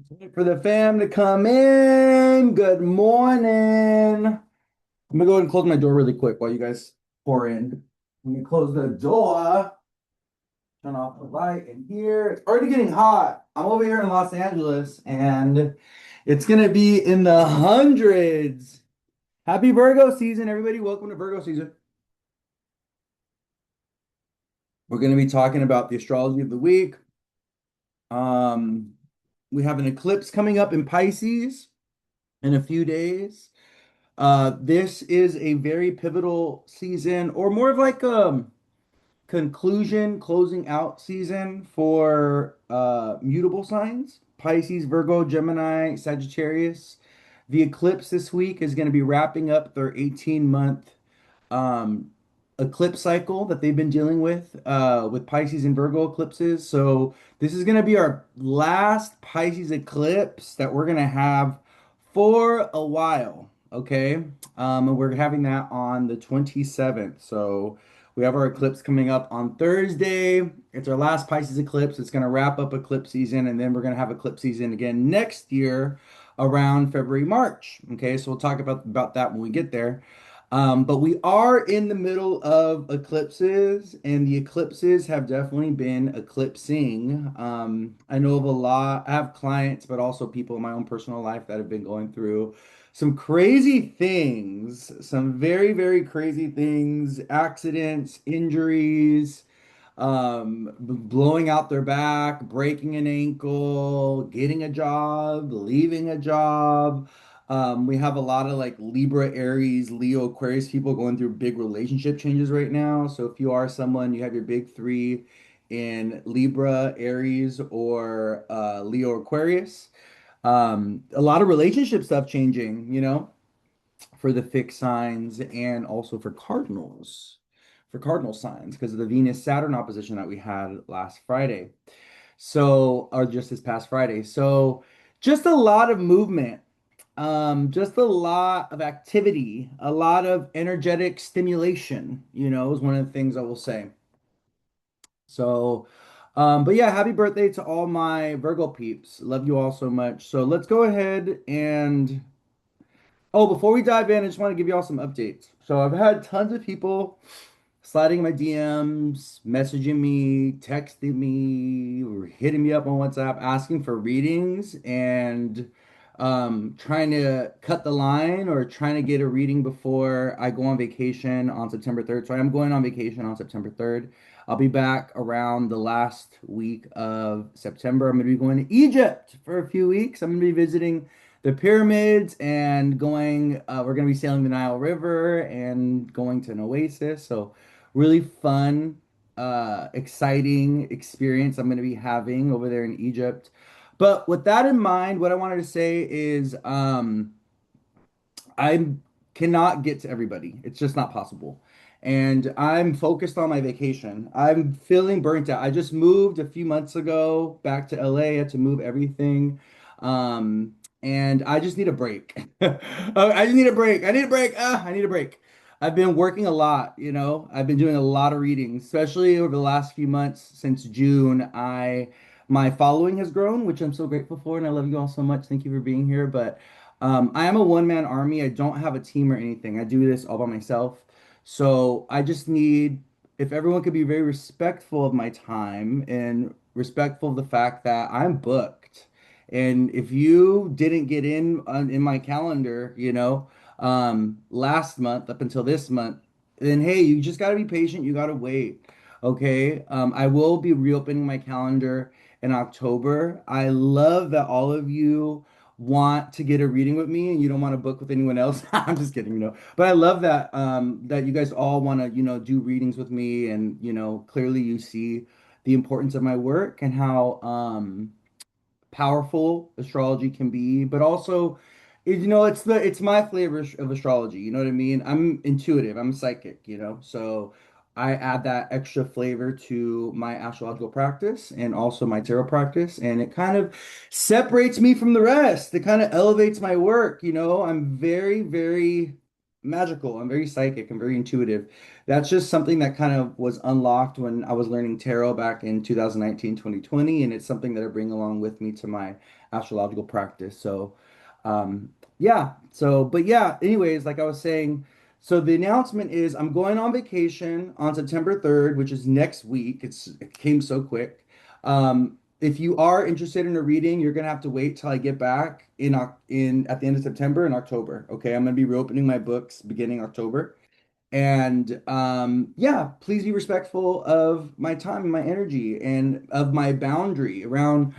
Wait for the fam to come in. Good morning. I'm gonna go ahead and close my door really quick while you guys pour in. Let me close the door, turn off the light in here. It's already getting hot. I'm over here in Los Angeles and it's gonna be in the hundreds. Happy Virgo season, everybody. Welcome to Virgo season. We're gonna be talking about the astrology of the week. Um, we have an eclipse coming up in Pisces in a few days. This is a very pivotal season, or more of like a conclusion, closing out season for mutable signs: Pisces, Virgo, Gemini, Sagittarius. The eclipse this week is going to be wrapping up their 18-month um, eclipse cycle that they've been dealing with Pisces and Virgo eclipses. So this is going to be our last Pisces eclipse that we're going to have for a while. Okay. And we're having that on the 27th. So we have our eclipse coming up on Thursday. It's our last Pisces eclipse. It's going to wrap up eclipse season, and then we're going to have eclipse season again next year around February, March. Okay, so we'll talk about that when we get there. But we are in the middle of eclipses, and the eclipses have definitely been eclipsing. I know of a lot, I have clients, but also people in my own personal life that have been going through some crazy things, some very, very crazy things, accidents, injuries, blowing out their back, breaking an ankle, getting a job, leaving a job. We have a lot of like Libra, Aries, Leo, Aquarius people going through big relationship changes right now. So if you are someone, you have your big three in Libra, Aries, or Leo, Aquarius. A lot of relationship stuff changing, for the fixed signs and also for cardinal signs because of the Venus Saturn opposition that we had last Friday. So, or just this past Friday. So, just a lot of movement, just a lot of activity, a lot of energetic stimulation, is one of the things I will say. So, but yeah, happy birthday to all my Virgo peeps. Love you all so much. So, let's go ahead and oh, before we dive in, I just want to give you all some updates. So I've had tons of people sliding in my DMs, messaging me, texting me, or hitting me up on WhatsApp asking for readings and trying to cut the line or trying to get a reading before I go on vacation on September 3rd. So I am going on vacation on September 3rd. I'll be back around the last week of September. I'm going to be going to Egypt for a few weeks. I'm going to be visiting the pyramids and we're going to be sailing the Nile River and going to an oasis. So really fun, exciting experience I'm going to be having over there in Egypt. But with that in mind, what I wanted to say is I cannot get to everybody. It's just not possible. And I'm focused on my vacation. I'm feeling burnt out. I just moved a few months ago back to LA. I had to move everything. And I just need a break. I just need a break. I need a break. I need a break. I've been working a lot, I've been doing a lot of readings, especially over the last few months since June. My following has grown, which I'm so grateful for, and I love you all so much. Thank you for being here. But I am a one-man army. I don't have a team or anything. I do this all by myself. So I just need, if everyone could be very respectful of my time and respectful of the fact that I'm booked. And if you didn't get in my calendar, last month up until this month, then hey, you just got to be patient. You got to wait. Okay. I will be reopening my calendar in October. I love that all of you want to get a reading with me and you don't want to book with anyone else. I'm just kidding, But I love that you guys all want to, do readings with me and, clearly you see the importance of my work and how powerful astrology can be, but also it's my flavor of astrology, you know what I mean? I'm intuitive, I'm psychic, so I add that extra flavor to my astrological practice and also my tarot practice, and it kind of separates me from the rest. It kind of elevates my work, I'm very, very magical. I'm very psychic. I'm very intuitive. That's just something that kind of was unlocked when I was learning tarot back in 2019, 2020, and it's something that I bring along with me to my astrological practice. So, yeah. So, but yeah, anyways, like I was saying, so the announcement is I'm going on vacation on September 3rd, which is next week. It came so quick. If you are interested in a reading, you're gonna have to wait till I get back in at the end of September and October. Okay, I'm gonna be reopening my books beginning October. And yeah, please be respectful of my time and my energy and of my boundary around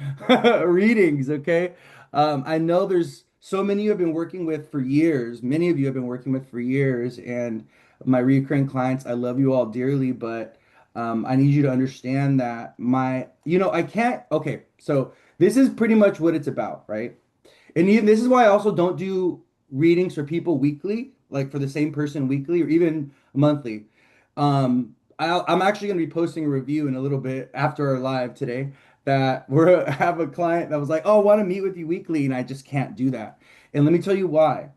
readings, okay? I know there's so many you have been working with for years. Many of you have been working with for years, and my recurring clients, I love you all dearly, but I need you to understand that I can't, okay, so this is pretty much what it's about, right? And even this is why I also don't do readings for people weekly, like for the same person weekly or even monthly. I'm actually going to be posting a review in a little bit after our live today that we're have a client that was like, "Oh, I want to meet with you weekly," and I just can't do that. And let me tell you why.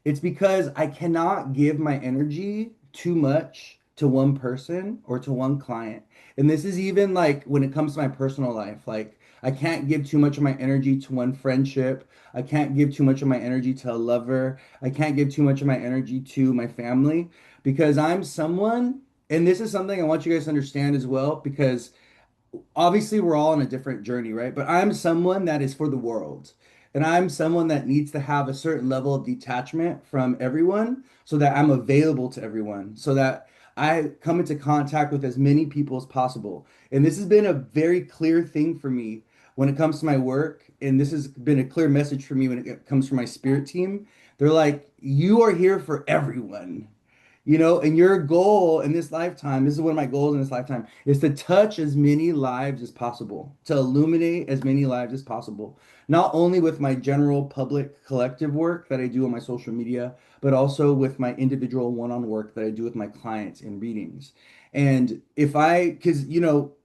It's because I cannot give my energy too much to one person or to one client. And this is even like when it comes to my personal life. Like I can't give too much of my energy to one friendship. I can't give too much of my energy to a lover. I can't give too much of my energy to my family because I'm someone, and this is something I want you guys to understand as well, because obviously we're all on a different journey, right? But I'm someone that is for the world. And I'm someone that needs to have a certain level of detachment from everyone so that I'm available to everyone, so that I come into contact with as many people as possible. And this has been a very clear thing for me when it comes to my work. And this has been a clear message for me when it comes from my spirit team. They're like, you are here for everyone. And your goal in this lifetime, this is one of my goals in this lifetime, is to touch as many lives as possible, to illuminate as many lives as possible. Not only with my general public collective work that I do on my social media, but also with my individual one-on work that I do with my clients in readings. And because,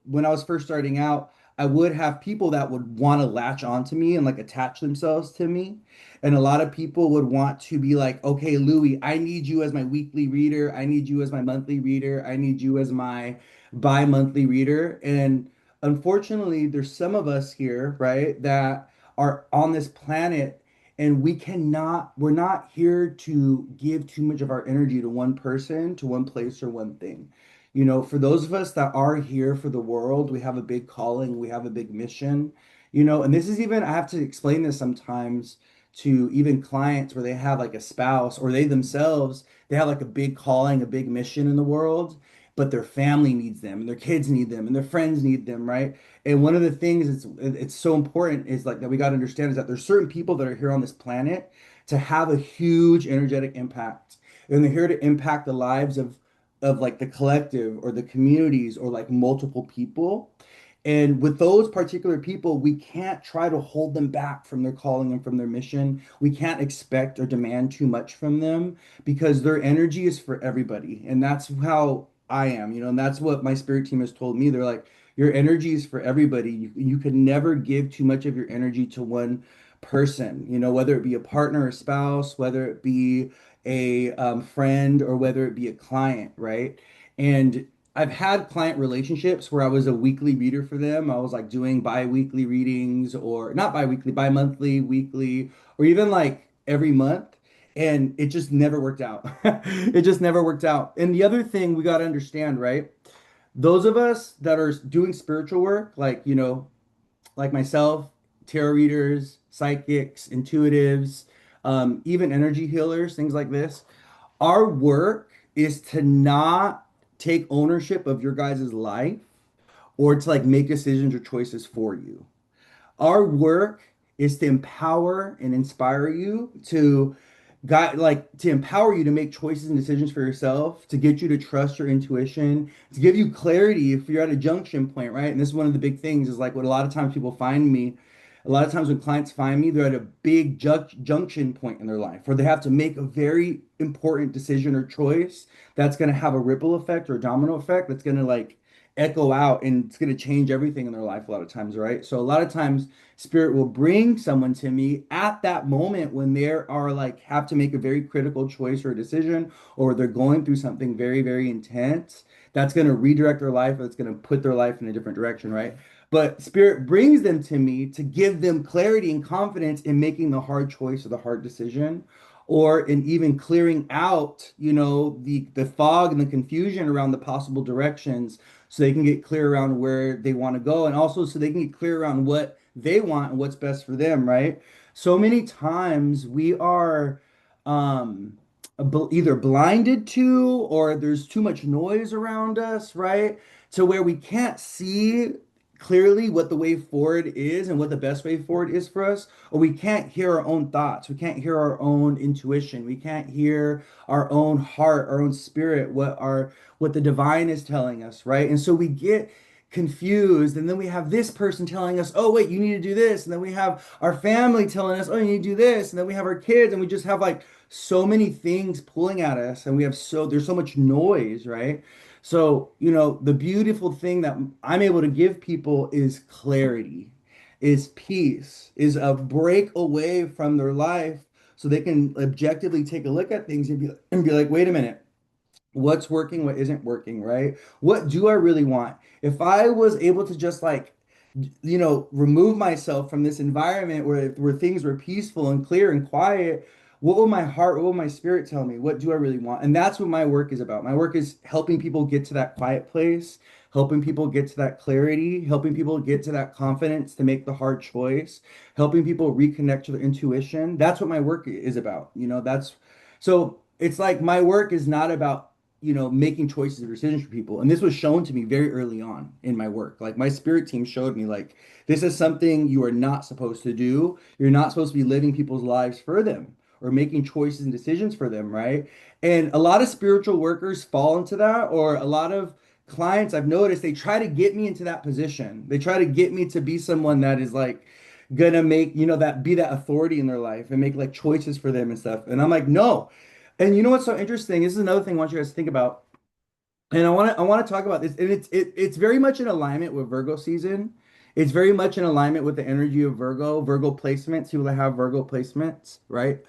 when I was first starting out, I would have people that would want to latch onto me and like attach themselves to me. And a lot of people would want to be like, okay, Louis, I need you as my weekly reader. I need you as my monthly reader. I need you as my bi-monthly reader. And unfortunately, there's some of us here, right, that are on this planet and we're not here to give too much of our energy to one person, to one place or one thing. For those of us that are here for the world, we have a big calling, we have a big mission, and this is even, I have to explain this sometimes to even clients where they have like a spouse or they have like a big calling, a big mission in the world, but their family needs them and their kids need them and their friends need them, right? And one of the things it's so important is like that we got to understand is that there's certain people that are here on this planet to have a huge energetic impact. And they're here to impact the lives of like the collective or the communities or like multiple people. And with those particular people, we can't try to hold them back from their calling and from their mission. We can't expect or demand too much from them because their energy is for everybody. And that's how I am, and that's what my spirit team has told me. They're like, your energy is for everybody. You can never give too much of your energy to one person, whether it be a partner, a spouse, whether it be a friend, or whether it be a client, right? And I've had client relationships where I was a weekly reader for them. I was like doing bi-weekly readings or not bi-weekly, bi-monthly, weekly, or even like every month. And it just never worked out. It just never worked out. And the other thing we got to understand, right? Those of us that are doing spiritual work, like myself, tarot readers, psychics, intuitives, even energy healers, things like this, our work is to not take ownership of your guys' life or to like make decisions or choices for you. Our work is to empower and inspire you to to empower you to make choices and decisions for yourself, to get you to trust your intuition, to give you clarity if you're at a junction point, right? And this is one of the big things is like what a lot of times people find me. A lot of times when clients find me, they're at a big junction point in their life where they have to make a very important decision or choice that's going to have a ripple effect or a domino effect that's going to like echo out and it's going to change everything in their life a lot of times, right? So a lot of times spirit will bring someone to me at that moment when they are like have to make a very critical choice or a decision, or they're going through something very, very intense that's going to redirect their life, or it's going to put their life in a different direction, right? But spirit brings them to me to give them clarity and confidence in making the hard choice or the hard decision, or in even clearing out, the fog and the confusion around the possible directions so they can get clear around where they want to go, and also so they can get clear around what they want and what's best for them, right? So many times we are um either blinded to, or there's too much noise around us, right? To where we can't see clearly what the way forward is and what the best way forward is for us, or we can't hear our own thoughts, we can't hear our own intuition, we can't hear our own heart, our own spirit, what the divine is telling us, right? And so we get confused, and then we have this person telling us, oh wait, you need to do this, and then we have our family telling us, oh, you need to do this, and then we have our kids, and we just have like so many things pulling at us, and there's so much noise, right? So, the beautiful thing that I'm able to give people is clarity, is peace, is a break away from their life so they can objectively take a look at things and be like, wait a minute, what's working, what isn't working, right? What do I really want? If I was able to just like, remove myself from this environment where things were peaceful and clear and quiet, what will my heart, what will my spirit tell me? What do I really want? And that's what my work is about. My work is helping people get to that quiet place, helping people get to that clarity, helping people get to that confidence to make the hard choice, helping people reconnect to their intuition. That's what my work is about. That's so it's like my work is not about making choices or decisions for people. And this was shown to me very early on in my work. Like my spirit team showed me, like, this is something you are not supposed to do. You're not supposed to be living people's lives for them or making choices and decisions for them, right? And a lot of spiritual workers fall into that, or a lot of clients I've noticed, they try to get me into that position. They try to get me to be someone that is like gonna make, that be that authority in their life and make like choices for them and stuff. And I'm like, no. And you know what's so interesting? This is another thing I want you guys to think about. And I want to talk about this. And it's very much in alignment with Virgo season. It's very much in alignment with the energy of Virgo placements, people that have Virgo placements, right?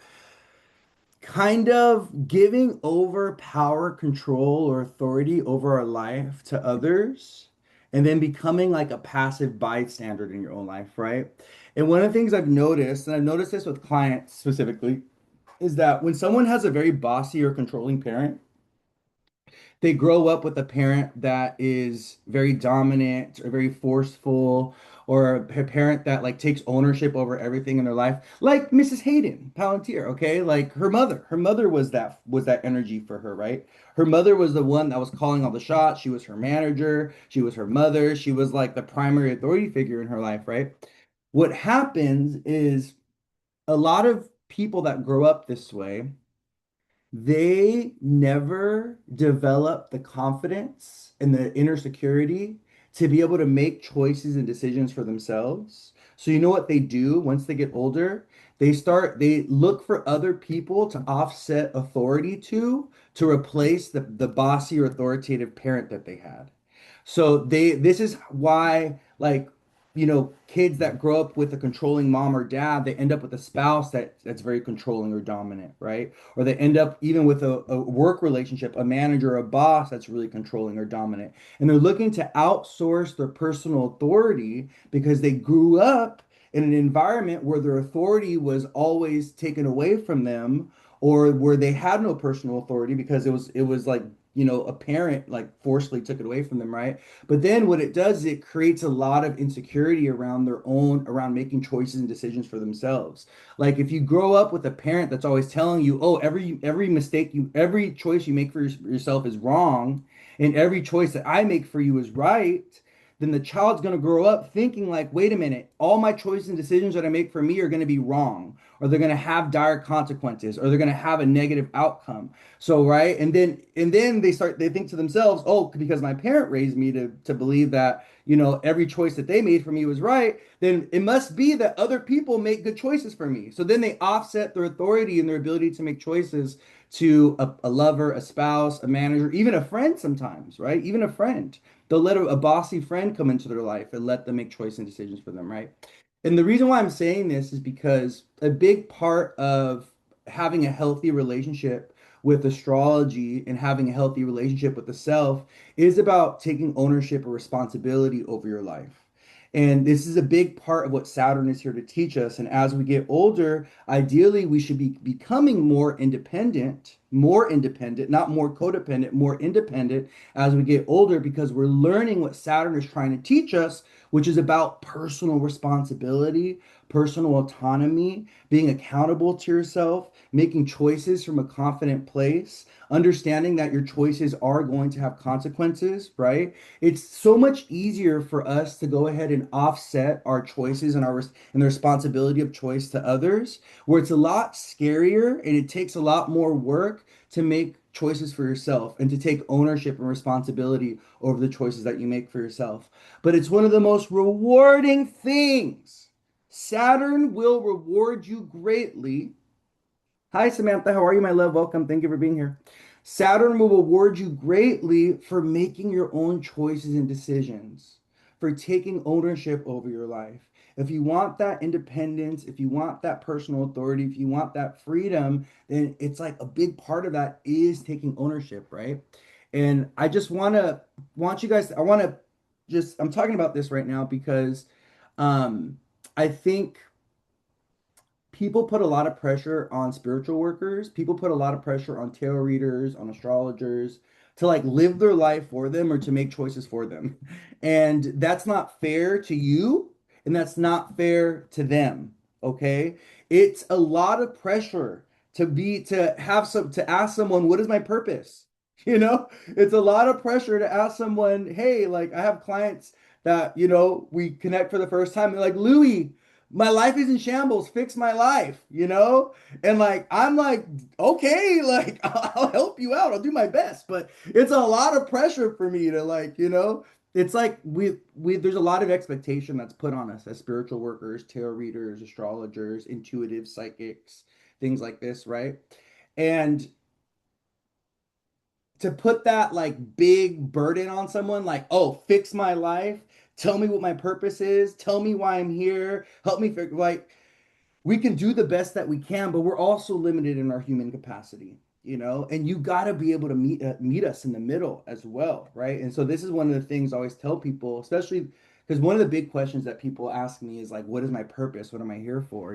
Kind of giving over power, control, or authority over our life to others, and then becoming like a passive bystander in your own life, right? And one of the things I've noticed, and I've noticed this with clients specifically, is that when someone has a very bossy or controlling parent, they grow up with a parent that is very dominant or very forceful, or a parent that like takes ownership over everything in their life, like Mrs. Hayden Palantir, okay? Like her mother was that energy for her, right? Her mother was the one that was calling all the shots. She was her manager, she was her mother, she was like the primary authority figure in her life, right? What happens is a lot of people that grow up this way, they never develop the confidence and the inner security to be able to make choices and decisions for themselves. So you know what they do once they get older? They look for other people to offset authority to replace the bossy or authoritative parent that they had. So this is why, like, kids that grow up with a controlling mom or dad, they end up with a spouse that's very controlling or dominant, right? Or they end up even with a work relationship, a manager, a boss that's really controlling or dominant. And they're looking to outsource their personal authority because they grew up in an environment where their authority was always taken away from them, or where they had no personal authority because it was like, a parent like forcefully took it away from them, right? But then what it does is it creates a lot of insecurity around making choices and decisions for themselves. Like if you grow up with a parent that's always telling you, oh, every choice you make for yourself is wrong, and every choice that I make for you is right, then the child's going to grow up thinking like, wait a minute, all my choices and decisions that I make for me are going to be wrong, or they're going to have dire consequences, or they're going to have a negative outcome. So, right? And then they think to themselves, oh, because my parent raised me to believe that, every choice that they made for me was right, then it must be that other people make good choices for me. So then they offset their authority and their ability to make choices to a lover, a spouse, a manager, even a friend sometimes, right? Even a friend. They'll let a bossy friend come into their life and let them make choice and decisions for them, right? And the reason why I'm saying this is because a big part of having a healthy relationship with astrology and having a healthy relationship with the self is about taking ownership or responsibility over your life. And this is a big part of what Saturn is here to teach us. And as we get older, ideally, we should be becoming more independent, not more codependent, more independent as we get older because we're learning what Saturn is trying to teach us, which is about personal responsibility, personal autonomy, being accountable to yourself, making choices from a confident place, understanding that your choices are going to have consequences, right? It's so much easier for us to go ahead and offset our choices and and the responsibility of choice to others, where it's a lot scarier and it takes a lot more work to make choices for yourself and to take ownership and responsibility over the choices that you make for yourself. But it's one of the most rewarding things. Saturn will reward you greatly. Hi, Samantha. How are you, my love? Welcome. Thank you for being here. Saturn will reward you greatly for making your own choices and decisions, for taking ownership over your life. If you want that independence, if you want that personal authority, if you want that freedom, then it's like a big part of that is taking ownership, right? And I just want you guys, I'm talking about this right now because um, I think people put a lot of pressure on spiritual workers. People put a lot of pressure on tarot readers, on astrologers to like live their life for them or to make choices for them. And that's not fair to you and that's not fair to them. Okay? It's a lot of pressure to ask someone, what is my purpose? You know, it's a lot of pressure to ask someone, hey, like I have clients that, we connect for the first time. They're like, Louis, my life is in shambles, fix my life, and like I'm like, okay, like I'll help you out, I'll do my best, but it's a lot of pressure for me to like, it's like we there's a lot of expectation that's put on us as spiritual workers, tarot readers, astrologers, intuitive psychics, things like this, right? And to put that like big burden on someone, like, oh, fix my life, tell me what my purpose is, tell me why I'm here, help me figure, like, we can do the best that we can, but we're also limited in our human capacity, and you got to be able to meet us in the middle as well, right? And so this is one of the things I always tell people, especially because one of the big questions that people ask me is like, what is my purpose? What am I here for?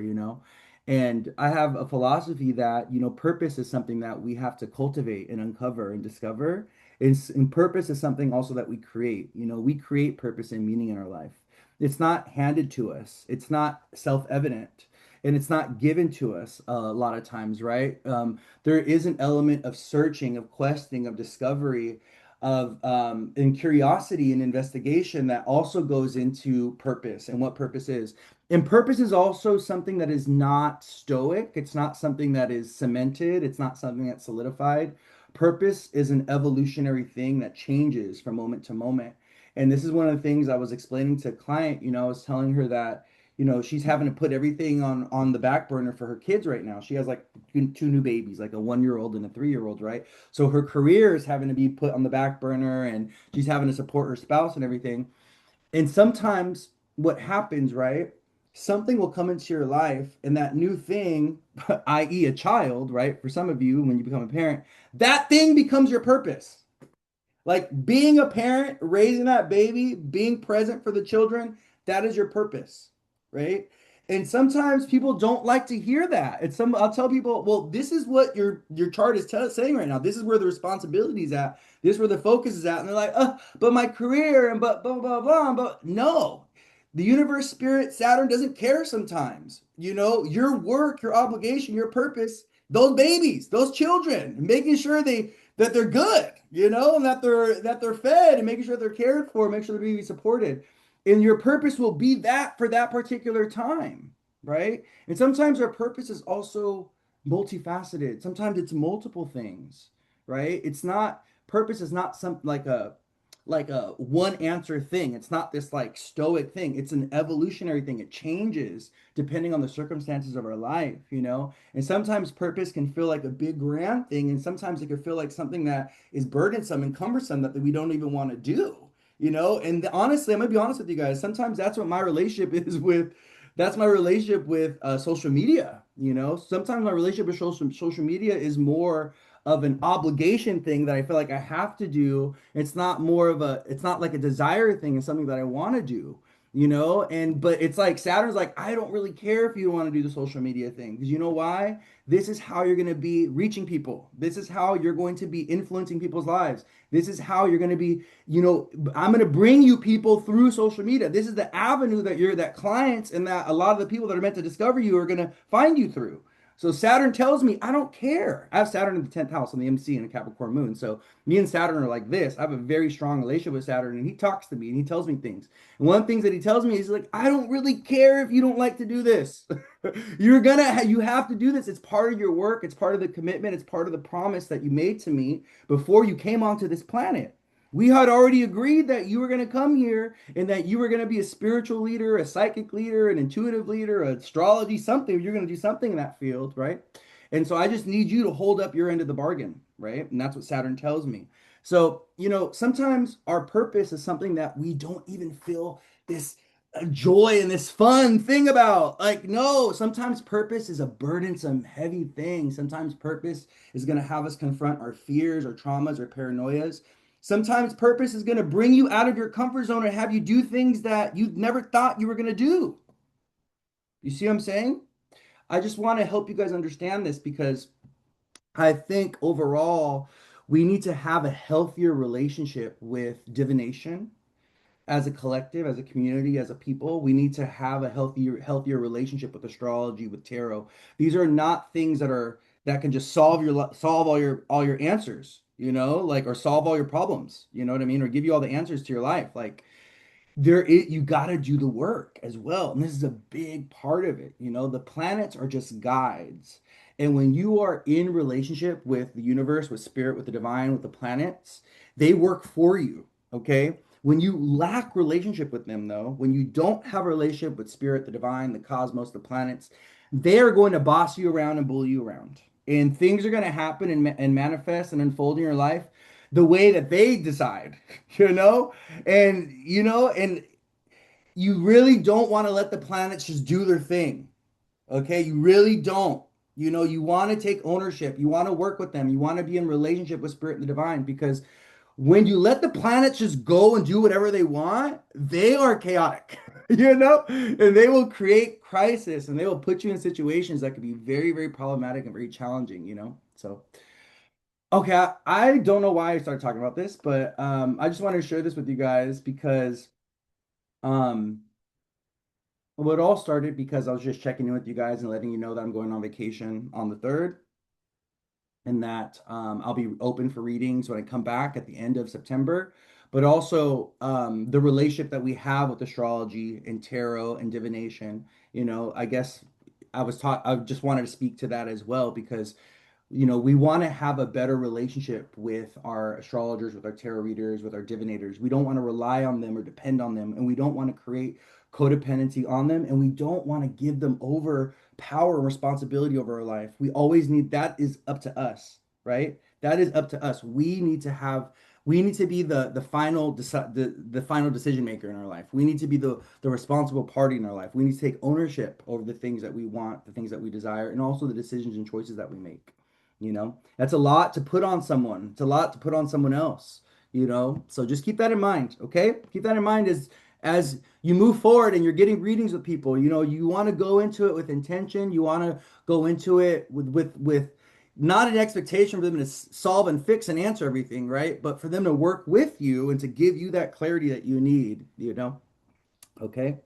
And I have a philosophy that, purpose is something that we have to cultivate and uncover and discover. And purpose is something also that we create. We create purpose and meaning in our life. It's not handed to us. It's not self-evident and it's not given to us a lot of times, right? There is an element of searching, of questing, of discovery, of and curiosity and investigation that also goes into purpose and what purpose is. And purpose is also something that is not stoic. It's not something that is cemented. It's not something that's solidified. Purpose is an evolutionary thing that changes from moment to moment. And this is one of the things I was explaining to a client. I was telling her that she's having to put everything on the back burner for her kids right now. She has like two new babies, like a 1 year old and a 3 year old, right? So her career is having to be put on the back burner and she's having to support her spouse and everything. And sometimes what happens, right? Something will come into your life and that new thing, i.e., a child, right? For some of you, when you become a parent, that thing becomes your purpose. Like being a parent, raising that baby, being present for the children, that is your purpose, right? And sometimes people don't like to hear that. I'll tell people, well, this is what your chart is saying right now. This is where the responsibility is at. This is where the focus is at. And they're like, but my career and but blah blah blah. But no, the universe, spirit, Saturn doesn't care sometimes. Your work, your obligation, your purpose, those babies, those children, making sure that they're good, and that they're fed and making sure they're cared for, make sure they're being supported. And your purpose will be that for that particular time, right? And sometimes our purpose is also multifaceted. Sometimes it's multiple things, right? It's not purpose is not some like a one answer thing. It's not this like stoic thing. It's an evolutionary thing. It changes depending on the circumstances of our life. And sometimes purpose can feel like a big grand thing, and sometimes it can feel like something that is burdensome and cumbersome that we don't even want to do. And honestly, I'm gonna be honest with you guys. Sometimes that's what my relationship is with. That's my relationship with social media. Sometimes my relationship with social media is more of an obligation thing that I feel like I have to do. It's not more of a. It's not like a desire thing. It's something that I want to do. And but it's like Saturn's like, I don't really care if you don't want to do the social media thing because you know why? This is how you're going to be reaching people. This is how you're going to be influencing people's lives. This is how you're going to be, I'm going to bring you people through social media. This is the avenue that clients and that a lot of the people that are meant to discover you are going to find you through. So Saturn tells me, I don't care. I have Saturn in the 10th house on the MC and a Capricorn moon. So me and Saturn are like this. I have a very strong relationship with Saturn and he talks to me and he tells me things. And one of the things that he tells me is like, I don't really care if you don't like to do this. You have to do this. It's part of your work. It's part of the commitment. It's part of the promise that you made to me before you came onto this planet. We had already agreed that you were going to come here and that you were going to be a spiritual leader, a psychic leader, an intuitive leader, astrology, something. You're going to do something in that field, right? And so I just need you to hold up your end of the bargain, right? And that's what Saturn tells me. So, sometimes our purpose is something that we don't even feel this joy and this fun thing about. Like, no, sometimes purpose is a burdensome, heavy thing. Sometimes purpose is going to have us confront our fears, our traumas, our paranoias. Sometimes purpose is going to bring you out of your comfort zone and have you do things that you never thought you were going to do. You see what I'm saying? I just want to help you guys understand this because I think overall we need to have a healthier relationship with divination as a collective, as a community, as a people. We need to have a healthier relationship with astrology, with tarot. These are not things that can just solve all your answers, like or solve all your problems, you know what I mean, or give you all the answers to your life. Like you got to do the work as well. And this is a big part of it. The planets are just guides. And when you are in relationship with the universe, with spirit, with the divine, with the planets, they work for you. Okay. When you lack relationship with them, though, when you don't have a relationship with spirit, the divine, the cosmos, the planets, they are going to boss you around and bully you around. And things are going to happen and manifest and unfold in your life the way that they decide, you know? And you really don't want to let the planets just do their thing. Okay? You really don't. You want to take ownership. You want to work with them. You want to be in relationship with spirit and the divine because when you let the planets just go and do whatever they want, they are chaotic, and they will create crisis and they will put you in situations that could be very, very problematic and very challenging. So, okay, I don't know why I started talking about this, but I just wanted to share this with you guys because um, well, it all started because I was just checking in with you guys and letting you know that I'm going on vacation on the 3rd and that I'll be open for readings when I come back at the end of September. But also the relationship that we have with astrology and tarot and divination. I guess I just wanted to speak to that as well because we want to have a better relationship with our astrologers, with our tarot readers, with our divinators. We don't want to rely on them or depend on them, and we don't want to create codependency on them, and we don't want to give them over power and responsibility over our life. We always need that is up to us, right? That is up to us. We need to be the final decision maker in our life. We need to be the responsible party in our life. We need to take ownership over the things that we want, the things that we desire, and also the decisions and choices that we make. That's a lot to put on someone. It's a lot to put on someone else. So just keep that in mind, okay? Keep that in mind as you move forward and you're getting readings with people. You want to go into it with intention. You want to go into it with not an expectation for them to solve and fix and answer everything, right? But for them to work with you and to give you that clarity that you need. Okay?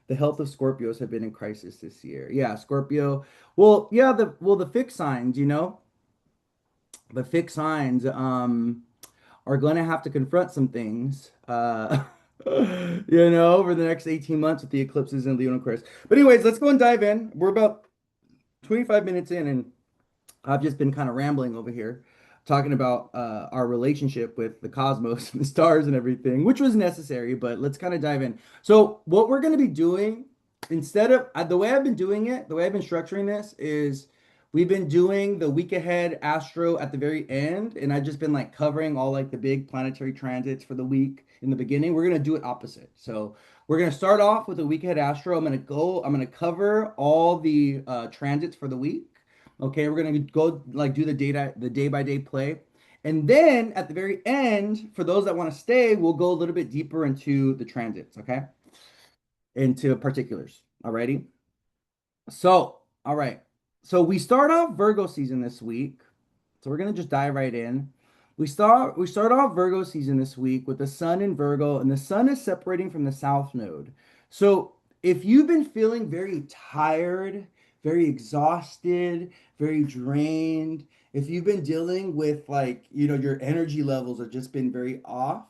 The health of Scorpios have been in crisis this year. Yeah, Scorpio. Well, yeah, the fixed signs. The fixed signs are going to have to confront some things over the next 18 months with the eclipses and Lunar Aquarius. But anyways, let's go and dive in. We're about 25 minutes in and I've just been kind of rambling over here, talking about our relationship with the cosmos and the stars and everything, which was necessary, but let's kind of dive in. So, what we're going to be doing instead of the way I've been doing it, the way I've been structuring this is We've been doing the week ahead astro at the very end, and I've just been like covering all like the big planetary transits for the week in the beginning. We're gonna do it opposite. So we're gonna start off with the week ahead astro. I'm gonna cover all the transits for the week. Okay, we're gonna go like do the data, the day by day play. And then at the very end, for those that want to stay, we'll go a little bit deeper into the transits, okay? Into particulars. Alrighty. So, all right. So we start off Virgo season this week. So we're gonna just dive right in. We start off Virgo season this week with the sun in Virgo, and the sun is separating from the south node. So if you've been feeling very tired, very exhausted, very drained, if you've been dealing with like, your energy levels have just been very off,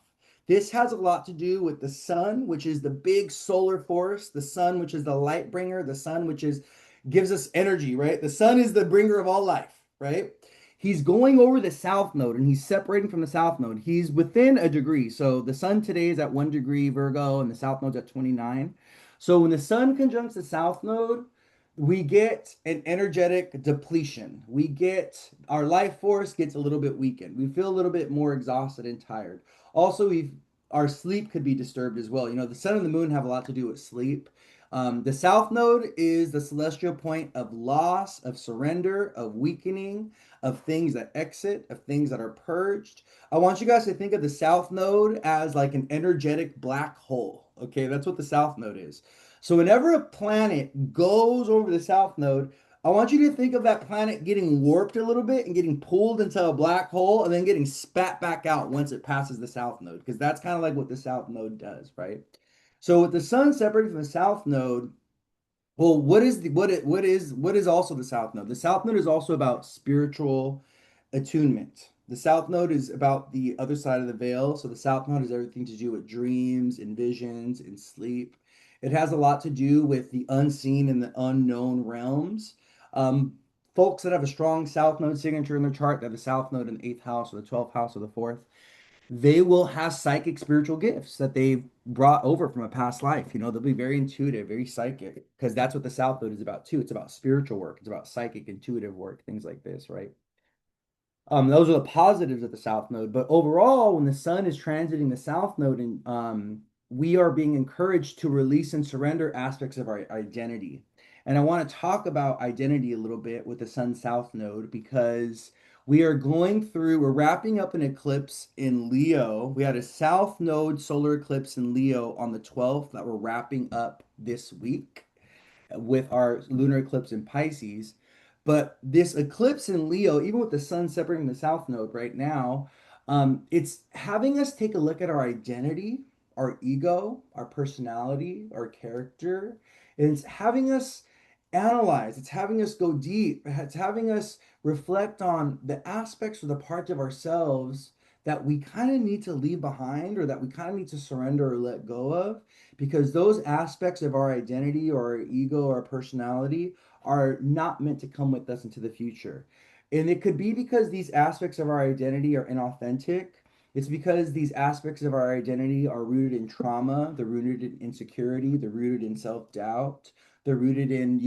this has a lot to do with the sun, which is the big solar force, the sun, which is the light bringer, the sun, which is gives us energy, right? The sun is the bringer of all life, right? He's going over the south node and he's separating from the south node. He's within a degree. So the sun today is at 1 degree Virgo and the south node's at 29. So when the sun conjuncts the south node, we get an energetic depletion. We get our life force gets a little bit weakened. We feel a little bit more exhausted and tired. Also, our sleep could be disturbed as well. The sun and the moon have a lot to do with sleep. The south node is the celestial point of loss, of surrender, of weakening, of things that exit, of things that are purged. I want you guys to think of the south node as like an energetic black hole. Okay, that's what the south node is. So whenever a planet goes over the south node, I want you to think of that planet getting warped a little bit and getting pulled into a black hole and then getting spat back out once it passes the south node, because that's kind of like what the south node does, right? So with the sun separated from the south node, well, what is also the south node? The south node is also about spiritual attunement. The south node is about the other side of the veil. So the south node has everything to do with dreams and visions and sleep. It has a lot to do with the unseen and the unknown realms. Um, Folks that have a strong south node signature in their chart, they have the south node in the eighth house or the 12th house or the fourth, they will have psychic spiritual gifts that they've brought over from a past life. They'll be very intuitive, very psychic, because that's what the South Node is about too. It's about spiritual work, it's about psychic, intuitive work, things like this, right? Those are the positives of the South Node. But overall, when the sun is transiting the South Node, and we are being encouraged to release and surrender aspects of our identity. And I want to talk about identity a little bit with the Sun South Node because we're wrapping up an eclipse in Leo. We had a South Node solar eclipse in Leo on the 12th that we're wrapping up this week with our lunar eclipse in Pisces. But this eclipse in Leo, even with the sun separating the south node right now, it's having us take a look at our identity, our ego, our personality, our character. And it's having us analyze, it's having us go deep, it's having us reflect on the aspects or the parts of ourselves that we kind of need to leave behind or that we kind of need to surrender or let go of, because those aspects of our identity or our ego or our personality are not meant to come with us into the future. And it could be because these aspects of our identity are inauthentic. It's because these aspects of our identity are rooted in trauma, they're rooted in insecurity, they're rooted in self-doubt, they're rooted in,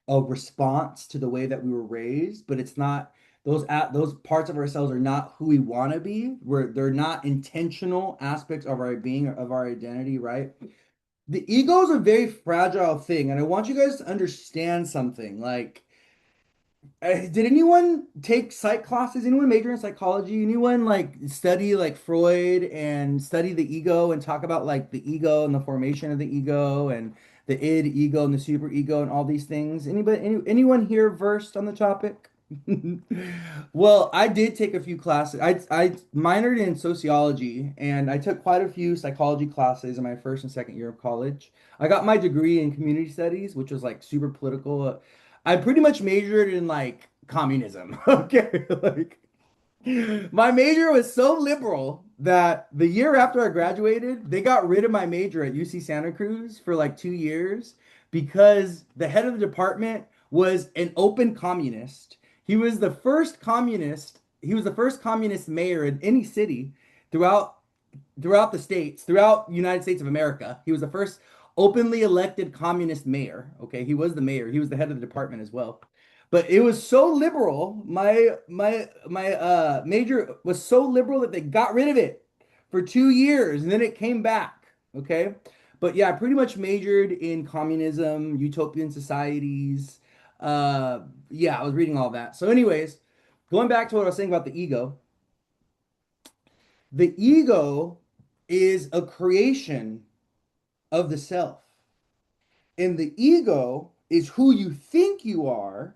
a response to the way that we were raised, but it's not those parts of ourselves are not who we want to be. They're not intentional aspects of our being, of our identity, right? The ego is a very fragile thing, and I want you guys to understand something. Like, did anyone take psych classes? Anyone major in psychology? Anyone like study like Freud and study the ego and talk about like the ego and the formation of the ego and the id, ego, and the super ego and all these things? Anyone here versed on the topic? Well, I did take a few classes. I minored in sociology and I took quite a few psychology classes in my first and second year of college. I got my degree in community studies, which was like super political. I pretty much majored in like communism. Okay. Like my major was so liberal that the year after I graduated, they got rid of my major at UC Santa Cruz for like 2 years because the head of the department was an open communist. He was the first communist mayor in any city throughout throughout the states, throughout the United States of America. He was the first openly elected communist mayor. Okay, he was the mayor. He was the head of the department as well. But it was so liberal. My major was so liberal that they got rid of it for 2 years and then it came back. Okay. But yeah, I pretty much majored in communism, utopian societies. Uh yeah, I was reading all that. So, anyways, going back to what I was saying about the ego is a creation of the self. And the ego is who you think you are,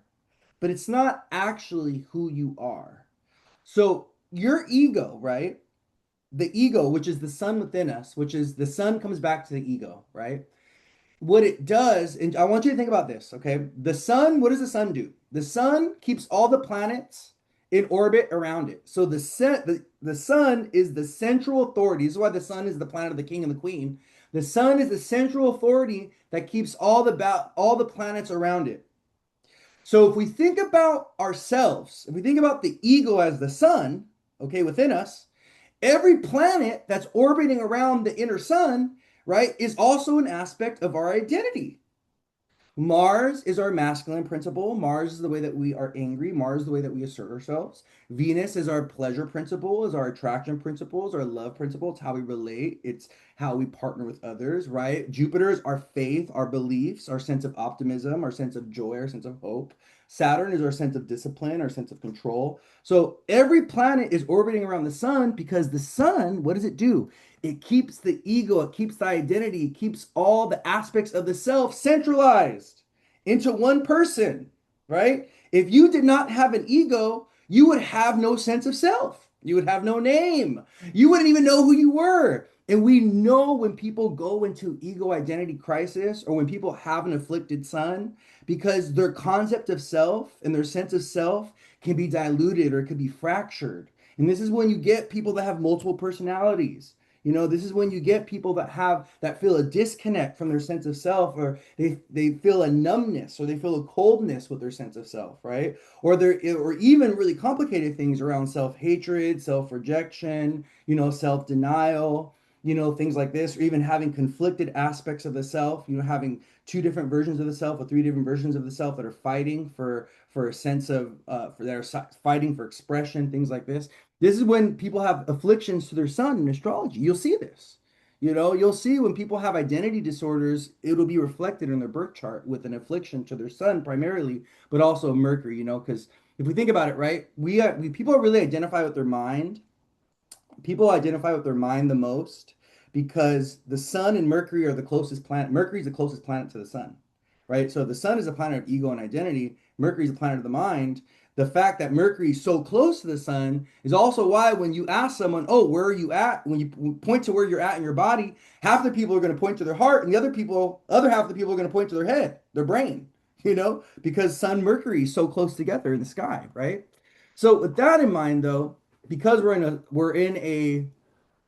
but it's not actually who you are. So your ego, right? The ego, which is the sun within us, which is the sun comes back to the ego, right? What it does, and I want you to think about this, okay? The sun, what does the sun do? The sun keeps all the planets in orbit around it. So the sun is the central authority. This is why the sun is the planet of the king and the queen. The sun is the central authority that keeps all the planets around it. So if we think about ourselves, if we think about the ego as the sun, okay, within us, every planet that's orbiting around the inner sun, right, is also an aspect of our identity. Mars is our masculine principle. Mars is the way that we are angry. Mars is the way that we assert ourselves. Venus is our pleasure principle, is our attraction principles, our love principle. It's how we relate. It's how we partner with others, right? Jupiter is our faith, our beliefs, our sense of optimism, our sense of joy, our sense of hope. Saturn is our sense of discipline, our sense of control. So every planet is orbiting around the sun because the sun, what does it do? It keeps the ego, it keeps the identity, it keeps all the aspects of the self centralized into one person, right? If you did not have an ego, you would have no sense of self. You would have no name. You wouldn't even know who you were. And we know when people go into ego identity crisis or when people have an afflicted sun because their concept of self and their sense of self can be diluted or it could be fractured. And this is when you get people that have multiple personalities. This is when you get people that feel a disconnect from their sense of self, or they feel a numbness, or they feel a coldness with their sense of self, right? Or even really complicated things around self-hatred, self-rejection, self-denial, things like this, or even having conflicted aspects of the self, having two different versions of the self or three different versions of the self that are fighting for a sense of for that are fighting for expression, things like this. This is when people have afflictions to their sun in astrology. You'll see this. You'll see when people have identity disorders, it'll be reflected in their birth chart with an affliction to their sun primarily, but also Mercury, because if we think about it, right, we people really identify with their mind. People identify with their mind the most because the sun and Mercury are the closest planet. Mercury is the closest planet to the sun, right? So the sun is a planet of ego and identity. Mercury is a planet of the mind. The fact that Mercury is so close to the sun is also why when you ask someone, oh, where are you at? When you point to where you're at in your body, half the people are going to point to their heart, and other half of the people are going to point to their head, their brain, because Sun Mercury is so close together in the sky, right? So with that in mind, though, because we're in a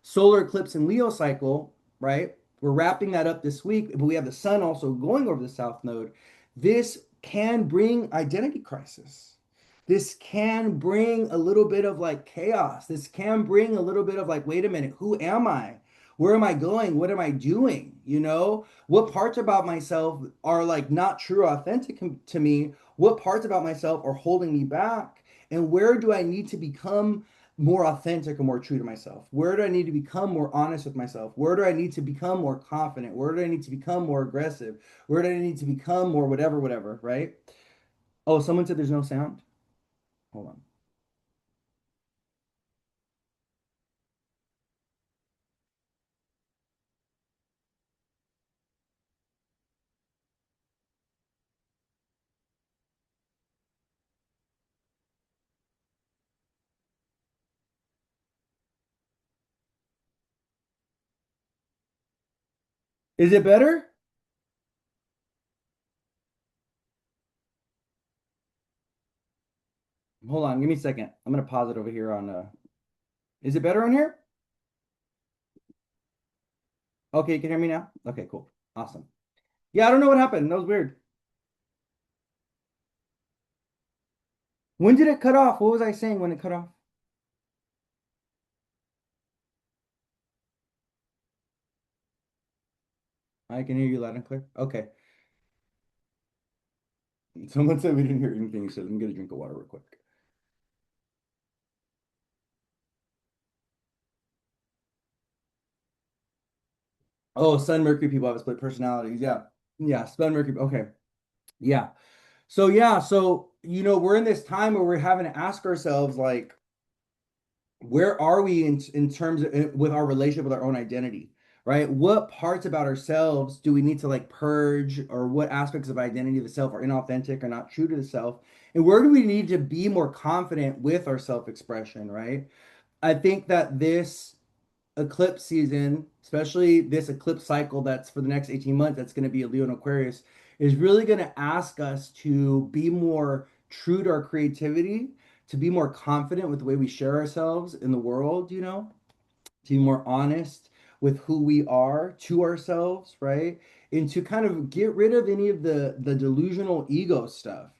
solar eclipse in Leo cycle, right? We're wrapping that up this week, but we have the sun also going over the south node. This can bring identity crisis. This can bring a little bit of like chaos. This can bring a little bit of like, wait a minute, who am I? Where am I going? What am I doing? What parts about myself are like not true, authentic to me? What parts about myself are holding me back? And where do I need to become more authentic and more true to myself? Where do I need to become more honest with myself? Where do I need to become more confident? Where do I need to become more aggressive? Where do I need to become more whatever, whatever, right? Oh, someone said there's no sound. Hold on. Is it better? Hold on, give me a second. I'm gonna pause it over here on is it better on here? Okay, you can hear me now? Okay, cool. Awesome. Yeah, I don't know what happened. That was weird. When did it cut off? What was I saying when it cut off? I can hear you loud and clear. Okay. Someone said we didn't hear anything, so let me get a drink of water real quick. Oh, Sun Mercury people have split personalities. Yeah. Yeah, Sun Mercury. Okay. Yeah. So we're in this time where we're having to ask ourselves like where are we in terms of with our relationship with our own identity, right? What parts about ourselves do we need to like purge, or what aspects of identity of the self are inauthentic or not true to the self? And where do we need to be more confident with our self-expression, right? I think that this eclipse season, especially this eclipse cycle that's for the next 18 months, that's going to be a Leo and Aquarius, is really going to ask us to be more true to our creativity, to be more confident with the way we share ourselves in the world, to be more honest with who we are to ourselves, right? And to kind of get rid of any of the delusional ego stuff,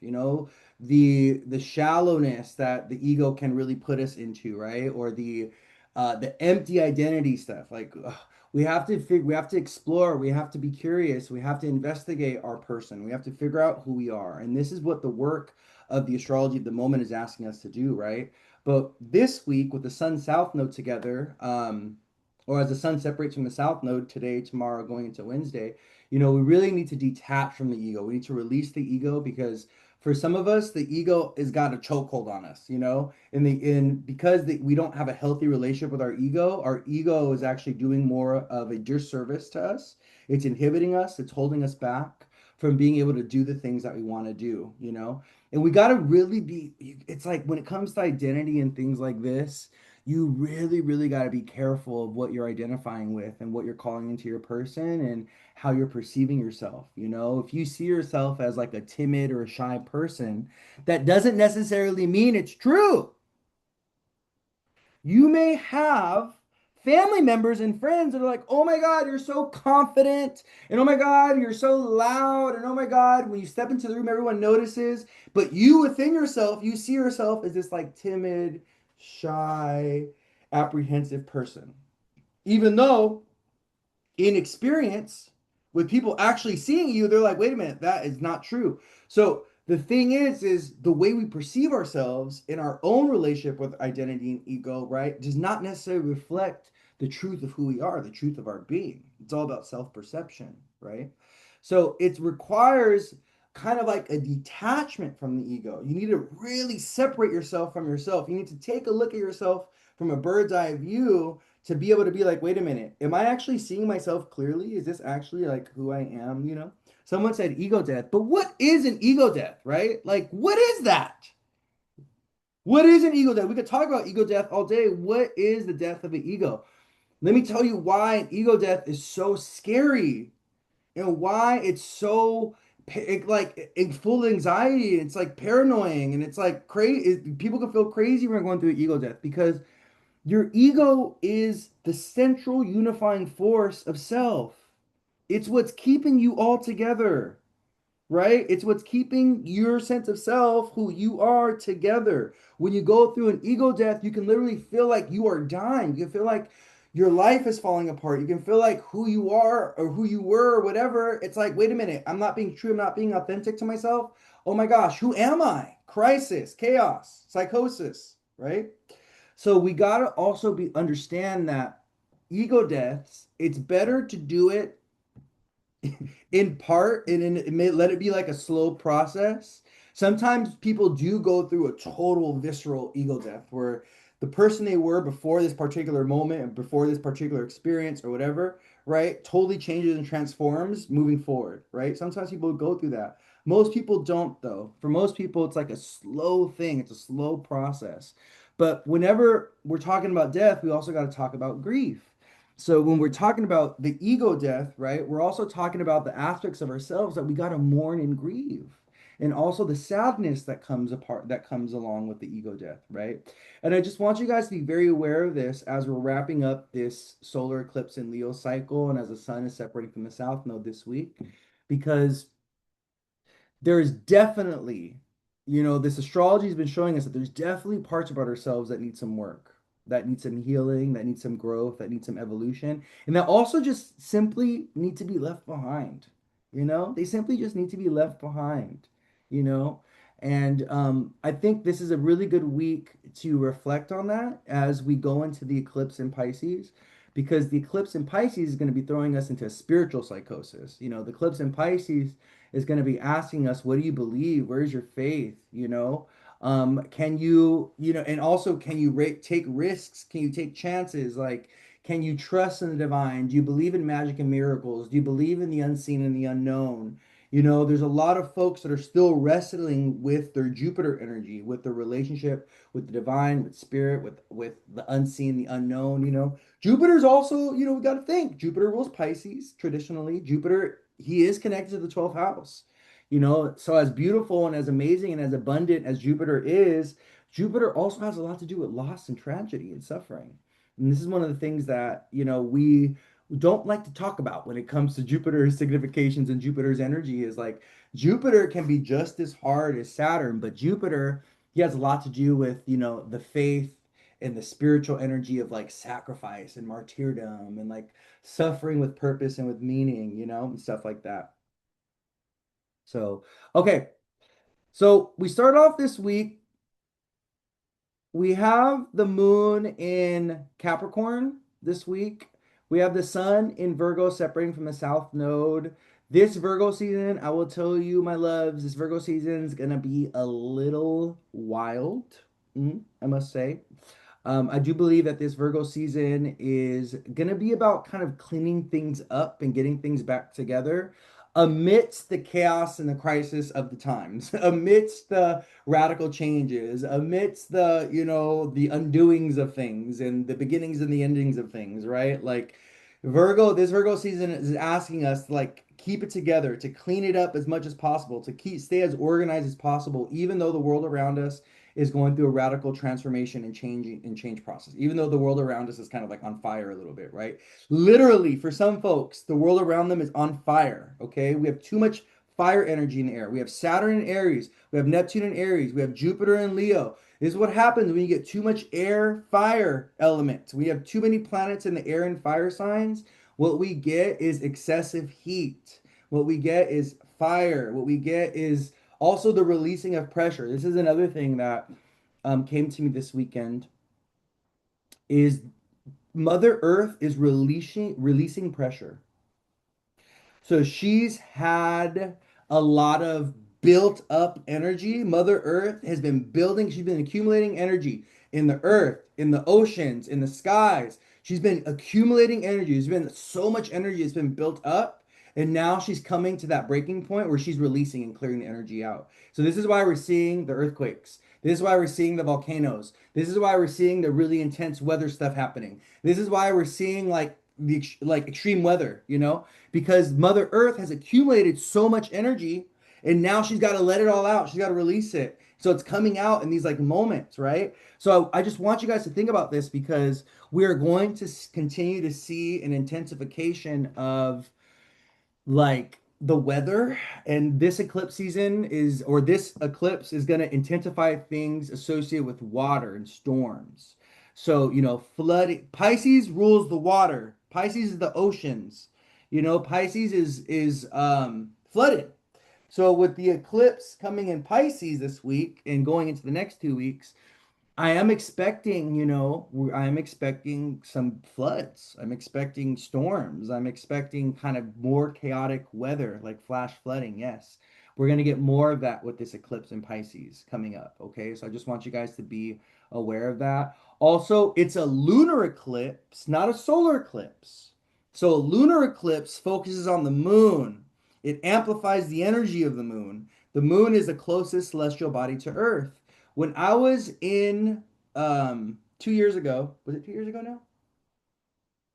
the shallowness that the ego can really put us into, right? Or the empty identity stuff. Like we have to explore, we have to be curious, we have to investigate our person, we have to figure out who we are. And this is what the work of the astrology of the moment is asking us to do, right? But this week, with the Sun South node together, or as the Sun separates from the South node today, tomorrow, going into Wednesday, we really need to detach from the ego. We need to release the ego because for some of us, the ego has got a chokehold on us, because we don't have a healthy relationship with our ego is actually doing more of a disservice to us. It's inhibiting us, it's holding us back from being able to do the things that we want to do. And we got to really it's like when it comes to identity and things like this, you really, really got to be careful of what you're identifying with and what you're calling into your person and how you're perceiving yourself. If you see yourself as like a timid or a shy person, that doesn't necessarily mean it's true. You may have family members and friends that are like, oh my God, you're so confident. And oh my God, you're so loud. And oh my God, when you step into the room, everyone notices. But you within yourself, you see yourself as this like timid, shy, apprehensive person. Even though in experience with people actually seeing you, they're like, wait a minute, that is not true. So the thing is the way we perceive ourselves in our own relationship with identity and ego, right, does not necessarily reflect the truth of who we are, the truth of our being. It's all about self-perception, right? So it requires kind of like a detachment from the ego. You need to really separate yourself from yourself. You need to take a look at yourself from a bird's eye view to be able to be like, wait a minute, am I actually seeing myself clearly? Is this actually like who I am? Someone said ego death, but what is an ego death, right? Like, what is that? What is an ego death? We could talk about ego death all day. What is the death of an ego? Let me tell you why an ego death is so scary and why it's so full of anxiety. It's like paranoid and it's like crazy. People can feel crazy when they're going through an ego death because your ego is the central unifying force of self. It's what's keeping you all together, right? It's what's keeping your sense of self, who you are, together. When you go through an ego death, you can literally feel like you are dying. You can feel like your life is falling apart. You can feel like who you are or who you were or whatever. It's like, wait a minute, I'm not being true. I'm not being authentic to myself. Oh my gosh, who am I? Crisis, chaos, psychosis, right? So we got to also be understand that ego deaths, it's better to do it in part and it may let it be like a slow process. Sometimes people do go through a total visceral ego death where the person they were before this particular moment and before this particular experience or whatever, right, totally changes and transforms moving forward, right? Sometimes people go through that. Most people don't, though. For most people, it's like a slow thing, it's a slow process. But whenever we're talking about death, we also got to talk about grief. So when we're talking about the ego death, right, we're also talking about the aspects of ourselves that we got to mourn and grieve. And also the sadness that comes along with the ego death, right? And I just want you guys to be very aware of this as we're wrapping up this solar eclipse in Leo cycle and as the sun is separating from the south node this week, because there's definitely, this astrology has been showing us that there's definitely parts about ourselves that need some work, that need some healing, that need some growth, that need some evolution, and that also just simply need to be left behind. They simply just need to be left behind. you know? And I think this is a really good week to reflect on that as we go into the eclipse in Pisces, because the eclipse in Pisces is going to be throwing us into a spiritual psychosis. You know, the eclipse in Pisces is going to be asking us, what do you believe? Where's your faith? You know, can you, and also can you take risks? Can you take chances? Like, can you trust in the divine? Do you believe in magic and miracles? Do you believe in the unseen and the unknown? You know, there's a lot of folks that are still wrestling with their Jupiter energy, with their relationship with the divine, with spirit, with the unseen, the unknown, you know. Jupiter's also, we got to think. Jupiter rules Pisces traditionally. Jupiter, he is connected to the 12th house. You know, so as beautiful and as amazing and as abundant as Jupiter is, Jupiter also has a lot to do with loss and tragedy and suffering. And this is one of the things that, we don't like to talk about when it comes to Jupiter's significations and Jupiter's energy is like Jupiter can be just as hard as Saturn, but Jupiter, he has a lot to do with, the faith and the spiritual energy of like sacrifice and martyrdom and like suffering with purpose and with meaning, and stuff like that. So, okay. So we start off this week. We have the moon in Capricorn this week. We have the sun in Virgo separating from the south node. This Virgo season, I will tell you, my loves, this Virgo season is gonna be a little wild, I must say. I do believe that this Virgo season is going to be about kind of cleaning things up and getting things back together amidst the chaos and the crisis of the times, amidst the radical changes, amidst the, the undoings of things and the beginnings and the endings of things, right? Like this Virgo season is asking us to like keep it together, to clean it up as much as possible, to stay as organized as possible, even though the world around us is going through a radical transformation and change process, even though the world around us is kind of like on fire a little bit, right? Literally, for some folks, the world around them is on fire. Okay, we have too much fire energy in the air. We have Saturn in Aries, we have Neptune in Aries, we have Jupiter in Leo. This is what happens when you get too much air fire element. We have too many planets in the air and fire signs. What we get is excessive heat. What we get is fire. What we get is also the releasing of pressure. This is another thing that came to me this weekend is Mother Earth is releasing pressure. So she's had a lot of built up energy. Mother Earth has been building, she's been accumulating energy in the earth, in the oceans, in the skies. She's been accumulating energy. There's been so much energy that's been built up. And now she's coming to that breaking point where she's releasing and clearing the energy out. So this is why we're seeing the earthquakes. This is why we're seeing the volcanoes. This is why we're seeing the really intense weather stuff happening. This is why we're seeing like like extreme weather, because Mother Earth has accumulated so much energy and now she's got to let it all out. She's got to release it. So it's coming out in these like moments, right? So I just want you guys to think about this because we are going to continue to see an intensification of like the weather, and this eclipse season is or this eclipse is going to intensify things associated with water and storms. So flooding. Pisces rules the water. Pisces is the oceans. Pisces is flooded. So with the eclipse coming in Pisces this week and going into the next 2 weeks, I am expecting, I am expecting some floods. I'm expecting storms. I'm expecting kind of more chaotic weather, like flash flooding. Yes, we're going to get more of that with this eclipse in Pisces coming up. Okay, so I just want you guys to be aware of that. Also, it's a lunar eclipse, not a solar eclipse. So a lunar eclipse focuses on the moon. It amplifies the energy of the moon. The moon is the closest celestial body to Earth. When I was in 2 years ago, was it 2 years ago now?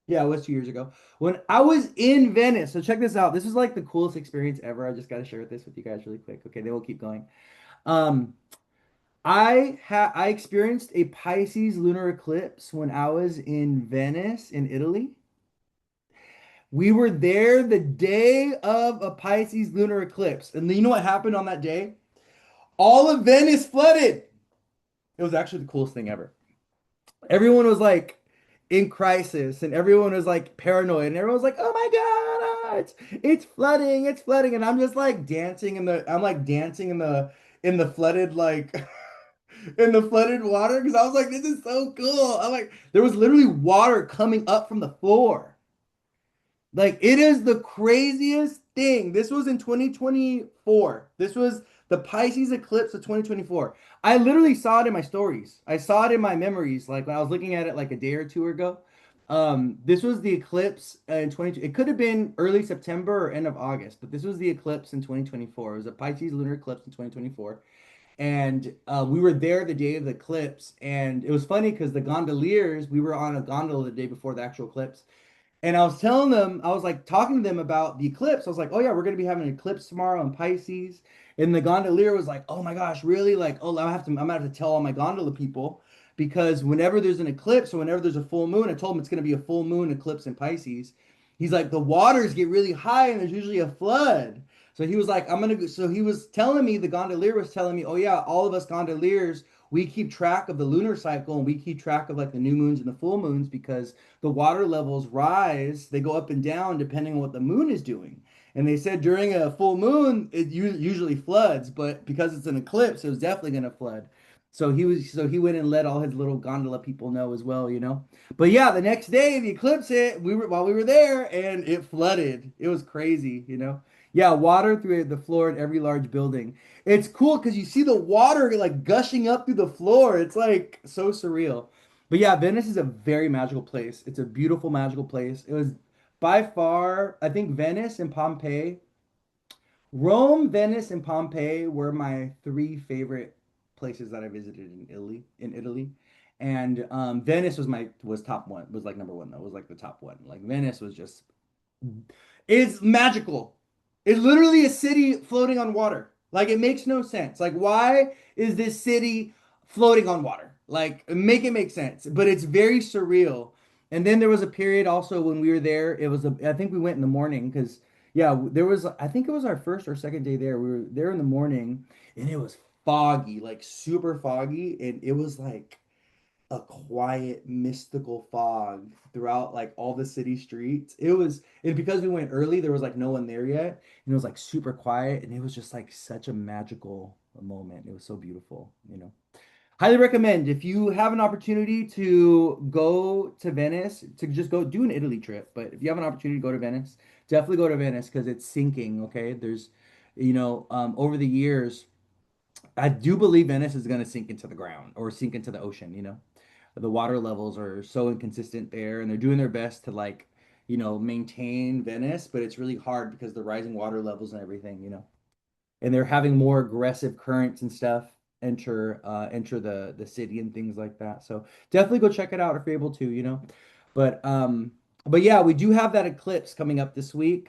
Yeah, it was 2 years ago. When I was in Venice, so check this out. This was like the coolest experience ever. I just got to share this with you guys really quick. Okay, then we'll keep going. Um, I experienced a Pisces lunar eclipse when I was in Venice in Italy. We were there the day of a Pisces lunar eclipse. And you know what happened on that day? All of Venice flooded. It was actually the coolest thing ever. Everyone was like in crisis and everyone was like paranoid and everyone was like, oh my It's flooding, it's flooding. And I'm just like dancing in the, I'm like dancing in the flooded, like, in the flooded water. Cause I was like, this is so cool. I'm like, there was literally water coming up from the floor. Like it is the craziest thing. This was in 2024. This was the Pisces eclipse of 2024. I literally saw it in my stories. I saw it in my memories. Like when I was looking at it like a day or two ago. This was the eclipse in 20. It could have been early September or end of August, but this was the eclipse in 2024. It was a Pisces lunar eclipse in 2024. And we were there the day of the eclipse. And it was funny because the gondoliers, we were on a gondola the day before the actual eclipse. And I was telling them, I was like talking to them about the eclipse. I was like, oh yeah, we're gonna be having an eclipse tomorrow in Pisces. And the gondolier was like, oh my gosh, really? Like, oh, I'm gonna have to tell all my gondola people because whenever there's an eclipse or whenever there's a full moon, I told him it's gonna be a full moon eclipse in Pisces. He's like, the waters get really high and there's usually a flood. So he was like, I'm gonna go. So he was telling me, the gondolier was telling me, oh yeah, all of us gondoliers, we keep track of the lunar cycle and we keep track of like the new moons and the full moons because the water levels rise, they go up and down depending on what the moon is doing. And they said during a full moon, it usually floods, but because it's an eclipse, it was definitely going to flood. So he went and let all his little gondola people know as well, you know. But yeah, the next day the eclipse hit. We were there and it flooded. It was crazy, you know. Yeah, water through the floor in every large building. It's cool because you see the water like gushing up through the floor. It's like so surreal. But yeah, Venice is a very magical place. It's a beautiful, magical place. It was by far, I think Venice and Pompeii, Rome, Venice, and Pompeii were my three favorite places that I visited in Italy. In Italy, and Venice was top one. Was like number one though. Was like the top one. Like Venice was just it's magical. It's literally a city floating on water. Like it makes no sense. Like why is this city floating on water? Like make it make sense. But it's very surreal. And then there was a period also when we were there. I think we went in the morning because yeah, there was I think it was our first or second day there. We were there in the morning and it was foggy, like super foggy, and it was like a quiet, mystical fog throughout like all the city streets. And because we went early, there was like no one there yet. And it was like super quiet. And it was just like such a magical moment. It was so beautiful, you know. Highly recommend if you have an opportunity to go to Venice, to just go do an Italy trip. But if you have an opportunity to go to Venice, definitely go to Venice because it's sinking. Okay. Over the years, I do believe Venice is going to sink into the ground or sink into the ocean, you know the water levels are so inconsistent there and they're doing their best to like maintain Venice, but it's really hard because the rising water levels and everything, and they're having more aggressive currents and stuff enter the city and things like that. So definitely go check it out if you're able to, but yeah, we do have that eclipse coming up this week,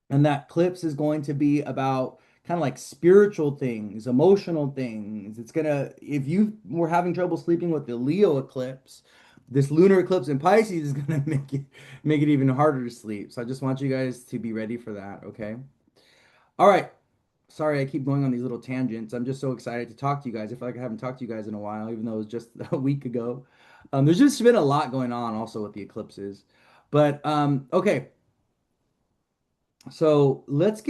and that eclipse is going to be about kind of like spiritual things, emotional things. It's gonna, if you were having trouble sleeping with the Leo eclipse, this lunar eclipse in Pisces is gonna make it even harder to sleep. So I just want you guys to be ready for that, okay? All right. Sorry, I keep going on these little tangents. I'm just so excited to talk to you guys. I feel like I haven't talked to you guys in a while, even though it was just a week ago. There's just been a lot going on also with the eclipses. But okay, so let's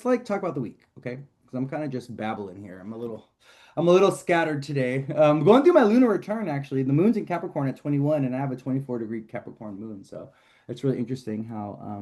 like talk about the week, okay? Because I'm kind of just babbling here. I'm a little scattered today. Going through my lunar return actually. The moon's in Capricorn at 21, and I have a 24-degree Capricorn moon, so it's really interesting how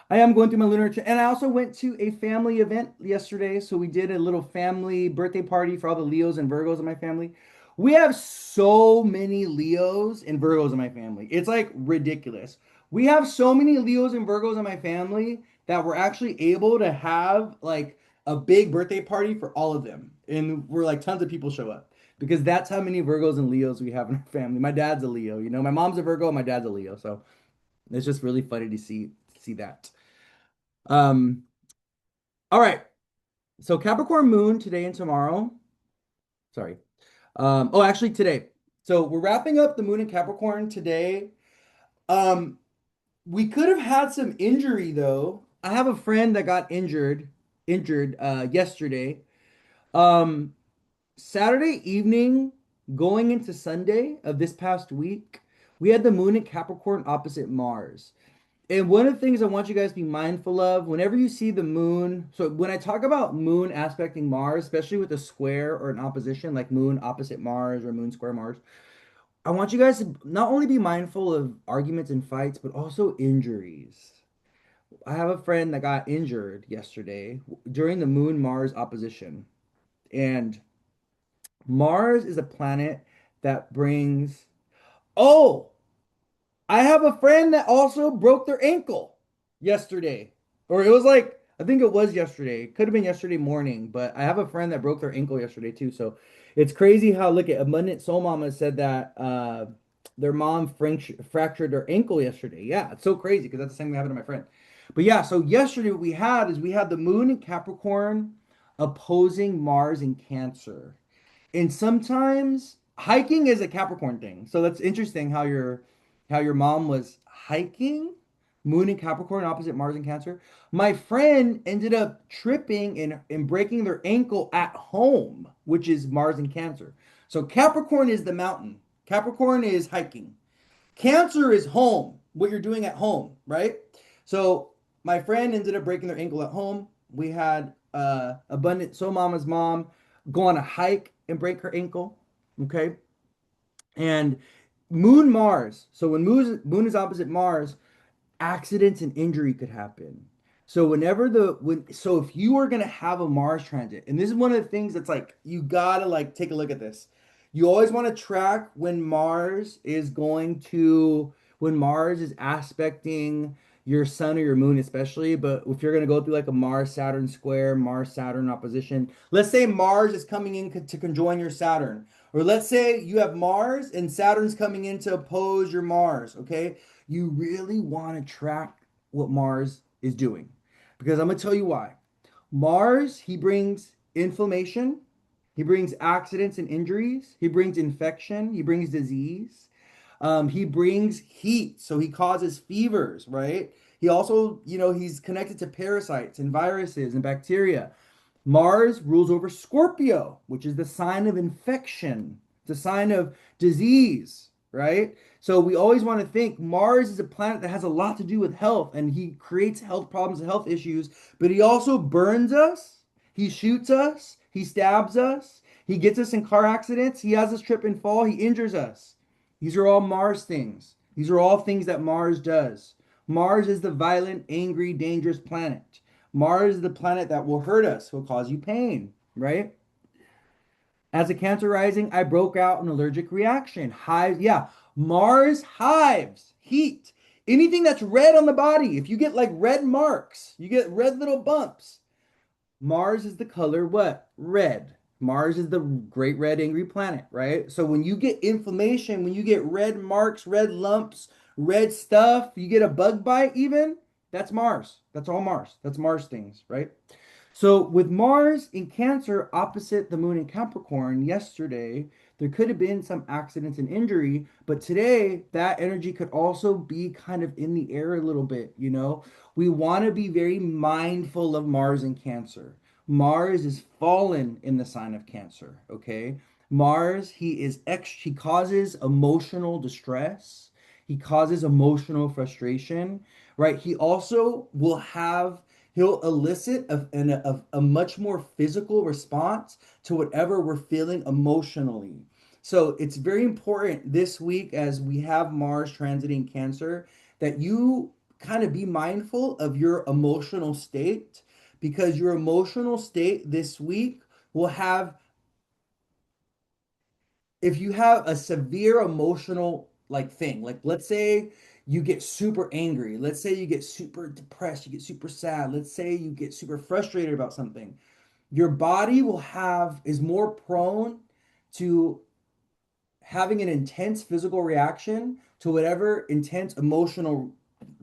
I am going through my lunar return. And I also went to a family event yesterday, so we did a little family birthday party for all the Leos and Virgos in my family. We have so many Leos and Virgos in my family. It's like ridiculous. We have so many Leos and Virgos in my family that we're actually able to have like a big birthday party for all of them. And we're like tons of people show up because that's how many Virgos and Leos we have in our family. My dad's a Leo, my mom's a Virgo and my dad's a Leo. So it's just really funny to see that. Um, all right. So Capricorn moon today and tomorrow. Sorry. Actually today. So we're wrapping up the moon in Capricorn today. Um, we could have had some injury though. I have a friend that got injured yesterday. Um, Saturday evening, going into Sunday of this past week, we had the moon in Capricorn opposite Mars. And one of the things I want you guys to be mindful of whenever you see the moon, so when I talk about moon aspecting Mars, especially with a square or an opposition, like moon opposite Mars or moon square Mars, I want you guys to not only be mindful of arguments and fights, but also injuries. I have a friend that got injured yesterday during the moon Mars opposition. And Mars is a planet that brings, oh, I have a friend that also broke their ankle yesterday. Or it was like, I think it was yesterday. It could have been yesterday morning, but I have a friend that broke their ankle yesterday too. So it's crazy how, look at Abundant Soul Mama said that their mom fractured their ankle yesterday. Yeah, it's so crazy because that's the same thing happened to my friend. But yeah, so yesterday what we had is we had the moon in Capricorn opposing Mars in Cancer. And sometimes hiking is a Capricorn thing. So that's interesting how your mom was hiking, Moon in Capricorn opposite Mars in Cancer. My friend ended up tripping and breaking their ankle at home, which is Mars in Cancer. So Capricorn is the mountain. Capricorn is hiking. Cancer is home, what you're doing at home, right? So my friend ended up breaking their ankle at home. We had Abundant Soul Mama's mom go on a hike and break her ankle. Okay. And Moon Mars. So when moon is opposite Mars, accidents and injury could happen. So so if you are gonna have a Mars transit, and this is one of the things that's like you gotta like take a look at this. You always want to track when Mars is aspecting your sun or your moon, especially. But if you're gonna go through like a Mars Saturn square, Mars Saturn opposition, let's say Mars is coming in to conjoin your Saturn, or let's say you have Mars and Saturn's coming in to oppose your Mars. Okay, you really want to track what Mars is doing. Because I'm going to tell you why. Mars, he brings inflammation, he brings accidents and injuries, he brings infection, he brings disease, he brings heat, so he causes fevers, right? He also, he's connected to parasites and viruses and bacteria. Mars rules over Scorpio, which is the sign of infection, the sign of disease, right? So we always want to think Mars is a planet that has a lot to do with health, and he creates health problems and health issues, but he also burns us, he shoots us, he stabs us, he gets us in car accidents, he has us trip and fall, he injures us. These are all Mars things. These are all things that Mars does. Mars is the violent, angry, dangerous planet. Mars is the planet that will hurt us, will cause you pain, right? As a Cancer rising, I broke out an allergic reaction. Hives, yeah. Mars hives, heat. Anything that's red on the body, if you get like red marks, you get red little bumps. Mars is the color what? Red. Mars is the great red angry planet, right? So when you get inflammation, when you get red marks, red lumps, red stuff, you get a bug bite even, that's Mars. That's all Mars. That's Mars things, right? So with Mars in Cancer opposite the moon in Capricorn yesterday, there could have been some accidents and injury, but today that energy could also be kind of in the air a little bit. We want to be very mindful of Mars in Cancer. Mars is fallen in the sign of Cancer, okay? Mars, he causes emotional distress. He causes emotional frustration, right? He also he'll elicit a much more physical response to whatever we're feeling emotionally. So it's very important this week as we have Mars transiting Cancer that you kind of be mindful of your emotional state because your emotional state this week will have if you have a severe emotional like thing, like let's say you get super angry, let's say you get super depressed, you get super sad, let's say you get super frustrated about something, your body is more prone to having an intense physical reaction to whatever intense emotional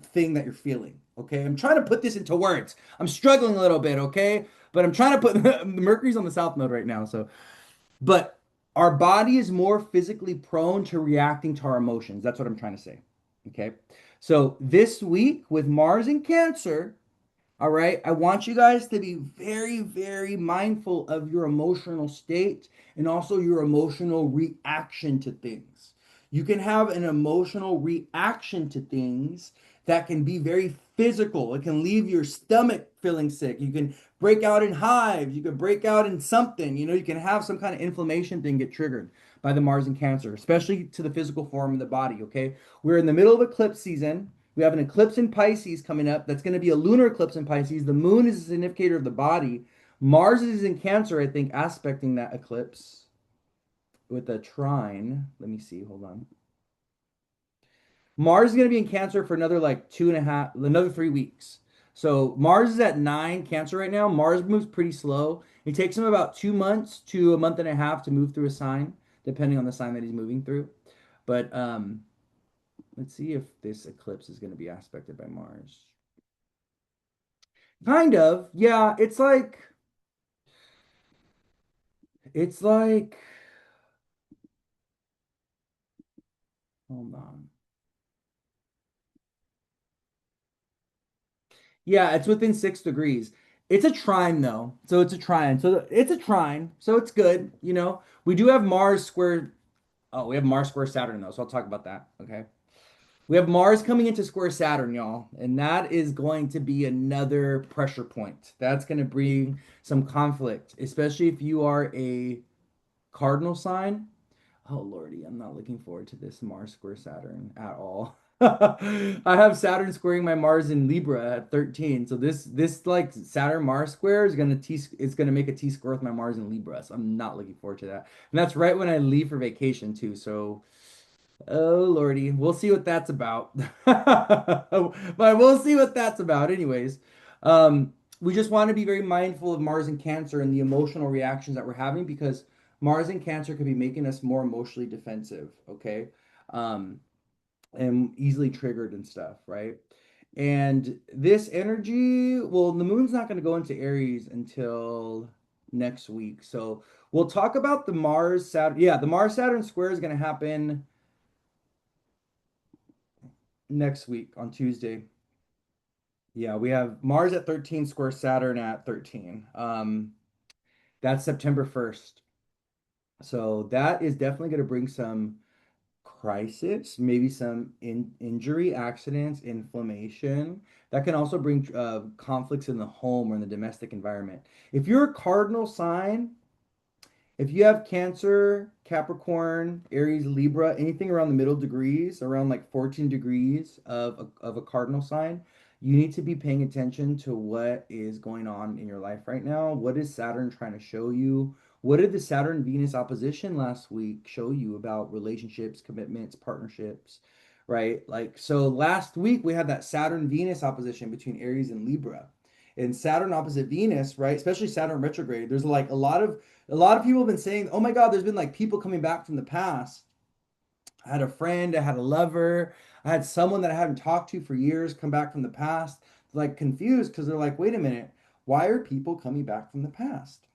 thing that you're feeling. Okay, I'm trying to put this into words. I'm struggling a little bit, okay? But I'm trying to put the Mercury's on the south node right now, so but our body is more physically prone to reacting to our emotions. That's what I'm trying to say. Okay. So this week with Mars in Cancer, all right, I want you guys to be very, very mindful of your emotional state and also your emotional reaction to things. You can have an emotional reaction to things that can be very physical. It can leave your stomach feeling sick. You can break out in hives. You can break out in something. You can have some kind of inflammation thing get triggered by the Mars in Cancer, especially to the physical form of the body. Okay. We're in the middle of eclipse season. We have an eclipse in Pisces coming up. That's going to be a lunar eclipse in Pisces. The moon is a significator of the body. Mars is in Cancer, I think, aspecting that eclipse with a trine. Let me see. Hold on. Mars is going to be in Cancer for another like two and a half, another 3 weeks. So Mars is at 9 Cancer right now. Mars moves pretty slow. It takes him about 2 months to a month and a half to move through a sign, depending on the sign that he's moving through. But let's see if this eclipse is going to be aspected by Mars. Kind of. Yeah, it's like hold on. Yeah, it's within 6 degrees. It's a trine though. So it's a trine. So it's a trine. So it's good, We do have Mars square. Oh, we have Mars square Saturn though. So I'll talk about that. Okay. We have Mars coming into square Saturn, y'all. And that is going to be another pressure point. That's going to bring some conflict, especially if you are a cardinal sign. Oh Lordy, I'm not looking forward to this Mars square Saturn at all. I have Saturn squaring my Mars in Libra at 13. So this like Saturn Mars square is gonna make a T square with my Mars in Libra. So I'm not looking forward to that. And that's right when I leave for vacation too. So oh Lordy, we'll see what that's about. But we'll see what that's about anyways. We just want to be very mindful of Mars and Cancer and the emotional reactions that we're having because Mars and Cancer could be making us more emotionally defensive, okay? Um, and easily triggered and stuff, right? And this energy, well, the moon's not going to go into Aries until next week. So we'll talk about the Mars Saturn. Yeah, the Mars Saturn square is going to happen next week on Tuesday. Yeah, we have Mars at 13 square Saturn at 13. That's September 1st. So that is definitely going to bring some crisis, maybe some injury, accidents, inflammation. That can also bring conflicts in the home or in the domestic environment. If you're a cardinal sign, if you have Cancer, Capricorn, Aries, Libra, anything around the middle degrees, around like 14 degrees of a cardinal sign, you need to be paying attention to what is going on in your life right now. What is Saturn trying to show you? What did the Saturn Venus opposition last week show you about relationships, commitments, partnerships, right? Like, so last week we had that Saturn Venus opposition between Aries and Libra. And Saturn opposite Venus, right? Especially Saturn retrograde. There's like a lot of people have been saying, "Oh my God, there's been like people coming back from the past." I had a friend, I had a lover, I had someone that I haven't talked to for years come back from the past, like confused because they're like, "Wait a minute, why are people coming back from the past?"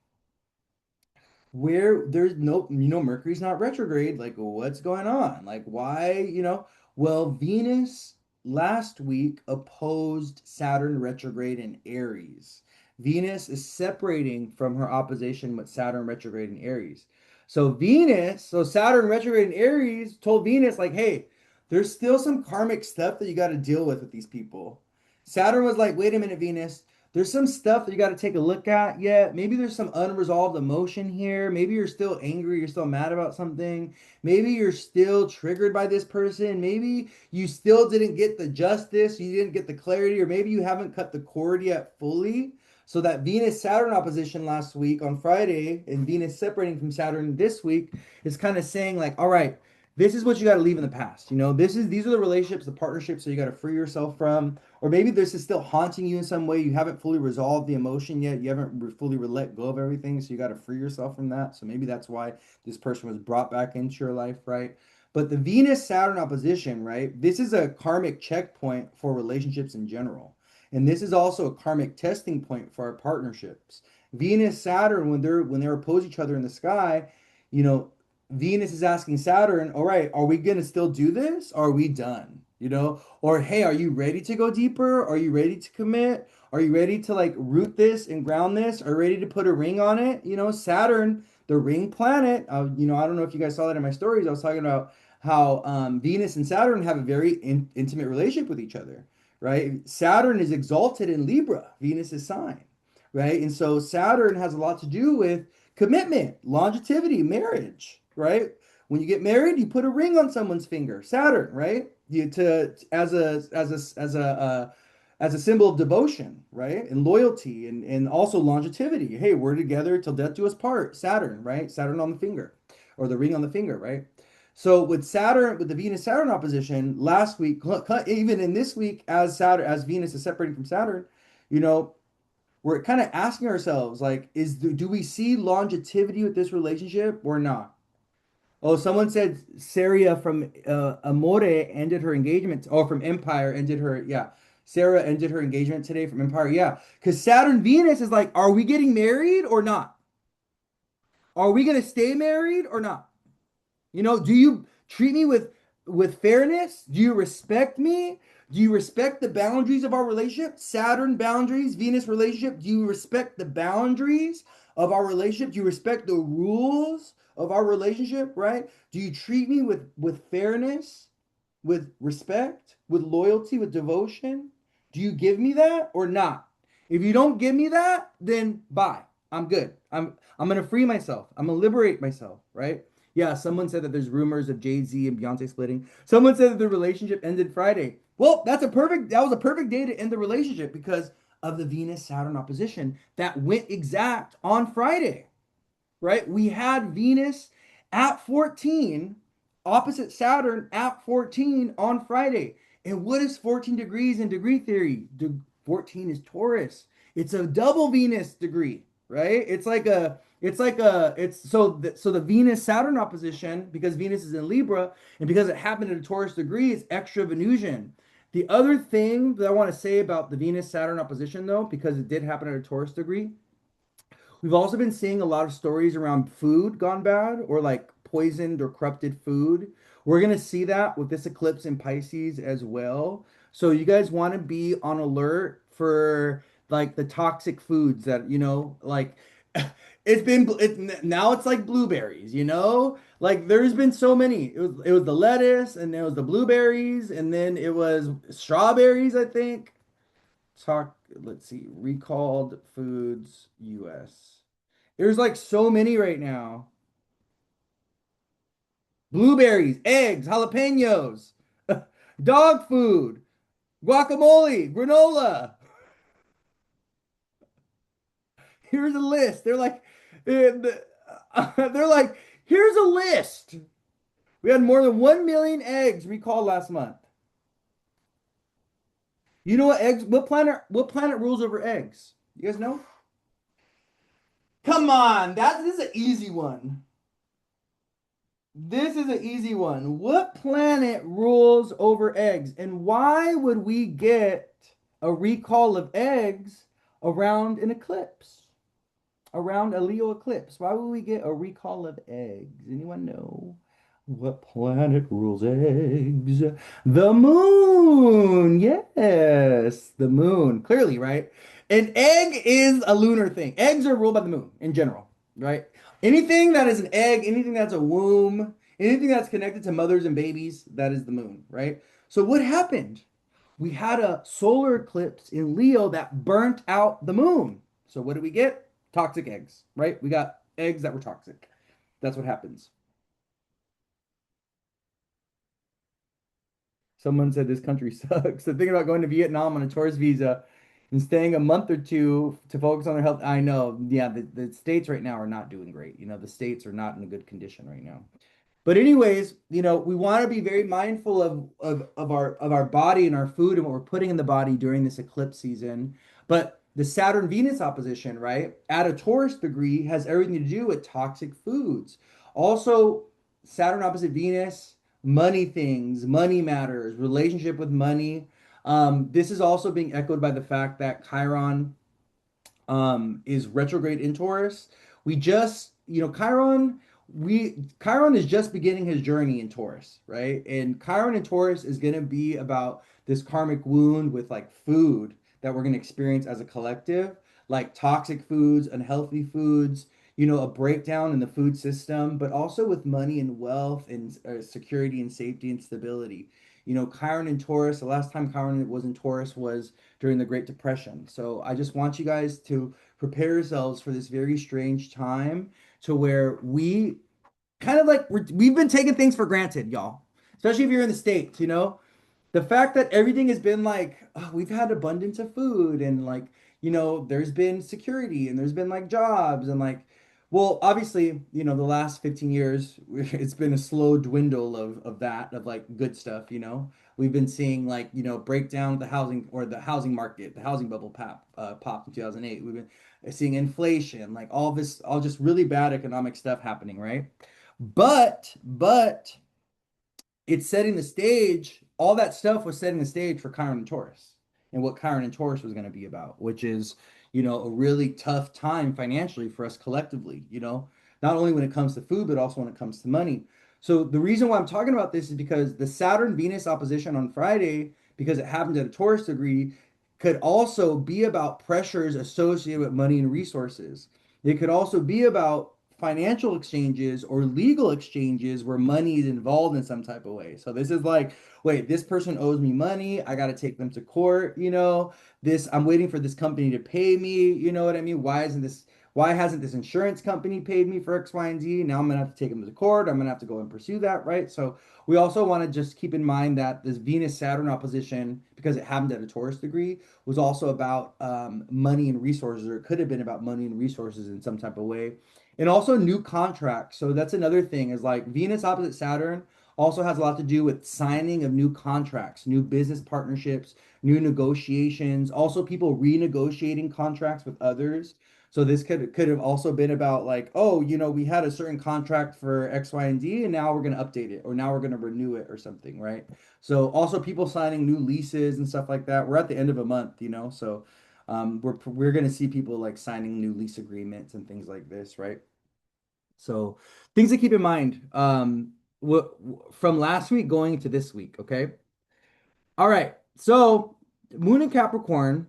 Where there's no, Mercury's not retrograde. Like, what's going on? Like, why? Well, Venus last week opposed Saturn retrograde in Aries. Venus is separating from her opposition with Saturn retrograde in Aries. So Saturn retrograde in Aries told Venus, like, hey, there's still some karmic stuff that you got to deal with these people. Saturn was like, wait a minute, Venus, there's some stuff that you got to take a look at yet. Maybe there's some unresolved emotion here. Maybe you're still angry, you're still mad about something. Maybe you're still triggered by this person. Maybe you still didn't get the justice, you didn't get the clarity, or maybe you haven't cut the cord yet fully. So that Venus Saturn opposition last week on Friday and Venus separating from Saturn this week is kind of saying like, all right, this is what you got to leave in the past. These are the relationships, the partnerships that you got to free yourself from, or maybe this is still haunting you in some way. You haven't fully resolved the emotion yet. You haven't fully let go of everything. So you got to free yourself from that. So maybe that's why this person was brought back into your life, right? But the Venus Saturn opposition, right? This is a karmic checkpoint for relationships in general. And this is also a karmic testing point for our partnerships. Venus Saturn, when they oppose each other in the sky, you know, Venus is asking Saturn, all right, are we gonna still do this? Or are we done? Or hey, are you ready to go deeper? Are you ready to commit? Are you ready to like root this and ground this? Are you ready to put a ring on it? Saturn, the ring planet. I don't know if you guys saw that in my stories. I was talking about how Venus and Saturn have a very intimate relationship with each other. right? Saturn is exalted in Libra, Venus's sign, right? And so Saturn has a lot to do with commitment, longevity, marriage, right? When you get married, you put a ring on someone's finger, Saturn, right? You to as a symbol of devotion, right? And loyalty and also longevity. Hey, we're together till death do us part. Saturn, right? Saturn on the finger or the ring on the finger, right? So with Saturn, with the Venus Saturn opposition last week, even in this week, as Saturn, as Venus is separating from Saturn, you know, we're kind of asking ourselves, like, do we see longevity with this relationship or not? Oh, someone said Saria from Amore ended her engagement, or from Empire ended her, yeah. Sarah ended her engagement today from Empire, yeah. Because Saturn Venus is like, are we getting married or not? Are we gonna stay married or not? You know, do you treat me with fairness? Do you respect me? Do you respect the boundaries of our relationship? Saturn boundaries, Venus relationship. Do you respect the boundaries of our relationship? Do you respect the rules of our relationship, right? Do you treat me with fairness, with respect, with loyalty, with devotion? Do you give me that or not? If you don't give me that, then bye. I'm good. I'm gonna free myself. I'm gonna liberate myself, right? Yeah, someone said that there's rumors of Jay-Z and Beyonce splitting. Someone said that the relationship ended Friday. Well, that was a perfect day to end the relationship because of the Venus Saturn opposition that went exact on Friday, right? We had Venus at 14 opposite Saturn at 14 on Friday. And what is 14 degrees in degree theory? 14 is Taurus. It's a double Venus degree, right? So the Venus Saturn opposition, because Venus is in Libra and because it happened at a Taurus degree, is extra Venusian. The other thing that I want to say about the Venus Saturn opposition, though, because it did happen at a Taurus degree, we've also been seeing a lot of stories around food gone bad or like poisoned or corrupted food. We're going to see that with this eclipse in Pisces as well. So you guys want to be on alert for like the toxic foods that, like now it's like blueberries, Like there's been so many. It was the lettuce and it was the blueberries and then it was strawberries, I think. Let's see, recalled foods US. There's like so many right now. Blueberries, eggs, jalapenos, dog food, guacamole, granola. Here's a list. They're like, here's a list. We had more than 1 million eggs recalled last month. You know what planet rules over eggs? You guys know? Come on, this is an easy one. This is an easy one. What planet rules over eggs? And why would we get a recall of eggs around an eclipse? Around a Leo eclipse? Why would we get a recall of eggs? Anyone know? What planet rules eggs? The moon. Yes, the moon. Clearly, right? An egg is a lunar thing. Eggs are ruled by the moon in general, right? Anything that is an egg, anything that's a womb, anything that's connected to mothers and babies, that is the moon, right? So what happened? We had a solar eclipse in Leo that burnt out the moon. So what did we get? Toxic eggs, right? We got eggs that were toxic. That's what happens. Someone said this country sucks. So thinking about going to Vietnam on a tourist visa and staying a month or two to focus on their health. I know, yeah, the states right now are not doing great. The states are not in a good condition right now. But anyways, we want to be very mindful of our body and our food and what we're putting in the body during this eclipse season. But the Saturn Venus opposition, right, at a Taurus degree has everything to do with toxic foods. Also, Saturn opposite Venus, money things, money matters, relationship with money. This is also being echoed by the fact that Chiron is retrograde in Taurus. Chiron is just beginning his journey in Taurus, right? And Chiron in Taurus is going to be about this karmic wound with like food that we're going to experience as a collective, like toxic foods, unhealthy foods, a breakdown in the food system, but also with money and wealth and security and safety and stability. Chiron in Taurus, the last time Chiron was in Taurus was during the Great Depression. So I just want you guys to prepare yourselves for this very strange time to where we kind of like we've been taking things for granted, y'all. Especially if you're in the States, the fact that everything has been like, oh, we've had abundance of food and like, there's been security and there's been like jobs and like, well, obviously, the last 15 years, it's been a slow dwindle of that, of like good stuff, We've been seeing like, breakdown of the housing or the housing market, the housing bubble popped in 2008. We've been seeing inflation, like all this, all just really bad economic stuff happening, right? But it's setting the stage. All that stuff was setting the stage for Chiron and Taurus and what Chiron and Taurus was going to be about, which is, a really tough time financially for us collectively, not only when it comes to food, but also when it comes to money. So the reason why I'm talking about this is because the Saturn Venus opposition on Friday, because it happened at a Taurus degree, could also be about pressures associated with money and resources. It could also be about financial exchanges or legal exchanges where money is involved in some type of way. So this is like, wait, this person owes me money. I got to take them to court, This I'm waiting for this company to pay me, you know what I mean? Why hasn't this insurance company paid me for X, Y, and Z? Now I'm gonna have to take them to court. I'm gonna have to go and pursue that, right? So we also want to just keep in mind that this Venus Saturn opposition, because it happened at a Taurus degree, was also about money and resources, or it could have been about money and resources in some type of way, and also new contracts. So that's another thing is like Venus opposite Saturn also has a lot to do with signing of new contracts, new business partnerships, new negotiations, also people renegotiating contracts with others. So this could have also been about like, oh, we had a certain contract for X, Y, and Z, and now we're going to update it, or now we're going to renew it or something, right? So also people signing new leases and stuff like that. We're at the end of a month, so we're going to see people like signing new lease agreements and things like this, right? So things to keep in mind from last week going into this week, okay? All right. So Moon in Capricorn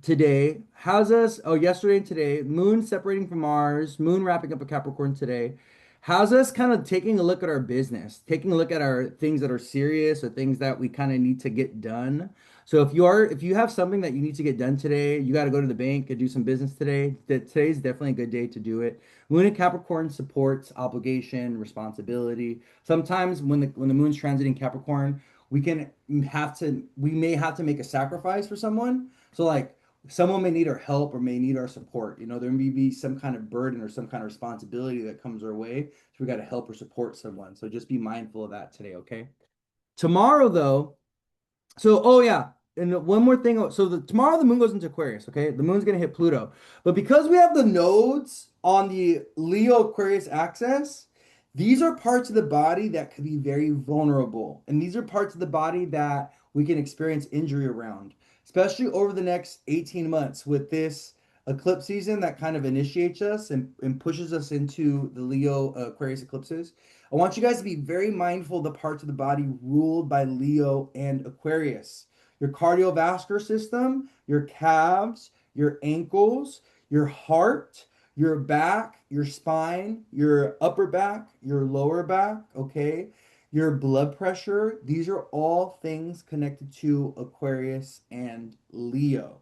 today has us, oh, yesterday and today, Moon separating from Mars, Moon wrapping up a Capricorn today, has us kind of taking a look at our business, taking a look at our things that are serious or things that we kind of need to get done. So if you have something that you need to get done today, you got to go to the bank and do some business today. Today's definitely a good day to do it. Moon in Capricorn supports obligation, responsibility. Sometimes when the moon's transiting Capricorn, we may have to make a sacrifice for someone. So like someone may need our help or may need our support. There may be some kind of burden or some kind of responsibility that comes our way. So we got to help or support someone. So just be mindful of that today, okay? Tomorrow, though, so, oh yeah, and one more thing. So tomorrow the moon goes into Aquarius, okay? The moon's gonna hit Pluto. But because we have the nodes on the Leo Aquarius axis, these are parts of the body that could be very vulnerable. And these are parts of the body that we can experience injury around, especially over the next 18 months with this eclipse season that kind of initiates us and pushes us into the Leo Aquarius eclipses. I want you guys to be very mindful of the parts of the body ruled by Leo and Aquarius. Your cardiovascular system, your calves, your ankles, your heart, your back, your spine, your upper back, your lower back, okay? Your blood pressure, these are all things connected to Aquarius and Leo.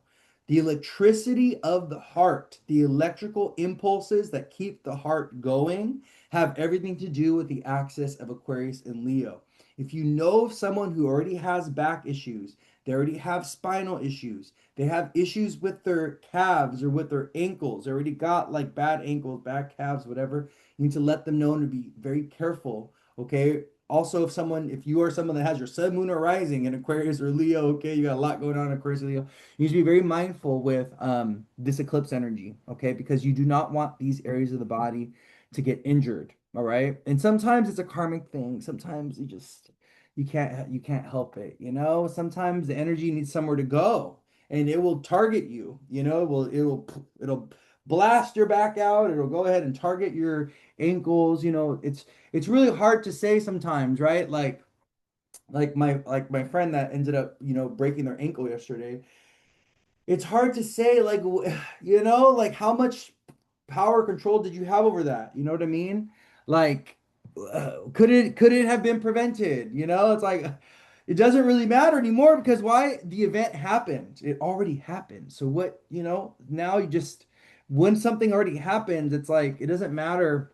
The electricity of the heart, the electrical impulses that keep the heart going, have everything to do with the axis of Aquarius and Leo. If you know someone who already has back issues, they already have spinal issues, they have issues with their calves or with their ankles, they already got like bad ankles, bad calves, whatever, you need to let them know to be very careful, okay? Also, if you are someone that has your sun, moon, or rising in Aquarius or Leo, okay, you got a lot going on in Aquarius or Leo, you need to be very mindful with this eclipse energy, okay, because you do not want these areas of the body to get injured, all right? And sometimes it's a karmic thing. Sometimes you can't help it, Sometimes the energy needs somewhere to go, and it will target you, it'll blast your back out. It'll go ahead and target your ankles. It's really hard to say sometimes, right? Like my friend that ended up, breaking their ankle yesterday. It's hard to say, like, like how much power control did you have over that? You know what I mean? Like, Could it have been prevented? It's like it doesn't really matter anymore because why? The event happened. It already happened. So what, now you just when something already happens, it's like it doesn't matter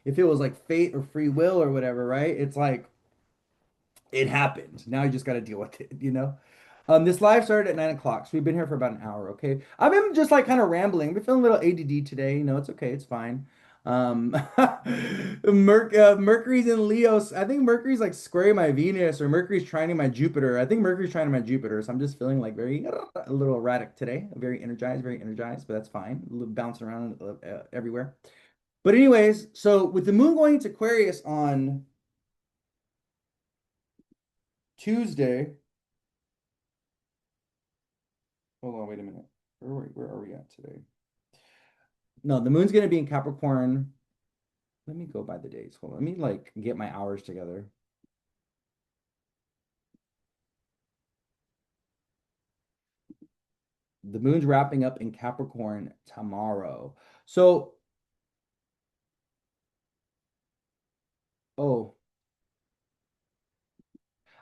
if it was like fate or free will or whatever, right? It's like it happened. Now you just got to deal with it. This live started at 9 o'clock, so we've been here for about an hour. Okay, I've been just like kind of rambling. We're feeling a little ADD today. It's okay. It's fine. Um, Mercury's in Leo. I think Mercury's like squaring my Venus, or Mercury's trining my Jupiter. I think Mercury's trining my Jupiter, so I'm just feeling like very a little erratic today. Very energized, but that's fine. A little bouncing around everywhere. But anyways, so with the moon going into Aquarius on Tuesday. Hold on, wait a minute. Where are we at today? No, the moon's gonna be in Capricorn. Let me go by the dates. Hold on. Let me like get my hours together. The moon's wrapping up in Capricorn tomorrow. So, oh,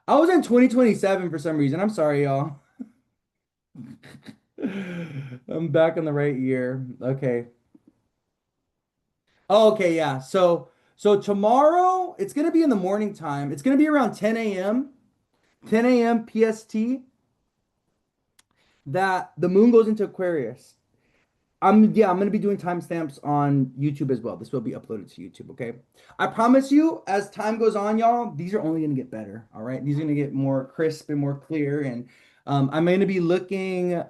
I was in 2027 for some reason. I'm sorry, y'all. I'm back in the right year. Okay. Oh, okay, yeah. So tomorrow it's gonna be in the morning time. It's gonna be around 10 a.m. 10 a.m. PST that the moon goes into Aquarius. I'm gonna be doing timestamps on YouTube as well. This will be uploaded to YouTube, okay? I promise you, as time goes on, y'all, these are only gonna get better. All right, these are gonna get more crisp and more clear. And I'm gonna be looking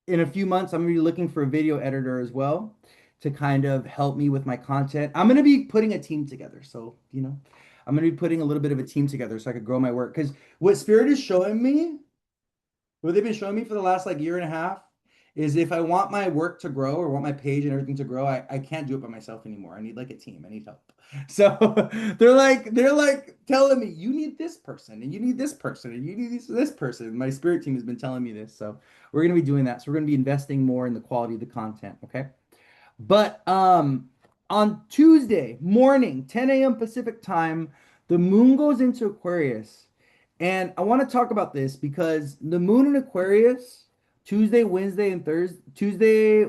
in a few months. I'm gonna be looking for a video editor as well to kind of help me with my content. I'm gonna be putting a team together, so I'm gonna be putting a little bit of a team together so I could grow my work. Because what Spirit is showing me what they've been showing me for the last like year and a half is if I want my work to grow or want my page and everything to grow, I can't do it by myself anymore. I need like a team. I need help. So they're like telling me you need this person and you need this person and you need this person. My spirit team has been telling me this. So we're gonna be doing that. So we're gonna be investing more in the quality of the content. Okay. But on Tuesday morning, 10 a.m. Pacific time, the moon goes into Aquarius. And I want to talk about this because the moon in Aquarius, Tuesday, Wednesday, and Thursday,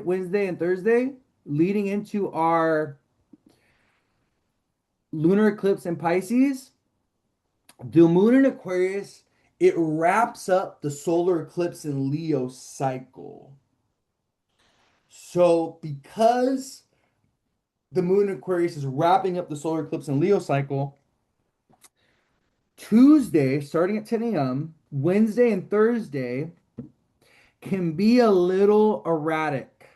leading into our lunar eclipse in Pisces, the moon in Aquarius, it wraps up the solar eclipse in Leo cycle. So because the moon in Aquarius is wrapping up the solar eclipse in Leo cycle, Tuesday, starting at 10 a.m., Wednesday and Thursday can be a little erratic,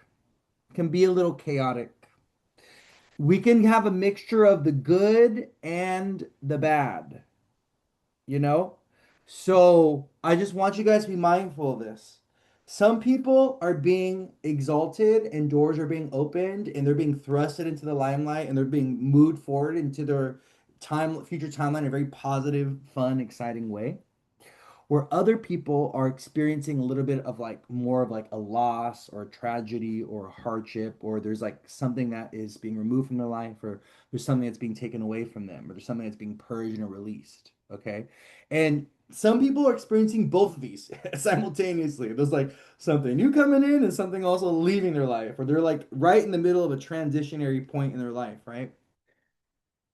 can be a little chaotic. We can have a mixture of the good and the bad, you know? So I just want you guys to be mindful of this. Some people are being exalted and doors are being opened and they're being thrusted into the limelight and they're being moved forward into their future timeline in a very positive, fun, exciting way, where other people are experiencing a little bit of like more of like a loss or a tragedy or a hardship, or there's like something that is being removed from their life, or there's something that's being taken away from them, or there's something that's being purged and released. Okay. And some people are experiencing both of these simultaneously. There's like something new coming in and something also leaving their life, or they're like right in the middle of a transitionary point in their life, right?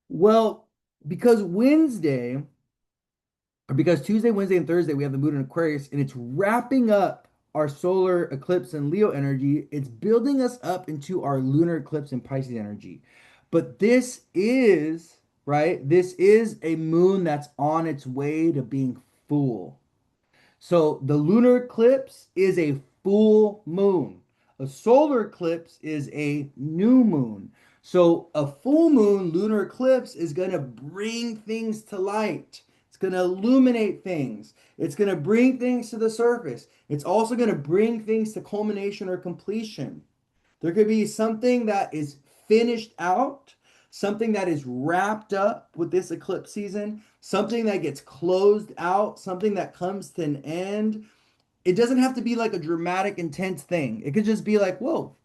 Well, because Wednesday because Tuesday, Wednesday, and Thursday we have the moon in Aquarius, and it's wrapping up our solar eclipse and Leo energy. It's building us up into our lunar eclipse and Pisces energy. But this is, right? This is a moon that's on its way to being full. So the lunar eclipse is a full moon. A solar eclipse is a new moon. So a full moon lunar eclipse is going to bring things to light. It's going to illuminate things. It's going to bring things to the surface. It's also going to bring things to culmination or completion. There could be something that is finished out, something that is wrapped up with this eclipse season, something that gets closed out, something that comes to an end. It doesn't have to be like a dramatic, intense thing. It could just be like, whoa,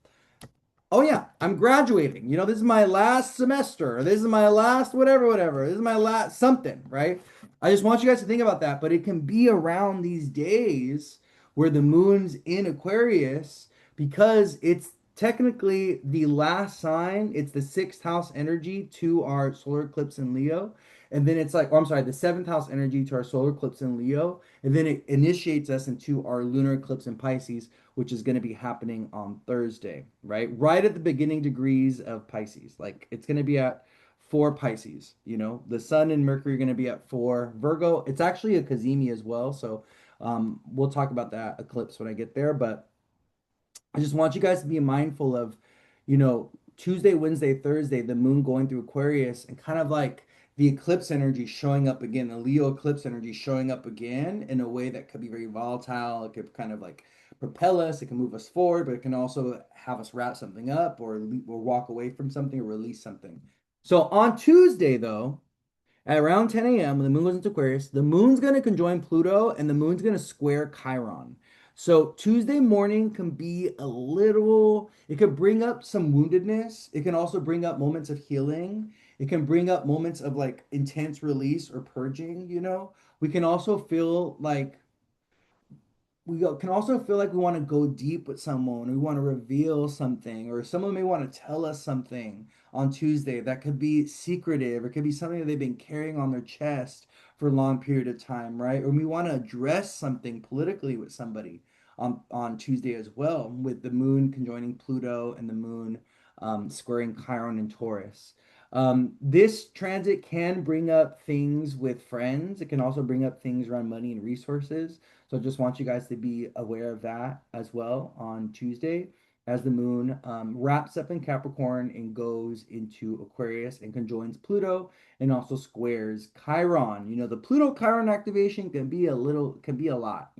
Oh yeah, I'm graduating. This is my last semester. Or this is my last whatever, whatever. This is my last something, right? I just want you guys to think about that. But it can be around these days where the moon's in Aquarius because it's technically the last sign. It's the sixth house energy to our solar eclipse in Leo. And then it's like, oh, I'm sorry, the seventh house energy to our solar eclipse in Leo. And then it initiates us into our lunar eclipse in Pisces, which is going to be happening on Thursday, right? Right at the beginning degrees of Pisces. Like it's going to be at 4 Pisces, the Sun and Mercury are going to be at 4 Virgo. It's actually a Cazimi as well. So we'll talk about that eclipse when I get there. But I just want you guys to be mindful of, Tuesday, Wednesday, Thursday, the moon going through Aquarius and kind of like the eclipse energy showing up again, the Leo eclipse energy showing up again in a way that could be very volatile. It could kind of like propel us, it can move us forward, but it can also have us wrap something up or walk away from something or release something. So on Tuesday, though, at around 10 a.m., when the moon goes into Aquarius, the moon's going to conjoin Pluto and the moon's going to square Chiron. So Tuesday morning can be it could bring up some woundedness. It can also bring up moments of healing. It can bring up moments of like intense release or purging. We can also feel like can also feel like we want to go deep with someone. We want to reveal something, or someone may want to tell us something on Tuesday that could be secretive, or could be something that they've been carrying on their chest for a long period of time, right? Or we want to address something politically with somebody on Tuesday as well, with the moon conjoining Pluto and the moon squaring Chiron and Taurus. This transit can bring up things with friends. It can also bring up things around money and resources. So I just want you guys to be aware of that as well on Tuesday as the moon wraps up in Capricorn and goes into Aquarius and conjoins Pluto and also squares Chiron. The Pluto Chiron activation can be a lot,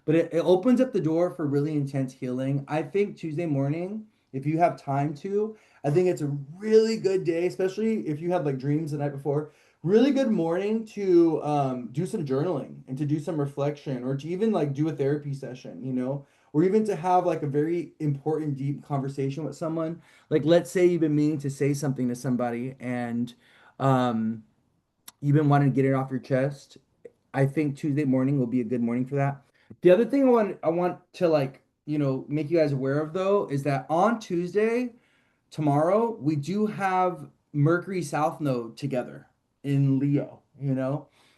but it opens up the door for really intense healing. I think Tuesday morning, if you have time to, I think it's a really good day, especially if you had like dreams the night before. Really good morning to do some journaling and to do some reflection or to even like do a therapy session, or even to have like a very important, deep conversation with someone. Like, let's say you've been meaning to say something to somebody and um, you've been wanting to get it off your chest. I think Tuesday morning will be a good morning for that. The other thing I want to like, make you guys aware of though is that on Tuesday, tomorrow we do have Mercury South Node together in Leo.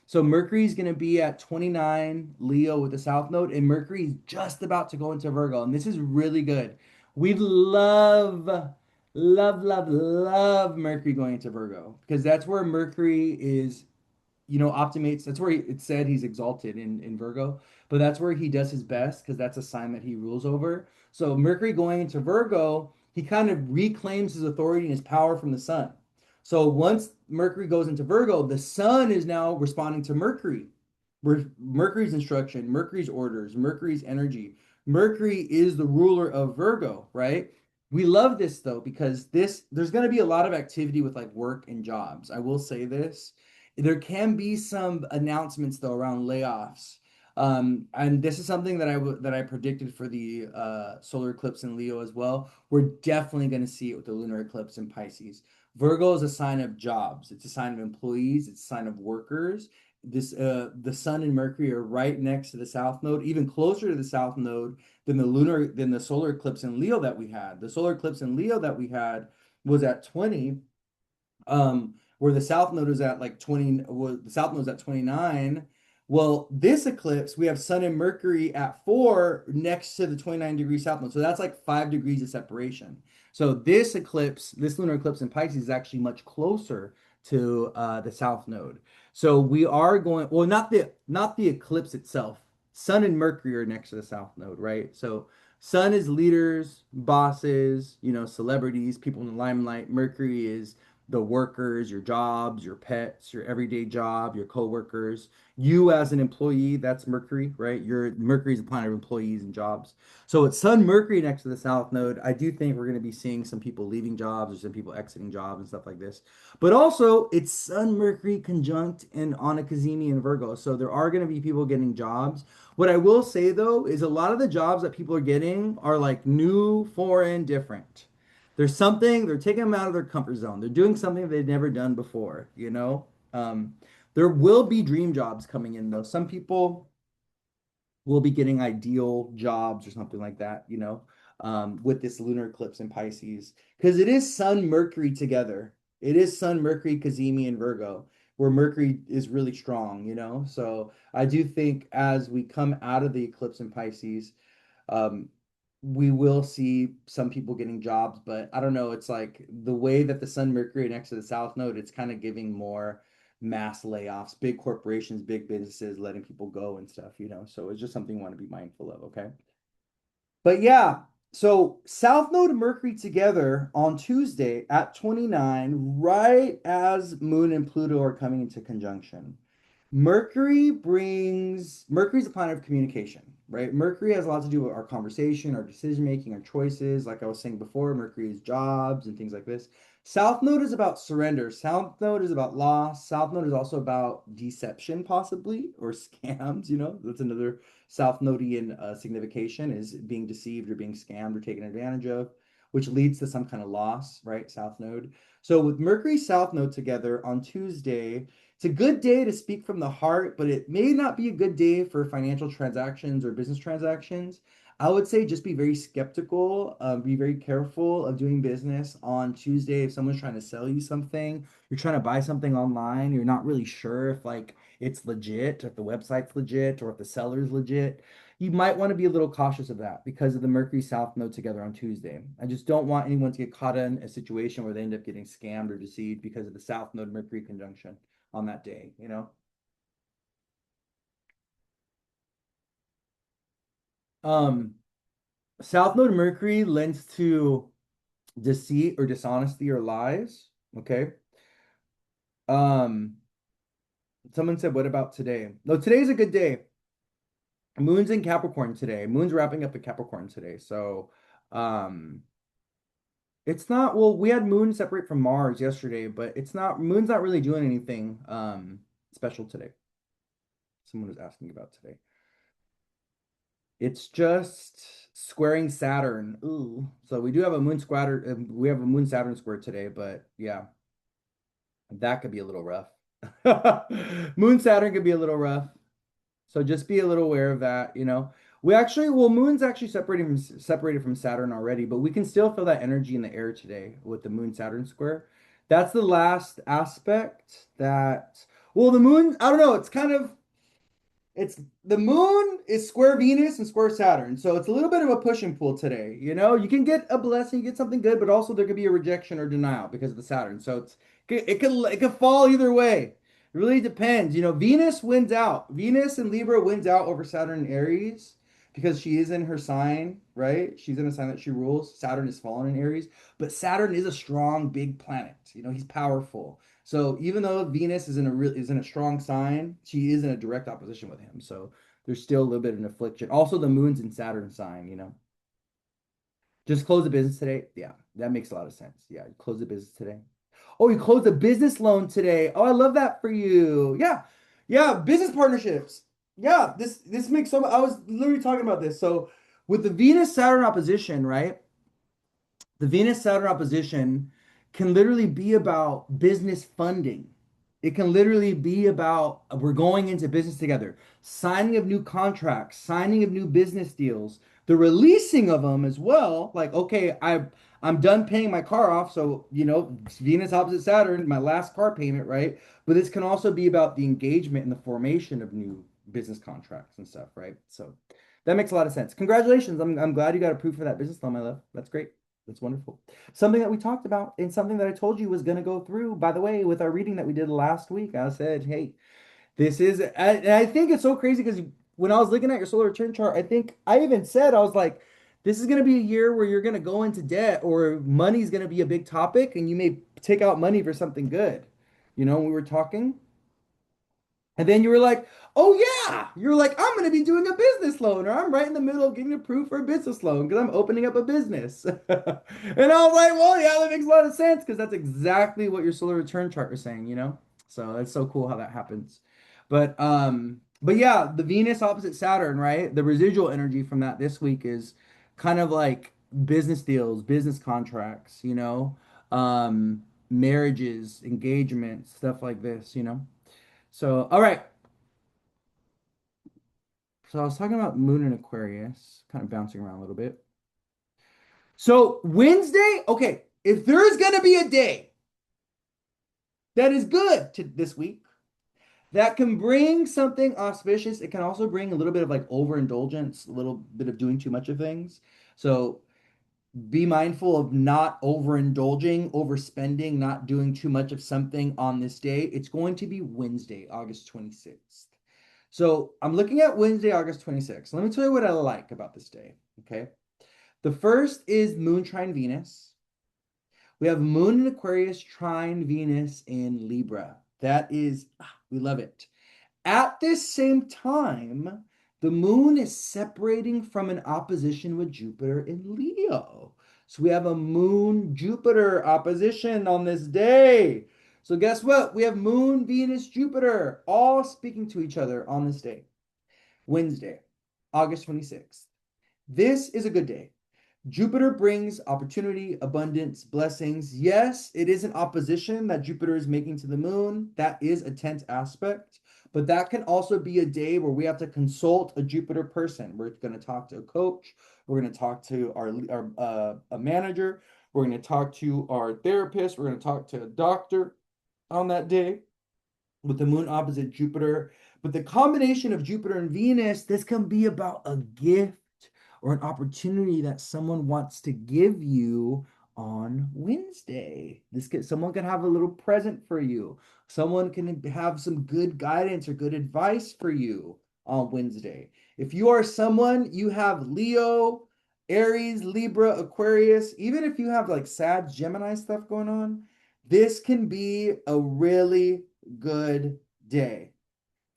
So Mercury's going to be at 29 Leo with the South Node, and Mercury's just about to go into Virgo. And this is really good. We love Mercury going into Virgo because that's where Mercury is optimates. That's where it said he's exalted in Virgo, but that's where he does his best because that's a sign that he rules over. So Mercury going into Virgo, he kind of reclaims his authority and his power from the sun. So once Mercury goes into Virgo, the sun is now responding to Mercury. Mercury's instruction, Mercury's orders, Mercury's energy. Mercury is the ruler of Virgo, right? We love this though because there's going to be a lot of activity with like work and jobs. I will say this. There can be some announcements though around layoffs. And this is something that I predicted for the solar eclipse in Leo as well. We're definitely going to see it with the lunar eclipse in Pisces. Virgo is a sign of jobs. It's a sign of employees. It's a sign of workers. The Sun and Mercury are right next to the South Node, even closer to the South Node than the solar eclipse in Leo that we had. The solar eclipse in Leo that we had was at 20, where the South Node is at like 20, well, the South Node is at 29. Well, this eclipse, we have Sun and Mercury at 4 next to the 29-degree South Node. So that's like 5 degrees of separation. So this eclipse, this lunar eclipse in Pisces is actually much closer to the South Node. So we are going, well, not the eclipse itself. Sun and Mercury are next to the South Node, right? So Sun is leaders, bosses, celebrities, people in the limelight. Mercury is the workers, your jobs, your pets, your everyday job, your coworkers. You as an employee, that's Mercury, right? Mercury is the planet of employees and jobs. So it's Sun Mercury next to the South Node. I do think we're going to be seeing some people leaving jobs or some people exiting jobs and stuff like this. But also, it's Sun Mercury conjunct and on a Cazimi in Virgo. So there are going to be people getting jobs. What I will say though is a lot of the jobs that people are getting are like new, foreign, different. There's something, they're taking them out of their comfort zone. They're doing something they've never done before, you know? Um, there will be dream jobs coming in though. Some people will be getting ideal jobs or something like that, with this lunar eclipse in Pisces. Because it is Sun Mercury together. It is Sun Mercury, Cazimi, and Virgo, where Mercury is really strong, So I do think as we come out of the eclipse in Pisces, um, we will see some people getting jobs, but I don't know. It's like the way that the Sun Mercury next to the South Node, it's kind of giving more mass layoffs, big corporations, big businesses letting people go and stuff, So it's just something you want to be mindful of, okay? But yeah, so South Node and Mercury together on Tuesday at 29, right as Moon and Pluto are coming into conjunction. Mercury's a planet of communication, right? Mercury has a lot to do with our conversation, our decision making, our choices. Like I was saying before, Mercury is jobs and things like this. South Node is about surrender. South Node is about loss. South Node is also about deception, possibly, or scams. That's another South Nodian signification is being deceived or being scammed or taken advantage of, which leads to some kind of loss, right? South Node. So with Mercury South Node together on Tuesday, it's a good day to speak from the heart, but it may not be a good day for financial transactions or business transactions. I would say just be very skeptical, be very careful of doing business on Tuesday. If someone's trying to sell you something, you're trying to buy something online, you're not really sure if like it's legit, if the website's legit, or if the seller's legit. You might want to be a little cautious of that because of the Mercury South node together on Tuesday. I just don't want anyone to get caught in a situation where they end up getting scammed or deceived because of the South node Mercury conjunction on that day. Um, South Node Mercury lends to deceit or dishonesty or lies. Okay. Um, Someone said, what about today? No, today's a good day. Moon's in Capricorn today. Moon's wrapping up in Capricorn today. So, um, it's not, well, we had Moon separate from Mars yesterday, but Moon's not really doing anything special today. Someone was asking about today. It's just squaring Saturn. Ooh. So we do have a we have a Moon Saturn square today, but yeah, that could be a little rough. Moon Saturn could be a little rough. So just be a little aware of that. Moon's actually separated from Saturn already, but we can still feel that energy in the air today with the Moon Saturn square. That's the last aspect the moon, I don't know, it's the moon is square Venus and square Saturn. So it's a little bit of a push and pull today. You can get a blessing, you get something good, but also there could be a rejection or denial because of the Saturn. So it could fall either way. It really depends. Venus wins out. Venus and Libra wins out over Saturn and Aries because she is in her sign, right? She's in a sign that she rules. Saturn is fallen in Aries, but Saturn is a strong, big planet. He's powerful. So even though Venus is in a strong sign, she is in a direct opposition with him. So there's still a little bit of an affliction. Also, the moon's in Saturn sign. Just close the business today. Yeah, that makes a lot of sense. Yeah, close the business today. Oh, you closed a business loan today. Oh, I love that for you. Yeah. Yeah, business partnerships. Yeah, this makes so much. I was literally talking about this. So with the Venus Saturn opposition, right? The Venus Saturn opposition can literally be about business funding. It can literally be about we're going into business together, signing of new contracts, signing of new business deals, the releasing of them as well. Like, okay, I'm done paying my car off, so Venus opposite Saturn, my last car payment, right? But this can also be about the engagement and the formation of new business contracts and stuff, right? So that makes a lot of sense. Congratulations. I'm glad you got approved for that business loan, my love. That's great. That's wonderful. Something that we talked about and something that I told you was going to go through, by the way, with our reading that we did last week. I said, hey, and I think it's so crazy because when I was looking at your solar return chart, I think I even said, I was like, this is going to be a year where you're going to go into debt or money's going to be a big topic and you may take out money for something good. When we were talking. And then you were like, oh yeah, you're like, I'm going to be doing a business loan, or I'm right in the middle of getting approved for a business loan because I'm opening up a business. And I was like, well, yeah, that makes a lot of sense because that's exactly what your solar return chart was saying. So that's so cool how that happens. But yeah, the Venus opposite Saturn, right? The residual energy from that this week is kind of like business deals, business contracts, marriages, engagements, stuff like this. So, all right. So I was talking about Moon and Aquarius, kind of bouncing around a little bit. So Wednesday, okay, if there's gonna be a day that is good to this week, that can bring something auspicious, it can also bring a little bit of like overindulgence, a little bit of doing too much of things. So be mindful of not overindulging, overspending, not doing too much of something on this day. It's going to be Wednesday, August 26th. So I'm looking at Wednesday, August 26th. Let me tell you what I like about this day. Okay. The first is Moon trine Venus. We have Moon in Aquarius, trine Venus in Libra. That is, we love it. At this same time, the moon is separating from an opposition with Jupiter in Leo. So we have a moon Jupiter opposition on this day. So guess what? We have Moon, Venus, Jupiter all speaking to each other on this day, Wednesday, August 26th. This is a good day. Jupiter brings opportunity, abundance, blessings. Yes, it is an opposition that Jupiter is making to the moon. That is a tense aspect, but that can also be a day where we have to consult a Jupiter person. We're going to talk to a coach. We're going to talk to our a manager. We're going to talk to our therapist. We're going to talk to a doctor on that day with the moon opposite Jupiter. But the combination of Jupiter and Venus, this can be about a gift or an opportunity that someone wants to give you on Wednesday. Someone can have a little present for you. Someone can have some good guidance or good advice for you on Wednesday. If you are someone, you have Leo, Aries, Libra, Aquarius, even if you have like Sag, Gemini stuff going on, this can be a really good day.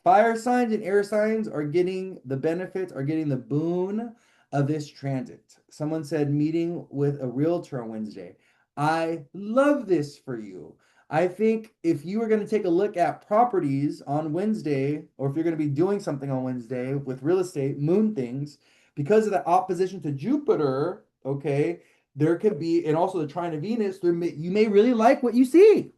Fire signs and air signs are getting the benefits, are getting the boon of this transit. Someone said meeting with a realtor on Wednesday. I love this for you. I think if you are going to take a look at properties on Wednesday, or if you're going to be doing something on Wednesday with real estate, moon things, because of the opposition to Jupiter, okay, there could be, and also the trine of Venus, you may really like what you see,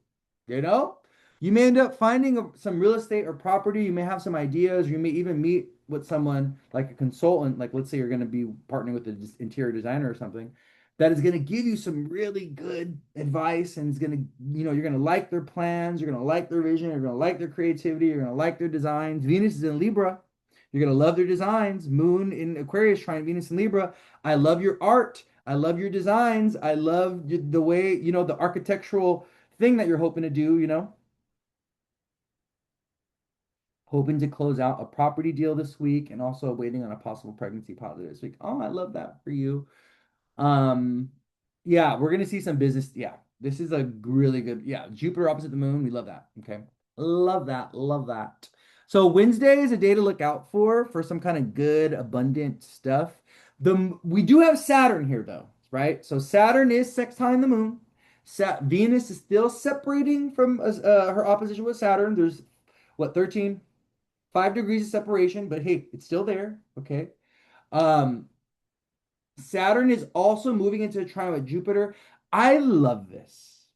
you know? You may end up finding some real estate or property. You may have some ideas. You may even meet with someone like a consultant, like let's say you're going to be partnering with an interior designer or something, that is going to give you some really good advice and is going to, you're going to like their plans. You're going to like their vision. You're going to like their creativity. You're going to like their designs. Venus is in Libra. You're going to love their designs. Moon in Aquarius, trine Venus in Libra. I love your art. I love your designs. I love the way, the architectural thing that you're hoping to do. Hoping to close out a property deal this week and also waiting on a possible pregnancy positive this week. Oh, I love that for you. Um, yeah, we're gonna see some business. Yeah, this is a really good, yeah, Jupiter opposite the moon. We love that. Okay. Love that. Love that. So Wednesday is a day to look out for some kind of good, abundant stuff. We do have Saturn here though, right? So Saturn is sextile the moon. Venus is still separating from her opposition with Saturn. There's what, 13, 5 degrees of separation, but hey, it's still there. Okay. Um, Saturn is also moving into a trine with Jupiter. I love this.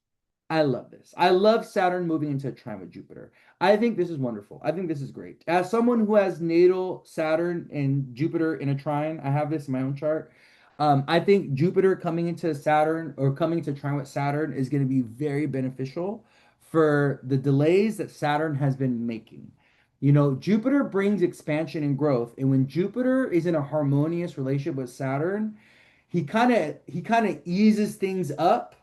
I love this. I love Saturn moving into a trine with Jupiter. I think this is wonderful. I think this is great. As someone who has natal Saturn and Jupiter in a trine, I have this in my own chart. I think Jupiter coming into Saturn or coming to trine with Saturn is going to be very beneficial for the delays that Saturn has been making. Jupiter brings expansion and growth, and when Jupiter is in a harmonious relationship with Saturn, he kind of eases things up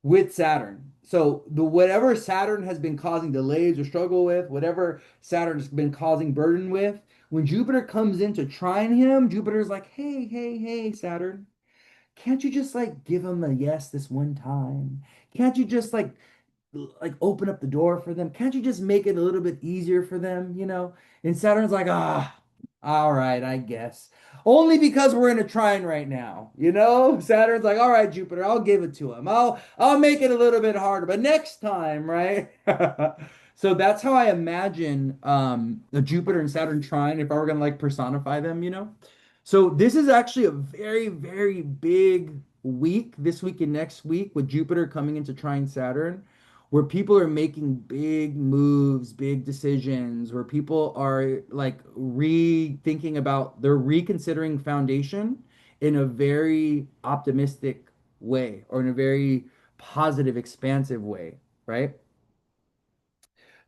with Saturn. So the whatever Saturn has been causing delays or struggle with, whatever Saturn has been causing burden with, when Jupiter comes in to trine him, Jupiter's like, hey, hey, hey, Saturn, can't you just like give him a yes this one time? Can't you just like open up the door for them? Can't you just make it a little bit easier for them? And Saturn's like, all right, I guess. Only because we're in a trine right now. Saturn's like, all right, Jupiter, I'll give it to him. I'll make it a little bit harder, but next time, right? So that's how I imagine the Jupiter and Saturn trine if I were gonna like personify them. So this is actually a very, very big week, this week and next week, with Jupiter coming into trine Saturn, where people are making big moves, big decisions, where people are like rethinking about, they're reconsidering foundation in a very optimistic way or in a very positive, expansive way, right?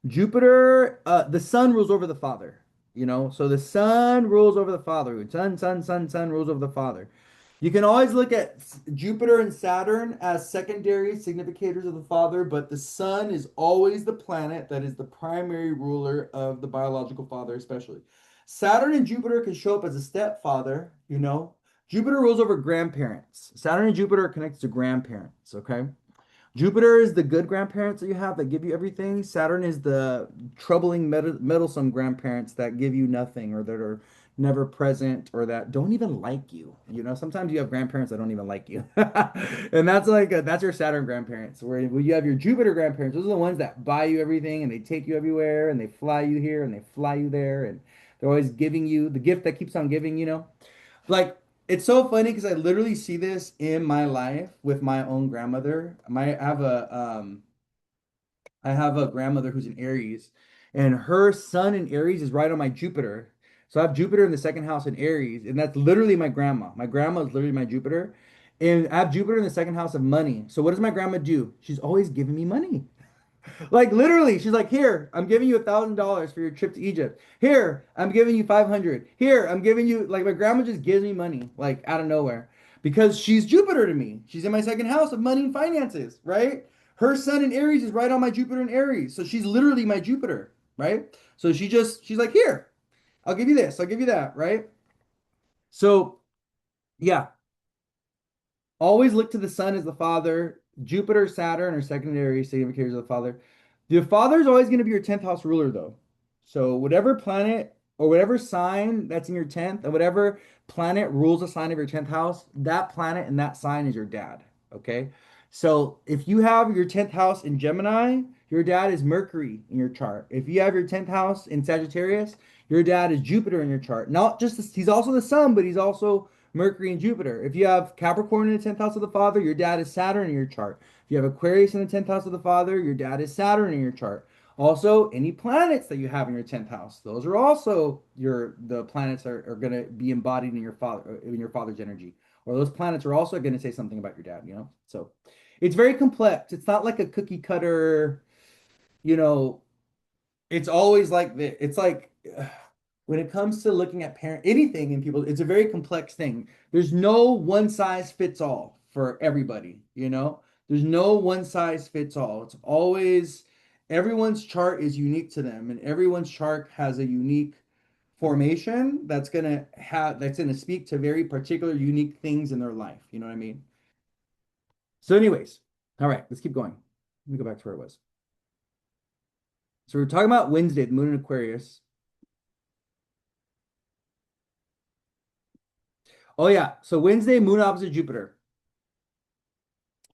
Jupiter, the sun rules over the father, you know, so the sun rules over the father. Sun rules over the father. You can always look at Jupiter and Saturn as secondary significators of the father, but the sun is always the planet that is the primary ruler of the biological father, especially. Saturn and Jupiter can show up as a stepfather, you know. Jupiter rules over grandparents. Saturn and Jupiter are connected to grandparents, okay? Jupiter is the good grandparents that you have that give you everything. Saturn is the troubling, meddlesome grandparents that give you nothing or that are never present or that don't even like you. You know, sometimes you have grandparents that don't even like you. And that's like, that's your Saturn grandparents. Where when you have your Jupiter grandparents, those are the ones that buy you everything and they take you everywhere and they fly you here and they fly you there. And they're always giving you the gift that keeps on giving, you know? Like it's so funny because I literally see this in my life with my own grandmother. I have a grandmother who's in Aries, and her sun in Aries is right on my Jupiter. So I have Jupiter in the second house in Aries, and that's literally my grandma. My grandma is literally my Jupiter. And I have Jupiter in the second house of money. So what does my grandma do? She's always giving me money. Like literally, she's like, "Here, I'm giving you $1,000 for your trip to Egypt. Here, I'm giving you 500. Here, I'm giving you like my grandma just gives me money like out of nowhere because she's Jupiter to me. She's in my second house of money and finances, right? Her sun in Aries is right on my Jupiter in Aries, so she's literally my Jupiter, right? So she's like, "Here, I'll give you this, I'll give you that," right? So yeah, always look to the sun as the father. Jupiter, Saturn are secondary significators of the father. The father is always going to be your 10th house ruler, though. So, whatever planet or whatever sign that's in your 10th, and whatever planet rules the sign of your 10th house, that planet and that sign is your dad. Okay. So, if you have your 10th house in Gemini, your dad is Mercury in your chart. If you have your 10th house in Sagittarius, your dad is Jupiter in your chart. Not just, he's also the sun, but he's also Mercury and Jupiter. If you have Capricorn in the 10th house of the father, your dad is Saturn in your chart. If you have Aquarius in the 10th house of the father, your dad is Saturn in your chart. Also, any planets that you have in your 10th house, those are also the planets are going to be embodied in your father's energy. Or those planets are also going to say something about your dad, you know? So it's very complex. It's not like a cookie cutter, you know, it's always like this. It's like when it comes to looking at parent anything in people, it's a very complex thing. There's no one size fits all for everybody, you know? There's no one size fits all. It's always everyone's chart is unique to them, and everyone's chart has a unique formation that's gonna speak to very particular unique things in their life. You know what I mean? So, anyways, all right, let's keep going. Let me go back to where it was. So we're talking about Wednesday, the moon in Aquarius. Oh yeah. So Wednesday, moon opposite Jupiter.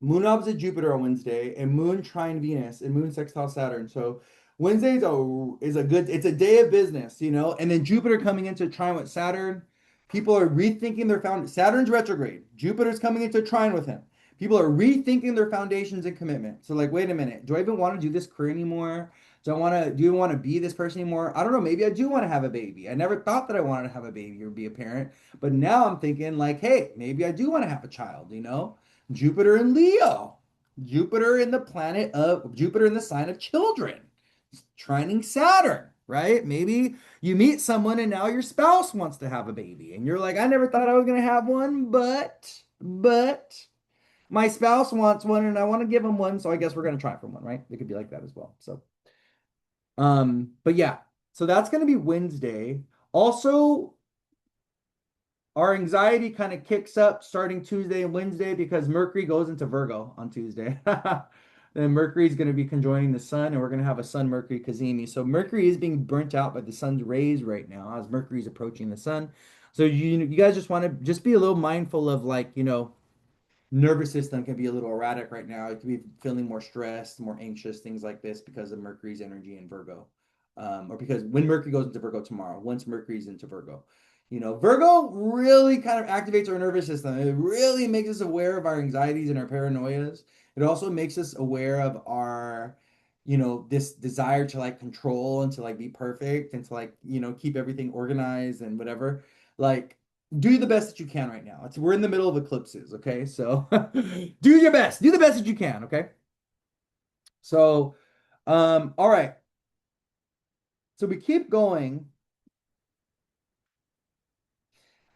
Moon opposite Jupiter on Wednesday, and moon trine Venus, and moon sextile Saturn. So Wednesday is a good, it's a day of business, you know. And then Jupiter coming into trine with Saturn. People are rethinking their Saturn's retrograde. Jupiter's coming into trine with him. People are rethinking their foundations and commitment. So like, wait a minute, do I even want to do this career anymore? Do you want to be this person anymore? I don't know. Maybe I do want to have a baby. I never thought that I wanted to have a baby or be a parent, but now I'm thinking like, hey, maybe I do want to have a child, you know? Jupiter in Leo. Jupiter in the sign of children. Trining Saturn, right? Maybe you meet someone and now your spouse wants to have a baby. And you're like, I never thought I was gonna have one, but my spouse wants one and I want to give them one, so I guess we're gonna try for one, right? It could be like that as well. So but yeah, so that's gonna be Wednesday. Also, our anxiety kind of kicks up starting Tuesday and Wednesday because Mercury goes into Virgo on Tuesday. Then Mercury is going to be conjoining the sun, and we're going to have a Sun Mercury Cazimi. So Mercury is being burnt out by the sun's rays right now as Mercury is approaching the sun. So you guys just want to just be a little mindful of like, you know, nervous system can be a little erratic right now. It can be feeling more stressed, more anxious, things like this because of Mercury's energy in Virgo. Or because when Mercury goes into Virgo tomorrow, once Mercury's into Virgo. Virgo really kind of activates our nervous system. It really makes us aware of our anxieties and our paranoias. It also makes us aware of our, this desire to like control and to like be perfect and to like, keep everything organized and whatever. Like, do the best that you can right now. We're in the middle of eclipses, okay? So do your best. Do the best that you can, okay? So, all right. So we keep going.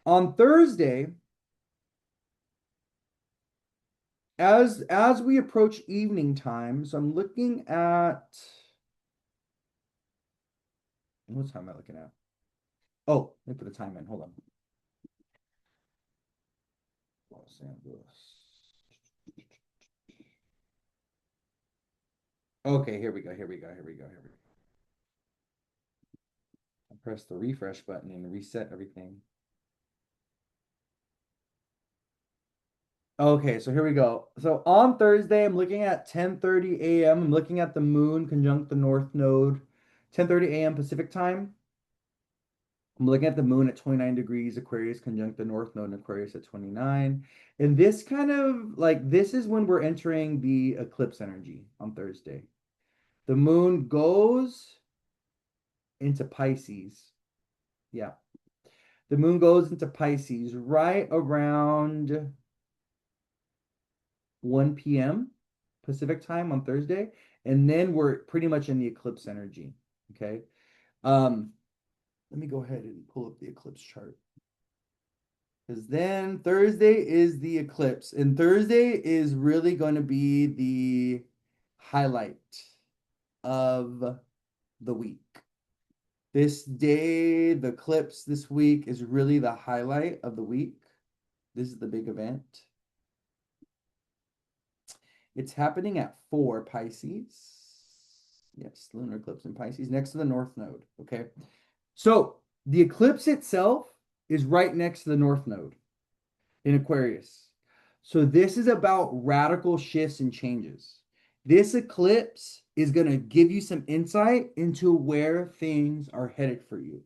On Thursday, as we approach evening time, so I'm looking at what time am I looking at? Oh, let me put a time in. Hold on. Los Angeles. Okay, here we go. Here we go. Here we go. Here we go. I press the refresh button and reset everything. Okay, so here we go. So on Thursday, I'm looking at 10:30 a.m. I'm looking at the moon conjunct the north node, 10:30 a.m. Pacific time. I'm looking at the moon at 29 degrees Aquarius conjunct the north node in Aquarius at 29. And this kind of like this is when we're entering the eclipse energy on Thursday. The moon goes into Pisces. Yeah. The moon goes into Pisces right around 1 p.m. Pacific time on Thursday. And then we're pretty much in the eclipse energy. Okay. Um, Let me go ahead and pull up the eclipse chart. Because then Thursday is the eclipse, and Thursday is really going to be the highlight of the week. This day, the eclipse this week is really the highlight of the week. This is the big event. It's happening at 4 Pisces. Yes, lunar eclipse in Pisces next to the North Node. Okay. So the eclipse itself is right next to the North Node in Aquarius. So this is about radical shifts and changes. This eclipse is going to give you some insight into where things are headed for you.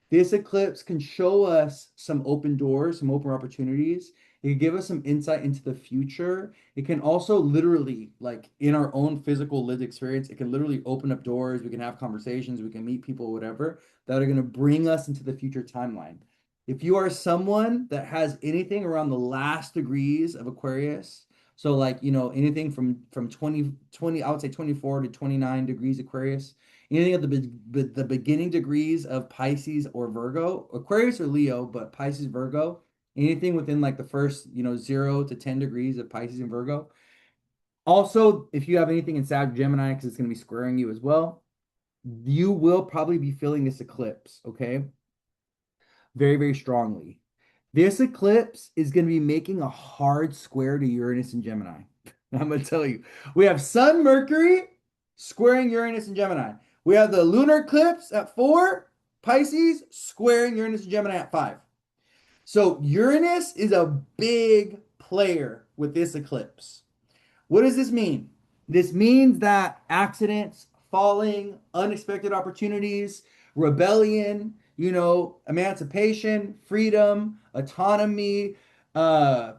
This eclipse can show us some open doors, some open opportunities. It can give us some insight into the future. It can also literally, like in our own physical lived experience, it can literally open up doors. We can have conversations, we can meet people, whatever, that are going to bring us into the future timeline. If you are someone that has anything around the last degrees of Aquarius, so like, anything from 20, I would say 24 to 29 degrees Aquarius, anything at the beginning degrees of Pisces or Virgo, Aquarius or Leo, but Pisces, Virgo, anything within like the first, 0 to 10 degrees of Pisces and Virgo. Also, if you have anything in Sag Gemini, because it's going to be squaring you as well, you will probably be feeling this eclipse, okay? Very, very strongly. This eclipse is going to be making a hard square to Uranus and Gemini. I'm going to tell you. We have Sun, Mercury squaring Uranus and Gemini. We have the lunar eclipse at 4, Pisces squaring Uranus and Gemini at 5. So Uranus is a big player with this eclipse. What does this mean? This means that accidents, falling, unexpected opportunities, rebellion, emancipation, freedom, autonomy, uh,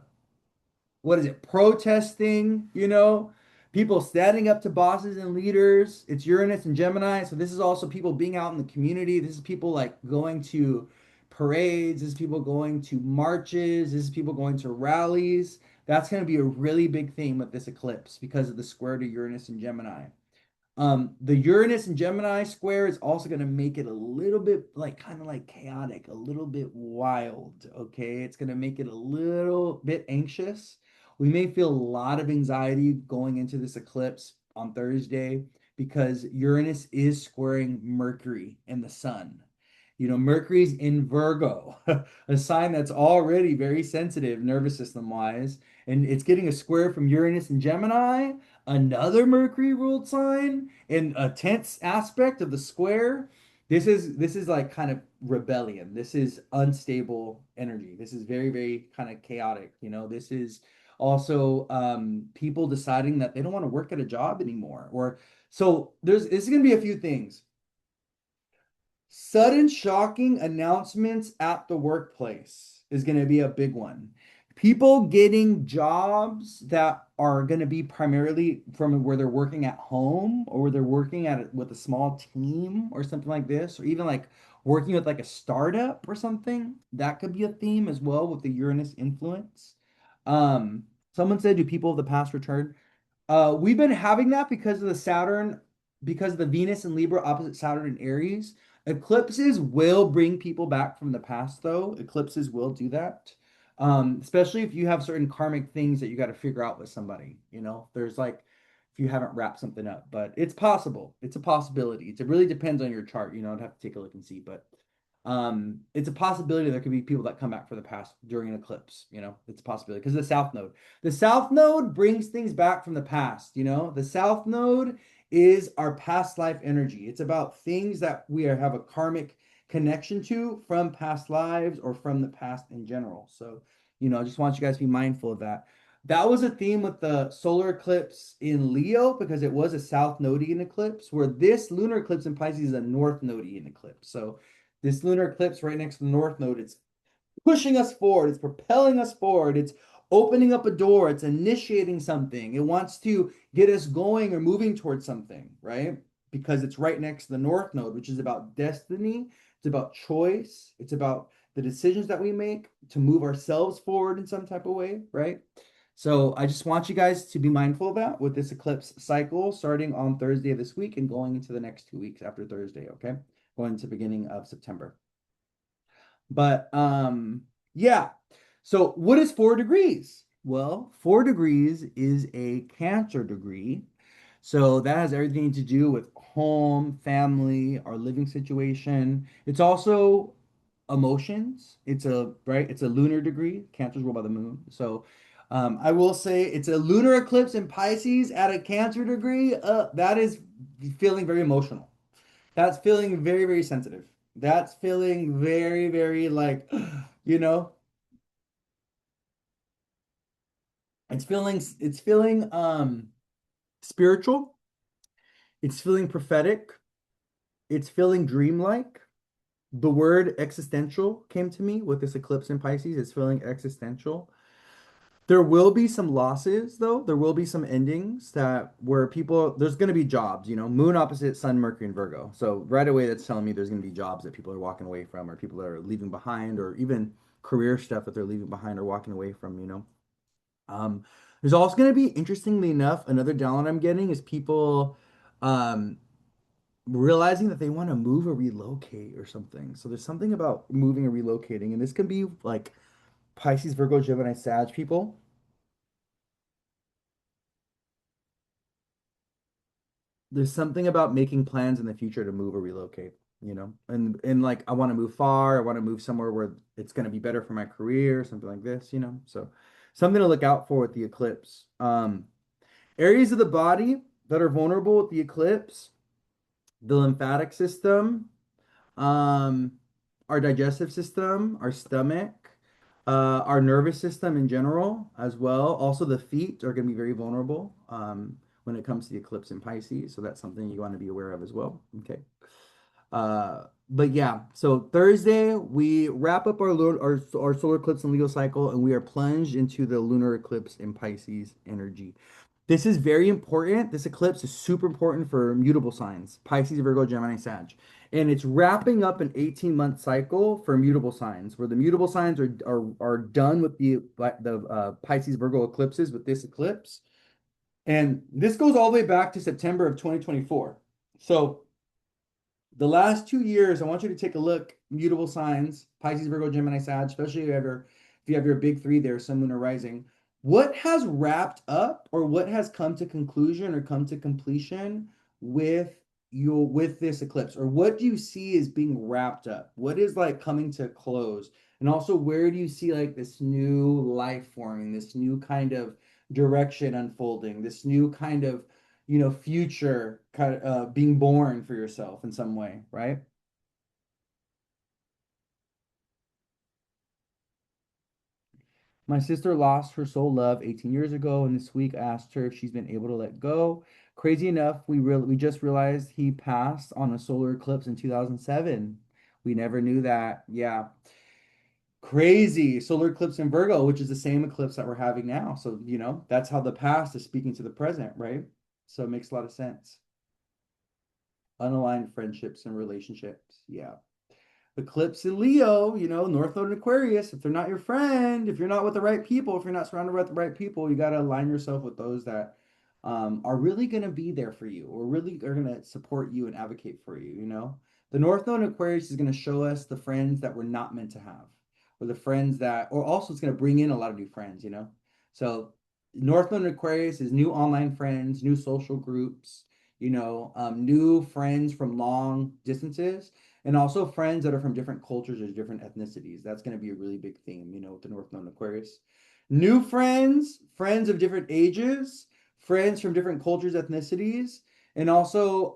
what is it, protesting, people standing up to bosses and leaders. It's Uranus and Gemini. So this is also people being out in the community. This is people like going to parades. This is people going to marches. This is people going to rallies. That's going to be a really big theme with this eclipse because of the square to Uranus and Gemini. The Uranus and Gemini square is also going to make it a little bit like kind of like chaotic, a little bit wild. Okay. It's going to make it a little bit anxious. We may feel a lot of anxiety going into this eclipse on Thursday because Uranus is squaring Mercury and the sun. Mercury's in Virgo, a sign that's already very sensitive nervous system wise, and it's getting a square from Uranus and Gemini, another Mercury ruled sign, and a tense aspect of the square. This is like kind of rebellion. This is unstable energy. This is very, very kind of chaotic. This is also people deciding that they don't want to work at a job anymore. Or so this is going to be a few things. Sudden shocking announcements at the workplace is going to be a big one. People getting jobs that are going to be primarily from where they're working at home or where they're working at with a small team or something like this, or even like working with like a startup or something. That could be a theme as well with the Uranus influence. Someone said, do people of the past return? We've been having that because of the Saturn, because of the Venus and Libra opposite Saturn and Aries. Eclipses will bring people back from the past, though. Eclipses will do that. Especially if you have certain karmic things that you got to figure out with somebody. There's like if you haven't wrapped something up, but it's possible. It's a possibility. It really depends on your chart. I'd have to take a look and see, but it's a possibility there could be people that come back for the past during an eclipse. It's a possibility because of the South Node. The South Node brings things back from the past. The South Node is our past life energy. It's about things that have a karmic connection to from past lives or from the past in general. So, I just want you guys to be mindful of that. That was a theme with the solar eclipse in Leo because it was a South Nodian eclipse, where this lunar eclipse in Pisces is a North Nodian eclipse. So, this lunar eclipse right next to the North Node, it's pushing us forward, it's propelling us forward, it's opening up a door, it's initiating something. It wants to get us going or moving towards something, right? Because it's right next to the North Node, which is about destiny, it's about choice, it's about the decisions that we make to move ourselves forward in some type of way, right? So I just want you guys to be mindful of that with this eclipse cycle starting on Thursday of this week and going into the next 2 weeks after Thursday, okay? Going into the beginning of September. But yeah. So what is 4 degrees? Well, 4 degrees is a Cancer degree. So that has everything to do with home, family, our living situation. It's also emotions. It's a lunar degree. Cancer's ruled by the moon. So I will say it's a lunar eclipse in Pisces at a Cancer degree. That is feeling very emotional. That's feeling very, very sensitive. That's feeling very, very like, you know, it's feeling spiritual. It's feeling prophetic. It's feeling dreamlike. The word existential came to me with this eclipse in Pisces. It's feeling existential. There will be some losses, though. There will be some endings where there's going to be jobs, moon opposite sun, Mercury, and Virgo. So right away, that's telling me there's going to be jobs that people are walking away from, or people that are leaving behind, or even career stuff that they're leaving behind or walking away from. Um, there's also going to be, interestingly enough, another download I'm getting is people um, realizing that they want to move or relocate or something. So there's something about moving or relocating, and this can be like Pisces, Virgo, Gemini, Sag people. There's something about making plans in the future to move or relocate. And like I want to move far, I want to move somewhere where it's going to be better for my career, something like this. So something to look out for with the eclipse. Areas of the body that are vulnerable with the eclipse, the lymphatic system, um, our digestive system, our stomach, our nervous system in general as well. Also, the feet are going to be very vulnerable when it comes to the eclipse in Pisces. So that's something you want to be aware of as well. Okay. But yeah, so Thursday we wrap up our solar eclipse and Leo cycle, and we are plunged into the lunar eclipse in Pisces energy. This is very important. This eclipse is super important for mutable signs, Pisces, Virgo, Gemini, Sag. And it's wrapping up an 18-month cycle for mutable signs, where the mutable signs are done with the Pisces, Virgo eclipses with this eclipse. And this goes all the way back to September of 2024. So the last 2 years, I want you to take a look. Mutable signs, Pisces, Virgo, Gemini, Sag, especially if you have your big three there, Sun, Moon, or Rising. What has wrapped up, or what has come to conclusion or come to completion with this eclipse, or what do you see as being wrapped up? What is like coming to close? And also, where do you see like this new life forming, this new kind of direction unfolding, this new kind of future kind of being born for yourself in some way, right? My sister lost her soul love 18 years ago, and this week I asked her if she's been able to let go. Crazy enough, we just realized he passed on a solar eclipse in 2007. We never knew that. Yeah. Crazy. Solar eclipse in Virgo, which is the same eclipse that we're having now. So, that's how the past is speaking to the present, right? So it makes a lot of sense. Unaligned friendships and relationships. Yeah. Eclipse in Leo, North Node in Aquarius. If they're not your friend, if you're not with the right people, if you're not surrounded with the right people, you got to align yourself with those that are really going to be there for you or really are going to support you and advocate for you. The North Node in Aquarius is going to show us the friends that we're not meant to have, or the friends that, or also it's going to bring in a lot of new friends. So North Node in Aquarius is new online friends, new social groups, new friends from long distances and also friends that are from different cultures or different ethnicities. That's going to be a really big theme, with the North Node in Aquarius. New friends, friends of different ages, friends from different cultures, ethnicities, and also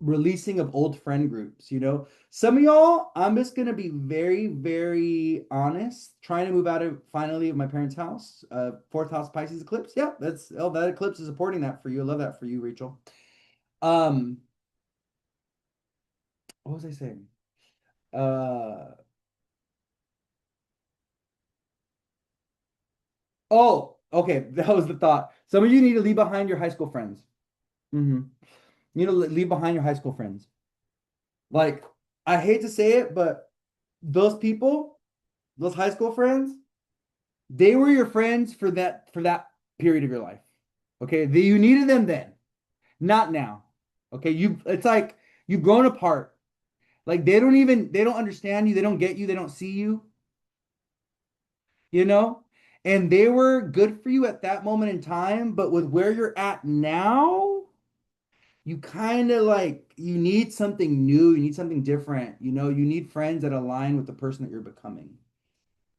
releasing of old friend groups. Some of y'all, I'm just going to be very, very honest, trying to move out of finally of my parents' house. Fourth house Pisces eclipse. Yeah, that eclipse is supporting that for you. I love that for you, Rachel. Um, what was I saying? Uh, Oh, okay. That was the thought. Some of you need to leave behind your high school friends. Hmm. You need to leave behind your high school friends. Like, I hate to say it, but those people, those high school friends, they were your friends for that period of your life. Okay, you needed them then, not now. Okay, it's like you've grown apart. Like they don't understand you, they don't get you, they don't see you, you know? And they were good for you at that moment in time, but with where you're at now, you kind of like you need something new, you need something different, you need friends that align with the person that you're becoming.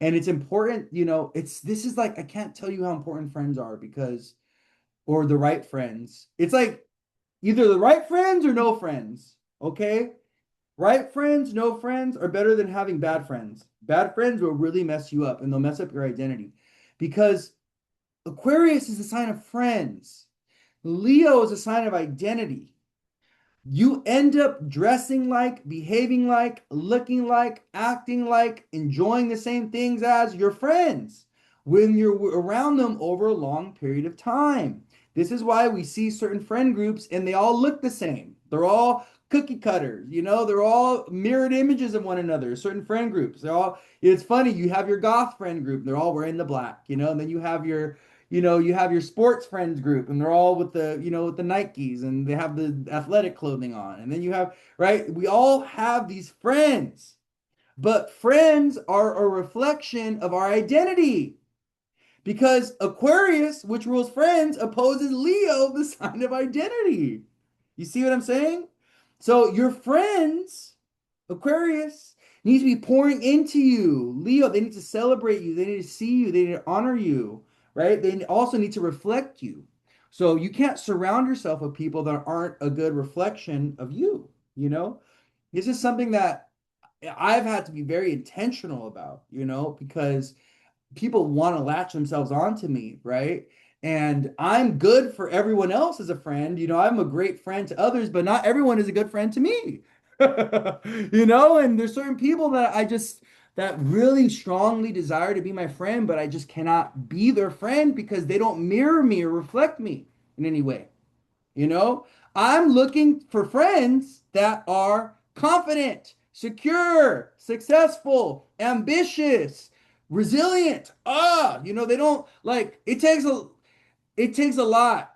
And it's important, it's this is like I can't tell you how important friends are because or the right friends. It's like either the right friends or no friends, okay? Right friends, no friends are better than having bad friends. Bad friends will really mess you up and they'll mess up your identity because Aquarius is a sign of friends. Leo is a sign of identity. You end up dressing like, behaving like, looking like, acting like, enjoying the same things as your friends when you're around them over a long period of time. This is why we see certain friend groups and they all look the same. They're all cookie cutters, they're all mirrored images of one another. Certain friend groups, it's funny, you have your goth friend group, they're all wearing the black, and then you have your sports friends group and they're all with the Nikes and they have the athletic clothing on. And then right? We all have these friends, but friends are a reflection of our identity because Aquarius, which rules friends, opposes Leo, the sign of identity. You see what I'm saying? So your friends, Aquarius, needs to be pouring into you. Leo, they need to celebrate you. They need to see you. They need to honor you, right? They also need to reflect you. So you can't surround yourself with people that aren't a good reflection of you, you know? This is something that I've had to be very intentional about, because people want to latch themselves onto me, right? And I'm good for everyone else as a friend. I'm a great friend to others, but not everyone is a good friend to me. And there's certain people that really strongly desire to be my friend, but I just cannot be their friend because they don't mirror me or reflect me in any way. You know, I'm looking for friends that are confident, secure, successful, ambitious, resilient. They don't like it takes a lot,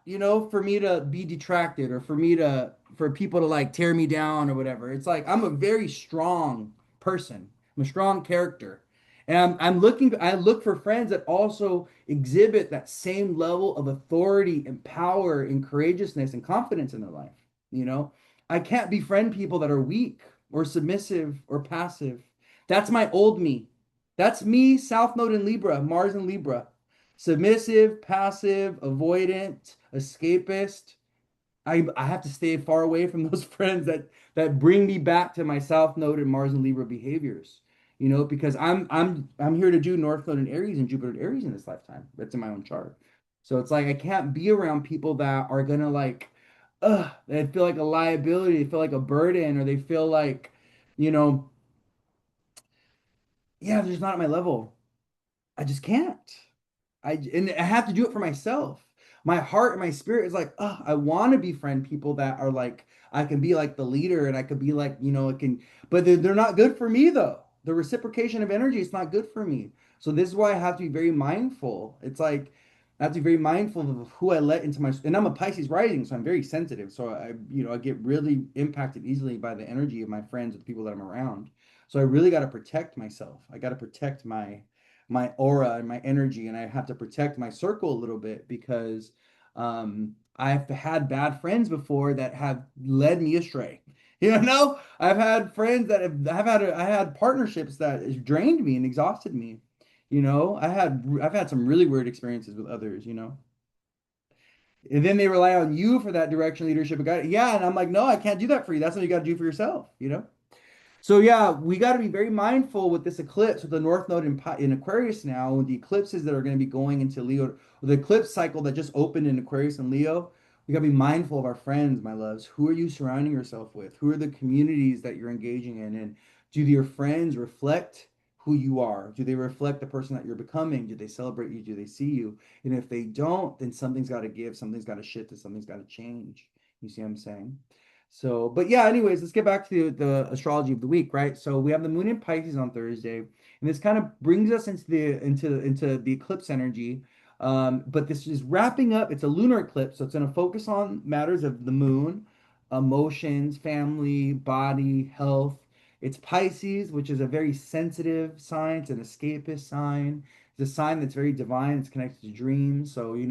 for me to be detracted or for people to like tear me down or whatever. It's like I'm a very strong person. I'm a strong character. And I look for friends that also exhibit that same level of authority and power and courageousness and confidence in their life. You know, I can't befriend people that are weak or submissive or passive. That's my old me. That's me, South Node in Libra, Mars in Libra. Submissive, passive, avoidant, escapist. I have to stay far away from those friends that bring me back to my South Node and Mars and Libra behaviors. Because I'm here to do North Node and Aries and Jupiter and Aries in this lifetime. That's in my own chart. So it's like I can't be around people that are gonna like, they feel like a liability, they feel like a burden, or they feel like you know, yeah, they're just not at my level. I just can't. And I have to do it for myself. My heart and my spirit is like, oh, I want to befriend people that are like, I can be like the leader and I could be like, it can, but they're not good for me though. The reciprocation of energy is not good for me. So this is why I have to be very mindful. It's like I have to be very mindful of who I let into my, and I'm a Pisces rising, so I'm very sensitive. So I get really impacted easily by the energy of my friends, the people that I'm around. So I really got to protect myself. I got to protect my aura and my energy, and I have to protect my circle a little bit because I've had bad friends before that have led me astray. I've had friends that I had partnerships that has drained me and exhausted me. I've had some really weird experiences with others. And then they rely on you for that direction, leadership, and yeah, and I'm like, no, I can't do that for you. That's what you got to do for yourself. So yeah, we got to be very mindful with this eclipse with the North Node in Aquarius now, with the eclipses that are going to be going into Leo, the eclipse cycle that just opened in Aquarius and Leo. We got to be mindful of our friends, my loves. Who are you surrounding yourself with? Who are the communities that you're engaging in? And do your friends reflect who you are? Do they reflect the person that you're becoming? Do they celebrate you? Do they see you? And if they don't, then something's got to give, something's got to shift, and something's got to change. You see what I'm saying? So, but yeah, anyways, let's get back to the astrology of the week, right? So we have the moon in Pisces on Thursday, and this kind of brings us into the eclipse energy. But this is wrapping up, it's a lunar eclipse, so it's going to focus on matters of the moon, emotions, family, body, health. It's Pisces, which is a very sensitive sign, it's an escapist sign. It's a sign that's very divine, it's connected to dreams. So, you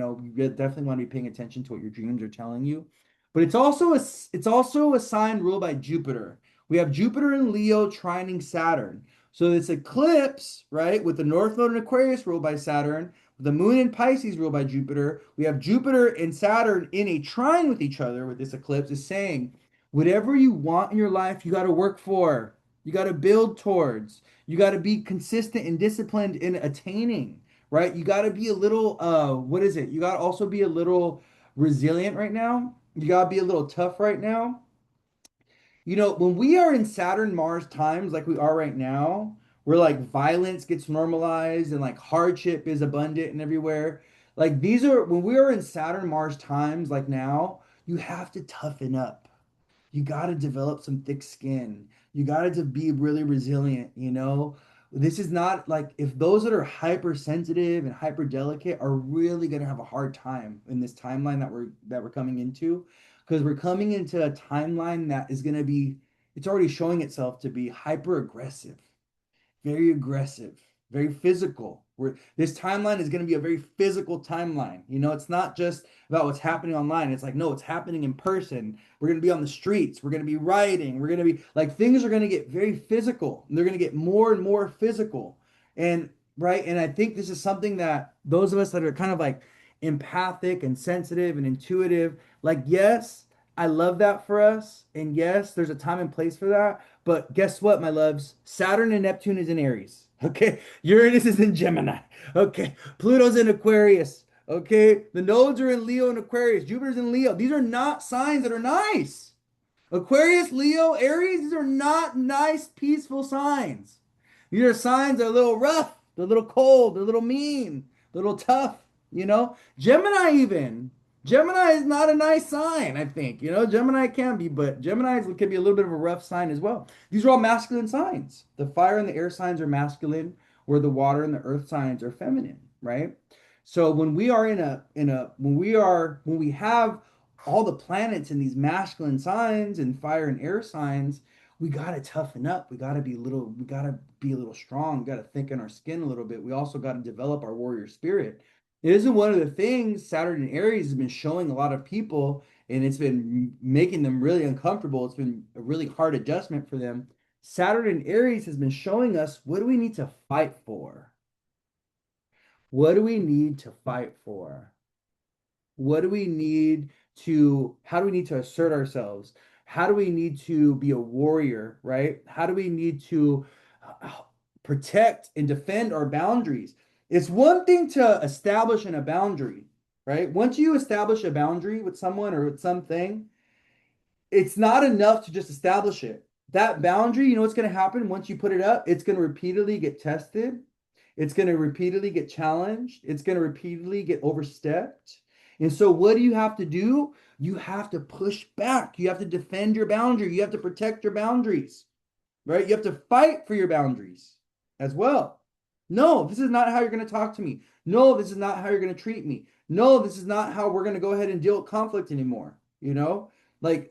definitely want to be paying attention to what your dreams are telling you. But it's also a sign ruled by Jupiter. We have Jupiter in Leo trining Saturn. So this eclipse, right, with the North Node in Aquarius ruled by Saturn, the moon in Pisces ruled by Jupiter. We have Jupiter and Saturn in a trine with each other with this eclipse is saying, whatever you want in your life, you got to work for. You got to build towards. You got to be consistent and disciplined in attaining, right? You got to be a little what is it? You got to also be a little resilient right now. You gotta be a little tough right now. When we are in Saturn Mars times like we are right now, where like violence gets normalized and like hardship is abundant and everywhere, like these are when we are in Saturn Mars times like now, you have to toughen up. You got to develop some thick skin. You got to be really resilient. This is not like if those that are hypersensitive and hyper delicate are really going to have a hard time in this timeline that we're coming into because we're coming into a timeline that is going to be it's already showing itself to be hyper aggressive, very physical. This timeline is going to be a very physical timeline. It's not just about what's happening online. It's like, no, it's happening in person. We're going to be on the streets. We're going to be rioting. We're going to be like, things are going to get very physical. And they're going to get more and more physical. And right. And I think this is something that those of us that are kind of like empathic and sensitive and intuitive, like, yes, I love that for us. And yes, there's a time and place for that. But guess what, my loves? Saturn and Neptune is in Aries. Okay. Uranus is in Gemini. Okay. Pluto's in Aquarius. Okay. The nodes are in Leo and Aquarius. Jupiter's in Leo. These are not signs that are nice. Aquarius, Leo, Aries, these are not nice, peaceful signs. These are signs that are a little rough, they're a little cold, they're a little mean, a little tough. Gemini, even. Gemini is not a nice sign, I think. Gemini can be, but Gemini can be a little bit of a rough sign as well. These are all masculine signs. The fire and the air signs are masculine, where the water and the earth signs are feminine, right? So when we are when we have all the planets in these masculine signs and fire and air signs, we gotta toughen up. We gotta be a little strong. We gotta thicken our skin a little bit. We also gotta develop our warrior spirit. It isn't one of the things Saturn and Aries has been showing a lot of people, and it's been making them really uncomfortable. It's been a really hard adjustment for them. Saturn and Aries has been showing us what do we need to fight for? What do we need to fight for? What do we need how do we need to assert ourselves? How do we need to be a warrior, right? How do we need to protect and defend our boundaries? It's one thing to establish a boundary, right? Once you establish a boundary with someone or with something, it's not enough to just establish it. That boundary, you know what's going to happen once you put it up? It's going to repeatedly get tested. It's going to repeatedly get challenged. It's going to repeatedly get overstepped. And so, what do you have to do? You have to push back. You have to defend your boundary. You have to protect your boundaries, right? You have to fight for your boundaries as well. No, this is not how you're going to talk to me. No, this is not how you're going to treat me. No, this is not how we're going to go ahead and deal with conflict anymore. You know, like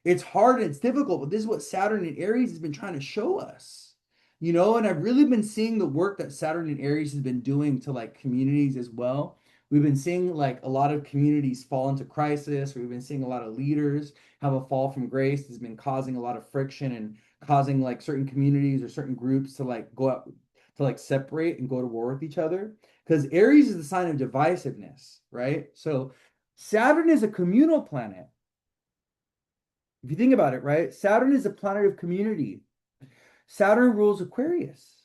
it's hard and it's difficult, but this is what Saturn and Aries has been trying to show us. You know, and I've really been seeing the work that Saturn and Aries has been doing to like communities as well. We've been seeing like a lot of communities fall into crisis. We've been seeing a lot of leaders have a fall from grace. Has been causing a lot of friction and causing like certain communities or certain groups to like go out to like separate and go to war with each other. Because Aries is the sign of divisiveness, right? So Saturn is a communal planet. If you think about it, right? Saturn is a planet of community. Saturn rules Aquarius.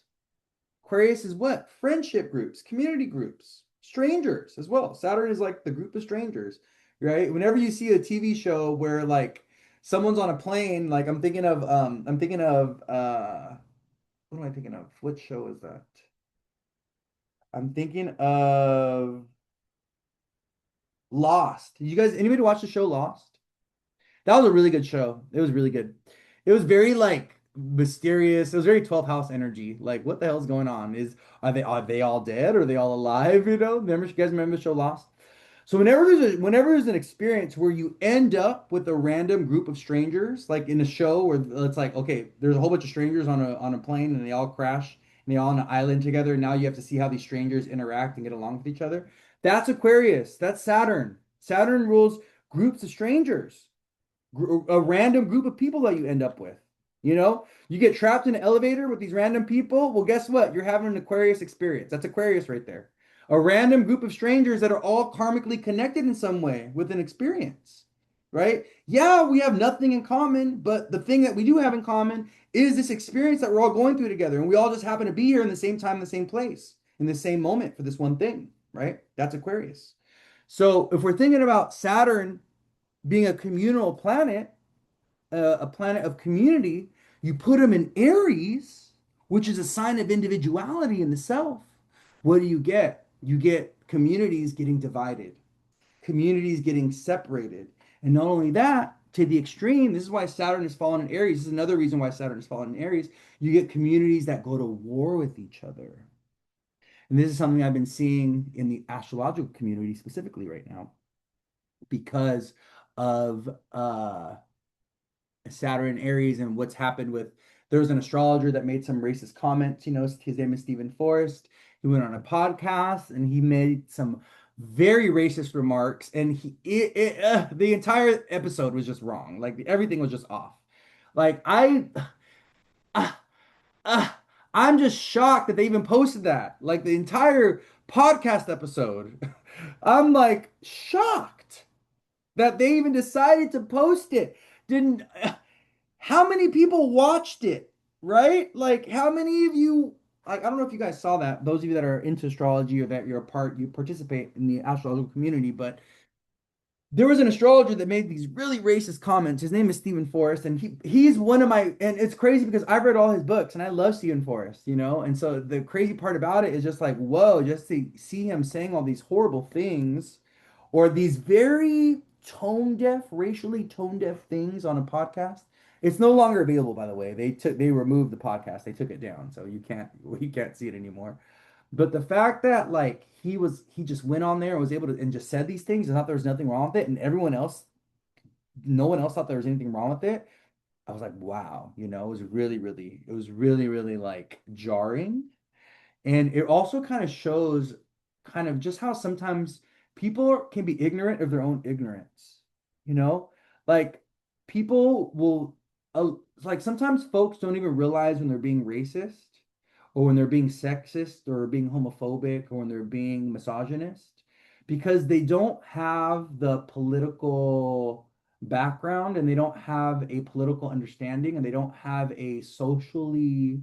Aquarius is what? Friendship groups, community groups, strangers as well. Saturn is like the group of strangers, right? Whenever you see a TV show where like someone's on a plane, like what am I thinking of? What show is that? I'm thinking of Lost. Did you guys anybody watch the show Lost? That was a really good show. It was really good. It was very like mysterious. It was very 12th house energy. Like, what the hell's going on? Are they all dead? Are they all alive? You know? Remember, you guys remember the show Lost? So whenever there's an experience where you end up with a random group of strangers, like in a show where it's like, okay, there's a whole bunch of strangers on a plane and they all crash and they all on an island together. And now you have to see how these strangers interact and get along with each other. That's Aquarius. That's Saturn. Saturn rules groups of strangers, a random group of people that you end up with. You know, you get trapped in an elevator with these random people. Well, guess what? You're having an Aquarius experience. That's Aquarius right there. A random group of strangers that are all karmically connected in some way with an experience, right? Yeah, we have nothing in common, but the thing that we do have in common is this experience that we're all going through together. And we all just happen to be here in the same time, in the same place, in the same moment for this one thing, right? That's Aquarius. So if we're thinking about Saturn being a communal planet, a planet of community, you put them in Aries, which is a sign of individuality in the self. What do you get? You get communities getting divided, communities getting separated. And not only that, to the extreme, this is why Saturn has fallen in Aries. This is another reason why Saturn has fallen in Aries. You get communities that go to war with each other. And this is something I've been seeing in the astrological community specifically right now because of Saturn, Aries, and what's happened with. There was an astrologer that made some racist comments. You know, his name is Stephen Forrest. He went on a podcast and he made some very racist remarks, and the entire episode was just wrong. Like everything was just off. Like uh, uh, I'm just shocked that they even posted that. Like the entire podcast episode. I'm like shocked that they even decided to post it. Didn't How many people watched it, right? Like, how many of you, like, I don't know if you guys saw that, those of you that are into astrology or that you participate in the astrological community, but there was an astrologer that made these really racist comments. His name is Stephen Forrest, and he's one of my, and it's crazy because I've read all his books and I love Stephen Forrest, you know? And so the crazy part about it is just like, whoa, just to see him saying all these horrible things or these very tone deaf, racially tone deaf things on a podcast. It's no longer available, by the way. They removed the podcast. They took it down, so you can't see it anymore. But the fact that like he just went on there and was able to and just said these things and thought there was nothing wrong with it, and no one else thought there was anything wrong with it. I was like, wow, you know, it was really, really like jarring. And it also kind of shows kind of just how sometimes people can be ignorant of their own ignorance. You know, like people will, like sometimes folks don't even realize when they're being racist or when they're being sexist or being homophobic or when they're being misogynist because they don't have the political background and they don't have a political understanding and they don't have a socially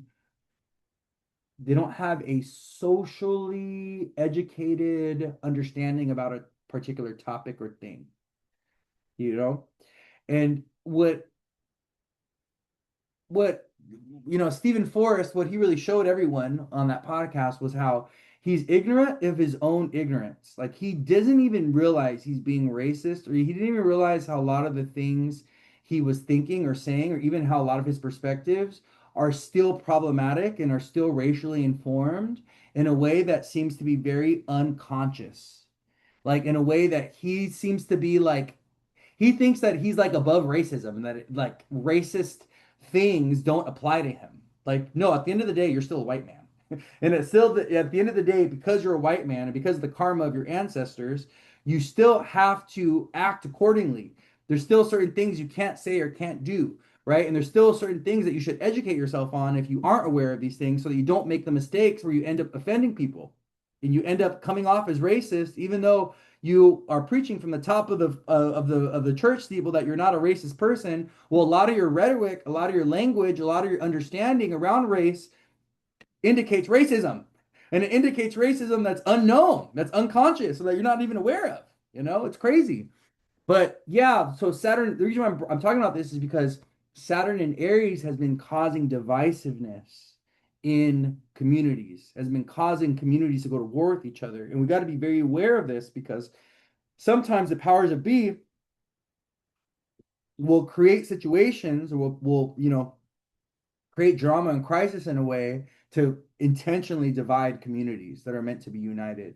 educated understanding about a particular topic or thing, you know? And what what Stephen Forrest, what he really showed everyone on that podcast was how he's ignorant of his own ignorance. Like he doesn't even realize he's being racist, or he didn't even realize how a lot of the things he was thinking or saying, or even how a lot of his perspectives are still problematic and are still racially informed in a way that seems to be very unconscious. Like in a way that he seems to be like he thinks that he's like above racism and that like racist things don't apply to him. Like, no, at the end of the day, you're still a white man. And it's still at the end of the day, because you're a white man and because of the karma of your ancestors, you still have to act accordingly. There's still certain things you can't say or can't do, right? And there's still certain things that you should educate yourself on if you aren't aware of these things so that you don't make the mistakes where you end up offending people and you end up coming off as racist, even though you are preaching from the top of the church steeple that you're not a racist person. Well, a lot of your rhetoric, a lot of your language, a lot of your understanding around race indicates racism, and it indicates racism that's unknown, that's unconscious, so that you're not even aware of. It's crazy. But yeah, so Saturn. The reason why I'm talking about this is because Saturn in Aries has been causing divisiveness in communities, has been causing communities to go to war with each other, and we got to be very aware of this because sometimes the powers that be will create situations or will create drama and crisis in a way to intentionally divide communities that are meant to be united.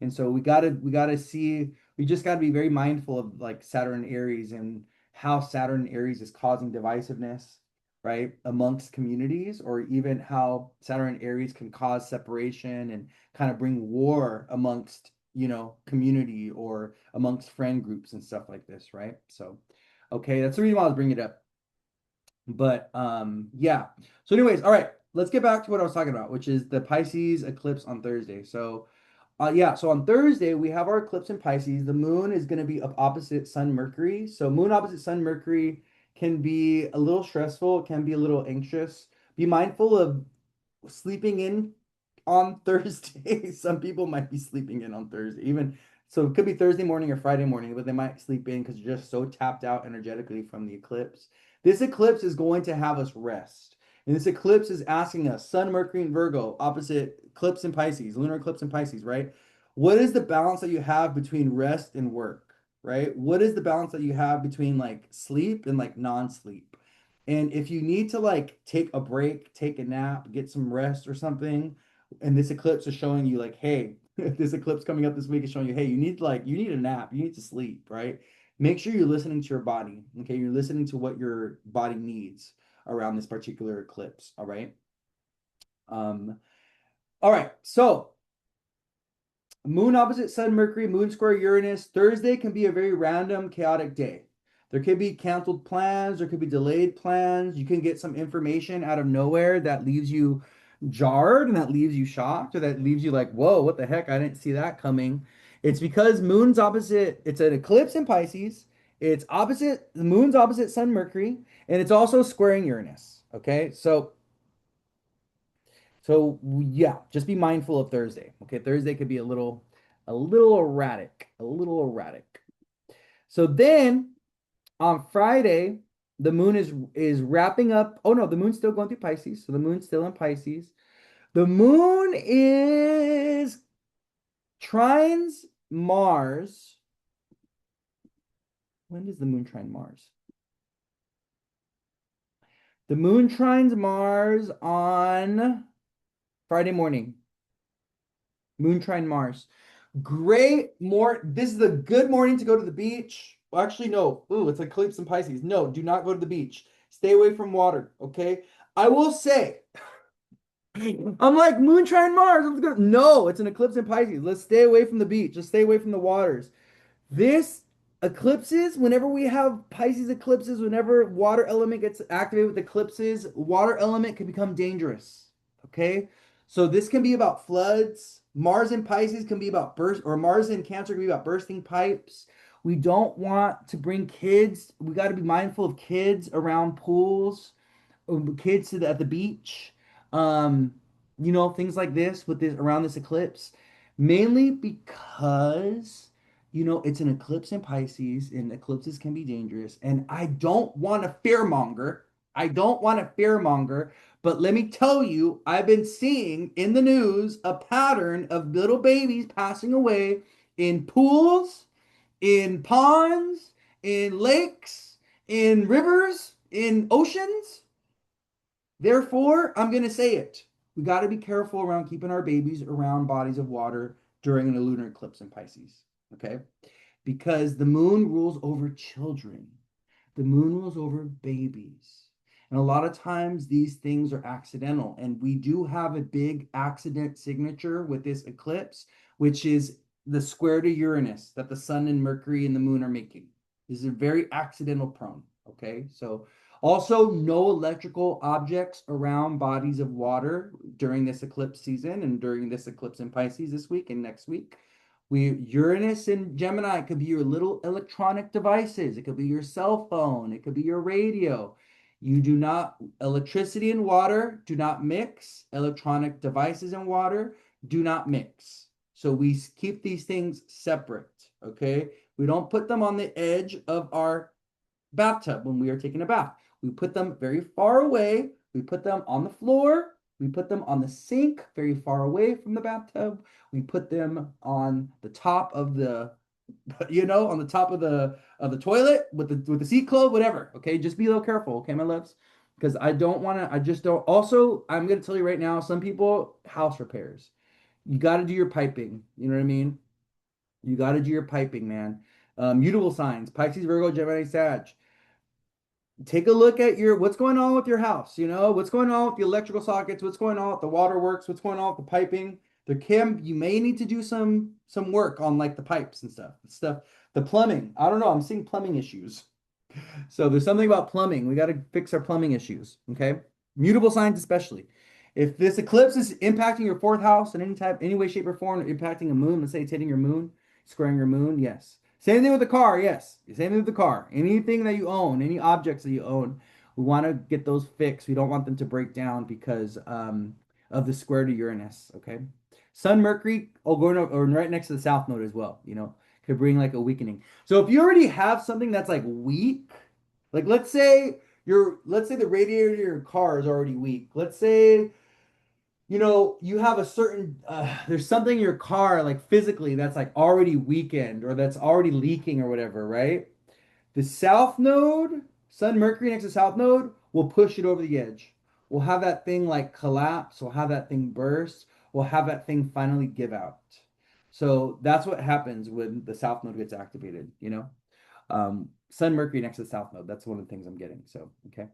And so we gotta see, we just gotta be very mindful of like Saturn Aries and how Saturn Aries is causing divisiveness, right, amongst communities, or even how Saturn Aries can cause separation and kind of bring war amongst, community or amongst friend groups and stuff like this, right? So, okay, that's the reason why I was bringing it up. But yeah. So anyways, all right, let's get back to what I was talking about, which is the Pisces eclipse on Thursday. So yeah, so on Thursday we have our eclipse in Pisces. The moon is going to be up opposite Sun Mercury. So moon opposite Sun Mercury can be a little stressful, it can be a little anxious. Be mindful of sleeping in on Thursday. Some people might be sleeping in on Thursday, even so it could be Thursday morning or Friday morning, but they might sleep in because they're just so tapped out energetically from the eclipse. This eclipse is going to have us rest. And this eclipse is asking us, Sun, Mercury, and Virgo, opposite eclipse in Pisces, lunar eclipse in Pisces, right? What is the balance that you have between rest and work, right? What is the balance that you have between like sleep and like non-sleep? And if you need to like take a break, take a nap, get some rest or something, and this eclipse is showing you like, hey, this eclipse coming up this week is showing you, hey, you need a nap, you need to sleep, right? Make sure you're listening to your body. Okay, you're listening to what your body needs around this particular eclipse. All right. Um, all right. So moon opposite Sun, Mercury, moon square Uranus. Thursday can be a very random, chaotic day. There could be canceled plans, there could be delayed plans. You can get some information out of nowhere that leaves you jarred and that leaves you shocked, or that leaves you like, whoa, what the heck? I didn't see that coming. It's because moon's opposite, it's an eclipse in Pisces. It's opposite, the moon's opposite Sun, Mercury, and it's also squaring Uranus. Okay, so yeah, just be mindful of Thursday. Okay, Thursday could be a little erratic, a little erratic. So then on Friday, the moon is wrapping up. Oh no, the moon's still going through Pisces. So the moon's still in Pisces. The moon is trines Mars. When does the moon trine Mars? The moon trines Mars on Friday morning. Moon trine Mars. This is a good morning to go to the beach. Well, actually, no. Ooh, it's eclipse in Pisces. No, do not go to the beach. Stay away from water, okay? I will say, I'm like moonshine Mars. No, it's an eclipse in Pisces. Let's stay away from the beach. Let's stay away from the waters. This eclipses, whenever we have Pisces eclipses, whenever water element gets activated with eclipses, water element can become dangerous. Okay? So this can be about floods. Mars in Pisces can be about burst, or Mars in Cancer can be about bursting pipes. We don't want to bring kids. We got to be mindful of kids around pools, kids at the beach. Um, things like this with this around this eclipse, mainly because it's an eclipse in Pisces, and eclipses can be dangerous. And I don't want to fearmonger. I don't want to fearmonger, but let me tell you, I've been seeing in the news a pattern of little babies passing away in pools, in ponds, in lakes, in rivers, in oceans. Therefore, I'm going to say it. We got to be careful around keeping our babies around bodies of water during a lunar eclipse in Pisces. Okay? Because the moon rules over children. The moon rules over babies. And a lot of times these things are accidental. And we do have a big accident signature with this eclipse, which is the square to Uranus that the sun and Mercury and the moon are making. This is very accidental prone. Okay. So also no electrical objects around bodies of water during this eclipse season and during this eclipse in Pisces this week and next week. Uranus and Gemini could be your little electronic devices. It could be your cell phone. It could be your radio. You do not, electricity and water do not mix. Electronic devices and water do not mix. So we keep these things separate, okay? We don't put them on the edge of our bathtub when we are taking a bath. We put them very far away. We put them on the floor. We put them on the sink very far away from the bathtub. We put them on the top of the, on the top of the toilet with the seat closed, whatever. Okay, just be a little careful, okay, my loves, because I don't want to. I just don't. Also, I'm gonna tell you right now, some people house repairs. You got to do your piping. You know what I mean? You got to do your piping, man. Mutable signs: Pisces, Virgo, Gemini, Sag. Take a look at your what's going on with your house, what's going on with the electrical sockets, what's going on with the waterworks, what's going on with the piping. You may need to do some work on like the pipes and stuff, the plumbing. I don't know, I'm seeing plumbing issues. So there's something about plumbing. We got to fix our plumbing issues, okay? Mutable signs especially. If this eclipse is impacting your fourth house in any way, shape, or form, impacting a moon, let's say it's hitting your moon, squaring your moon, yes. Same thing with the car, yes. Same thing with the car. Anything that you own, any objects that you own, we want to get those fixed. We don't want them to break down because of the square to Uranus, okay? Sun, Mercury, or right next to the South Node as well, could bring like a weakening. So if you already have something that's like weak, like let's say the radiator of your car is already weak. Let's say you have a certain there's something in your car like physically that's like already weakened or that's already leaking or whatever, right? The South Node, Sun Mercury next to South Node will push it over the edge. We'll have that thing like collapse, we'll have that thing burst, we'll have that thing finally give out. So that's what happens when the South Node gets activated. Sun Mercury next to the South Node. That's one of the things I'm getting. So, okay.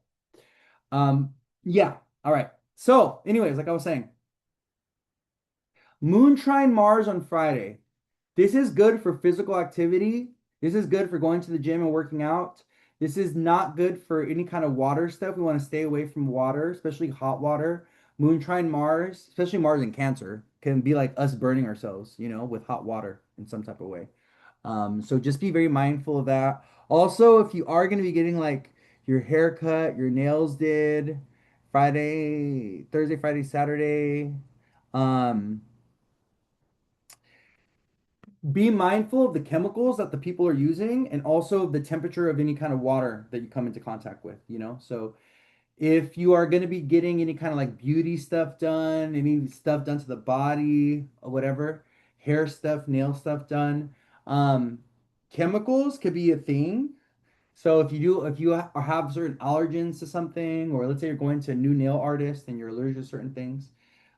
Yeah. All right. So, anyways, like I was saying, Moon trine Mars on Friday. This is good for physical activity. This is good for going to the gym and working out. This is not good for any kind of water stuff. We want to stay away from water, especially hot water. Moon trine Mars, especially Mars in Cancer, can be like us burning ourselves, with hot water in some type of way. So just be very mindful of that. Also, if you are going to be getting like your hair cut, your nails did, Thursday, Friday, Saturday, um, be mindful of the chemicals that the people are using and also the temperature of any kind of water that you come into contact with. So if you are going to be getting any kind of like beauty stuff done, any stuff done to the body or whatever, hair stuff, nail stuff done, um, chemicals could be a thing. So if you have certain allergens to something, or let's say you're going to a new nail artist and you're allergic to certain things,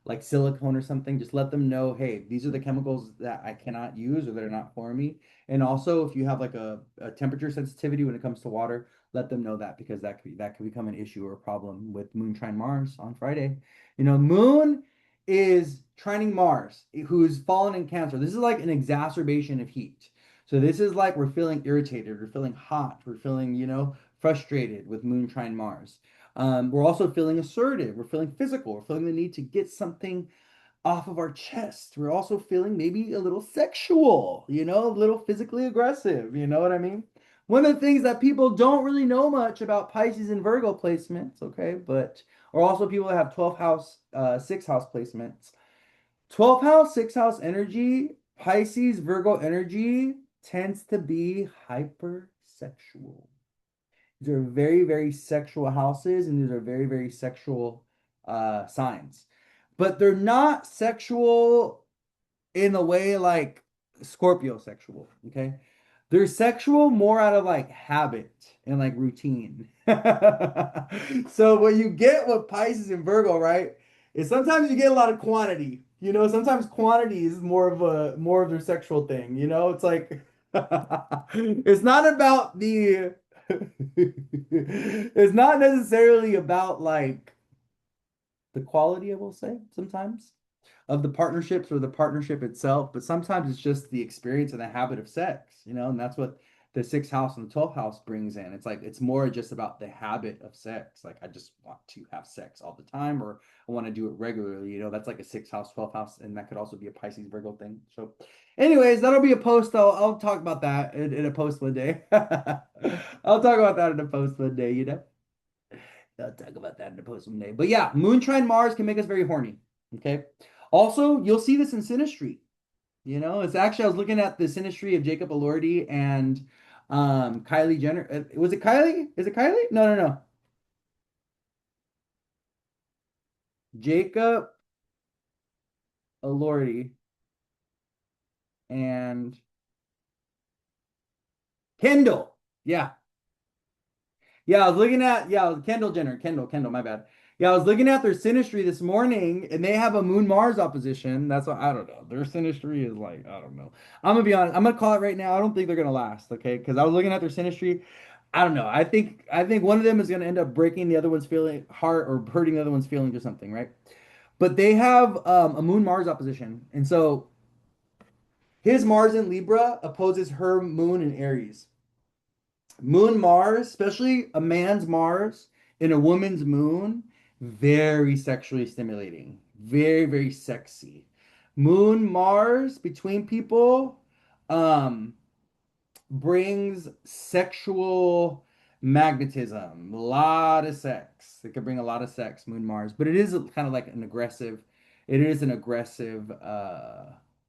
like silicone or something, just let them know, hey, these are the chemicals that I cannot use or that are not for me. And also, if you have like a temperature sensitivity when it comes to water, let them know that because that could become an issue or a problem with Moon trine Mars on Friday. Moon is trining Mars, who's fallen in Cancer. This is like an exacerbation of heat. So this is like we're feeling irritated, we're feeling hot, we're feeling, frustrated with Moon trine Mars. We're also feeling assertive. We're feeling physical. We're feeling the need to get something off of our chest. We're also feeling maybe a little sexual, a little physically aggressive. You know what I mean? One of the things that people don't really know much about Pisces and Virgo placements, okay, or also people that have 12th house, 6th house placements. 12th house, 6th house energy, Pisces, Virgo energy tends to be hypersexual. These are very, very sexual houses, and these are very, very sexual signs. But they're not sexual in a way like Scorpio sexual, okay? They're sexual more out of like habit and like routine. So what you get with Pisces and Virgo, right, is sometimes you get a lot of quantity. Sometimes quantity is more of their sexual thing. It's like it's not about the it's not necessarily about like the quality, I will say, sometimes of the partnerships or the partnership itself, but sometimes it's just the experience and the habit of sex, and that's what the sixth house and the 12th house brings in. It's like it's more just about the habit of sex. Like I just want to have sex all the time, or I want to do it regularly. That's like a sixth house, 12th house, and that could also be a Pisces Virgo thing. So, anyways, that'll be a post. I'll talk about that in a post one day. I'll talk about that in a post one day. I'll talk about that in a post one day. But yeah, Moon trine Mars can make us very horny. Okay. Also, you'll see this in synastry. It's actually I was looking at the synastry of Jacob Elordi and Kylie Jenner. Was it Kylie? Is it Kylie? No, no, no. Jacob Elordi and Kendall. Yeah. Yeah, I was looking at Kendall Jenner, Kendall, my bad. Yeah, I was looking at their synastry this morning, and they have a Moon Mars opposition. That's what I don't know. Their synastry is like I don't know. I'm gonna be honest. I'm gonna call it right now. I don't think they're gonna last. Okay, because I was looking at their synastry. I don't know. I think one of them is gonna end up breaking the other one's feeling heart or hurting the other one's feelings or something, right? But they have a Moon Mars opposition, and so his Mars in Libra opposes her Moon in Aries. Moon Mars, especially a man's Mars in a woman's moon, very sexually stimulating, very, very sexy. Moon Mars between people, um, brings sexual magnetism, a lot of sex. It could bring a lot of sex, Moon Mars, but it is kind of like it is an aggressive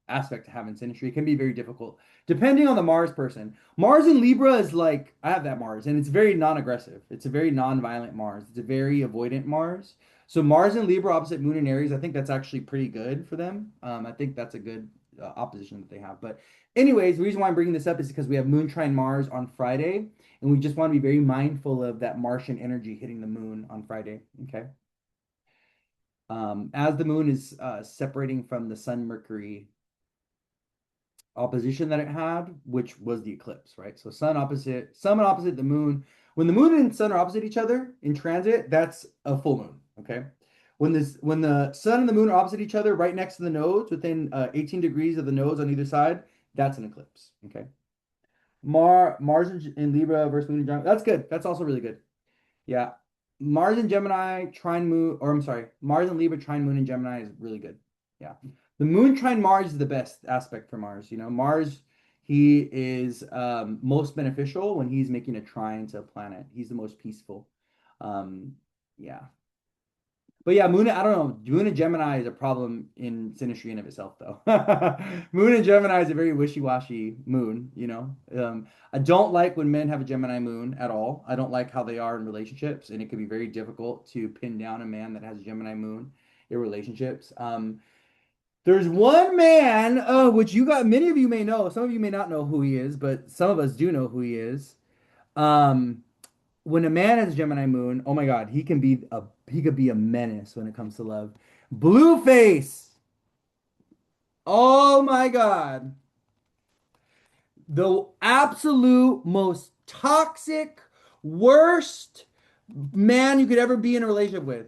aspect to have in synastry. It can be very difficult depending on the Mars person. Mars in Libra is like I have that Mars, and it's very non-aggressive. It's a very non-violent Mars. It's a very avoidant Mars. So Mars in Libra opposite Moon in Aries, I think that's actually pretty good for them. I think that's a good opposition that they have. But anyways, the reason why I'm bringing this up is because we have Moon trine Mars on Friday, and we just want to be very mindful of that Martian energy hitting the moon on Friday. Okay. As the moon is separating from the Sun Mercury opposition that it had, which was the eclipse, right? So sun opposite the moon. When the moon and sun are opposite each other in transit, that's a full moon. Okay. When the sun and the moon are opposite each other, right next to the nodes, within 18 degrees of the nodes on either side, that's an eclipse. Okay. Mars in Libra versus Moon in Gemini. That's good. That's also really good. Yeah. Mars in Gemini, trine Moon, or I'm sorry, Mars in Libra, trine Moon in Gemini is really good. Yeah. The Moon trine Mars is the best aspect for Mars. Mars, he is most beneficial when he's making a trine to a planet. He's the most peaceful. Um, yeah. But yeah, Moon, I don't know. Moon and Gemini is a problem in synastry in of itself, though. Moon and Gemini is a very wishy-washy moon. I don't like when men have a Gemini moon at all. I don't like how they are in relationships, and it can be very difficult to pin down a man that has a Gemini moon in relationships. There's one man, which many of you may know, some of you may not know who he is, but some of us do know who he is. Um, when a man has a Gemini moon, oh my God, he could be a menace when it comes to love. Blueface. Oh my God. The absolute most toxic, worst man you could ever be in a relationship with.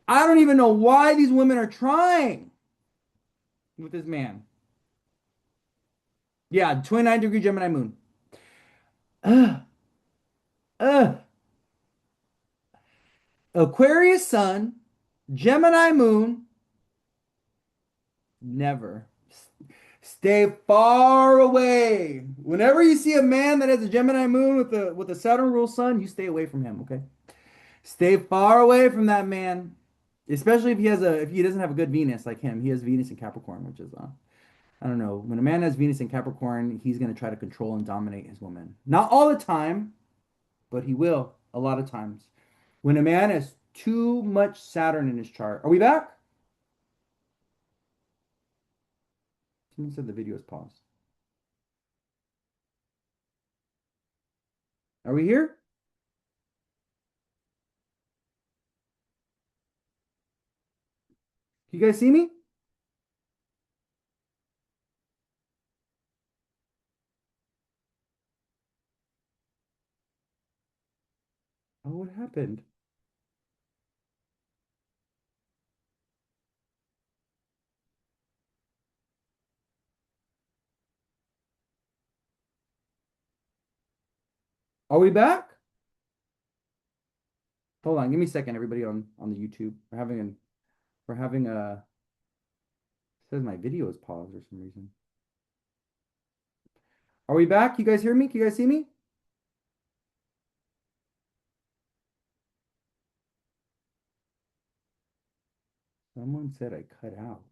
I don't even know why these women are trying with this man. Yeah, 29-degree Gemini moon. Ugh, ugh. Aquarius sun, Gemini moon, never. Stay far away. Whenever you see a man that has a Gemini moon with a Saturn rule sun, you stay away from him, okay? Stay far away from that man. Especially if he doesn't have a good Venus like him. He has Venus in Capricorn, which is I don't know. When a man has Venus in Capricorn, he's gonna try to control and dominate his woman. Not all the time, but he will a lot of times. When a man has too much Saturn in his chart. Are we back? Someone said the video is paused. Are we here? You guys see me? Oh, what happened? Are we back? Hold on, give me a second, everybody on the YouTube. We're having a it says my video is paused for some reason. Are we back? You guys hear me? Can you guys see me? Someone said I cut out.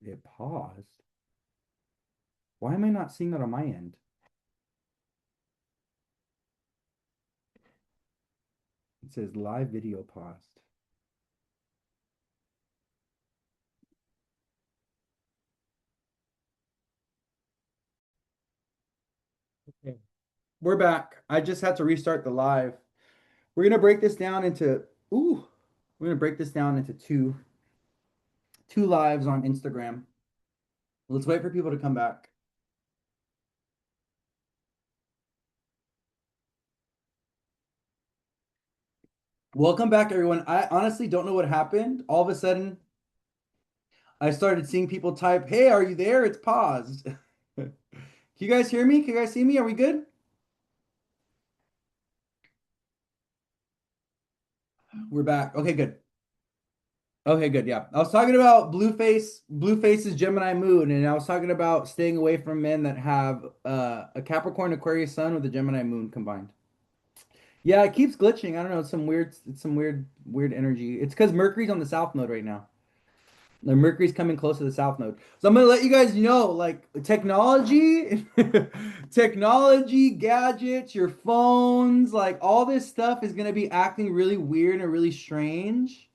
It paused. Why am I not seeing that on my end? It says live video paused. Okay. We're back. I just had to restart the live. We're gonna break this down into ooh, we're gonna break this down into two lives on Instagram. Let's wait for people to come back. Welcome back, everyone. I honestly don't know what happened. All of a sudden, I started seeing people type, "Hey, are you there?" It's paused. Can you guys hear me? Can you guys see me? Are we good? We're back. Okay, good. Okay, good. Yeah. I was talking about Blueface's Gemini moon, and I was talking about staying away from men that have a Capricorn Aquarius sun with a Gemini moon combined. Yeah, it keeps glitching. I don't know, it's some weird energy. It's because Mercury's on the south node right now. The Mercury's coming close to the south node. So I'm gonna let you guys know, like technology, technology, gadgets, your phones, like all this stuff is gonna be acting really weird and really strange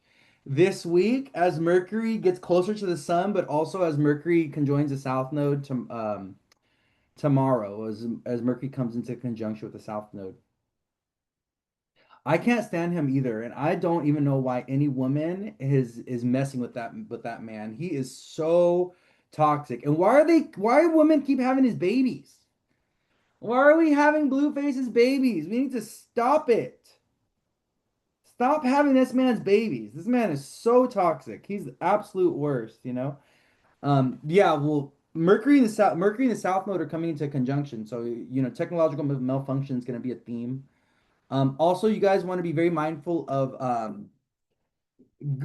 this week as Mercury gets closer to the sun, but also as Mercury conjoins the south node to tomorrow, as Mercury comes into conjunction with the south node. I can't stand him either, and I don't even know why any woman is messing with that man. He is so toxic. And why women keep having his babies? Why are we having Blueface's babies? We need to stop it. Stop having this man's babies. This man is so toxic. He's the absolute worst, you know? Yeah, well, Mercury and the South Node are coming into conjunction. So, technological malfunction is going to be a theme. Also, you guys want to be very mindful of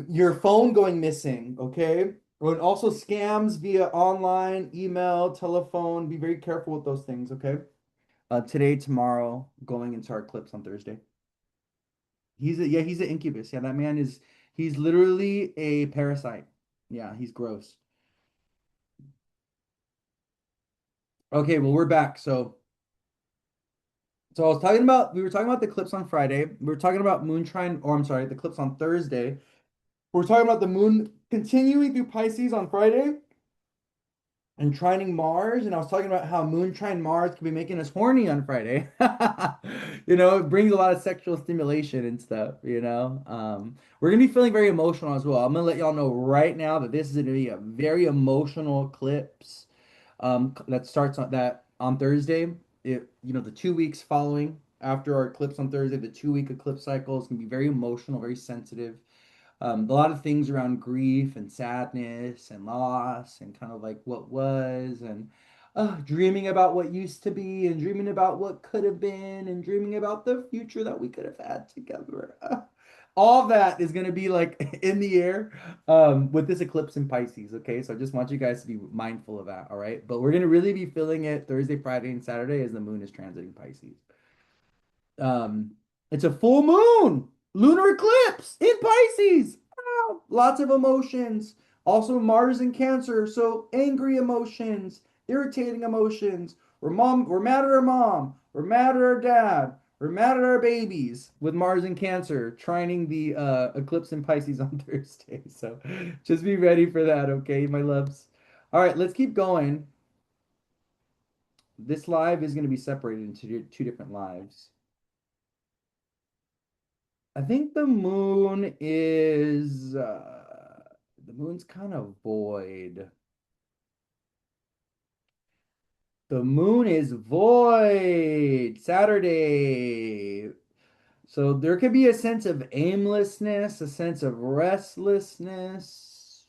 your phone going missing, okay? And also scams via online, email, telephone. Be very careful with those things, okay? Today, tomorrow, going into our eclipse on Thursday. He's an incubus. Yeah, that man he's literally a parasite. Yeah, he's gross. Okay, well, we're back. So we were talking about the eclipse on Friday. We were talking about moon trine, or I'm sorry, the eclipse on Thursday. We're talking about the moon continuing through Pisces on Friday and trining Mars. And I was talking about how moon trine Mars could be making us horny on Friday. It brings a lot of sexual stimulation and stuff. We're gonna be feeling very emotional as well. I'm gonna let y'all know right now that this is gonna be a very emotional eclipse. That starts on Thursday. The 2 weeks following after our eclipse on Thursday, the 2 week eclipse cycle is gonna be very emotional, very sensitive. A lot of things around grief and sadness and loss and kind of like what was and dreaming about what used to be and dreaming about what could have been and dreaming about the future that we could have had together. All of that is going to be like in the air with this eclipse in Pisces. Okay, so I just want you guys to be mindful of that. All right, but we're going to really be feeling it Thursday, Friday, and Saturday as the moon is transiting Pisces. Um, it's a full moon, lunar eclipse in Pisces. Lots of emotions. Also, Mars in Cancer, so angry emotions, irritating emotions, we're mad at our mom. We're mad at our dad. We're mad at our babies with Mars and Cancer, trining the eclipse in Pisces on Thursday. So just be ready for that, okay, my loves? All right, let's keep going. This live is going to be separated into two different lives. I think the moon's kind of void. The moon is void Saturday. So there could be a sense of aimlessness, a sense of restlessness,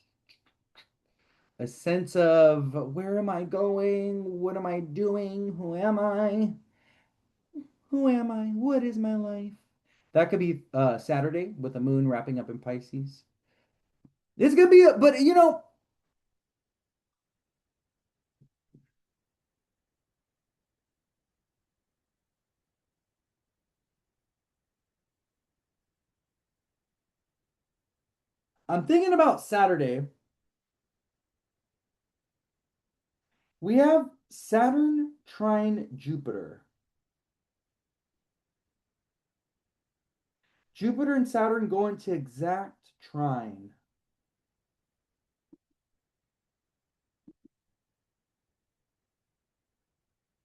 a sense of where am I going? What am I doing? Who am I? Who am I? What is my life? That could be Saturday with the moon wrapping up in Pisces. It's gonna be, but I'm thinking about Saturday. We have Saturn trine Jupiter. Jupiter and Saturn go into exact trine.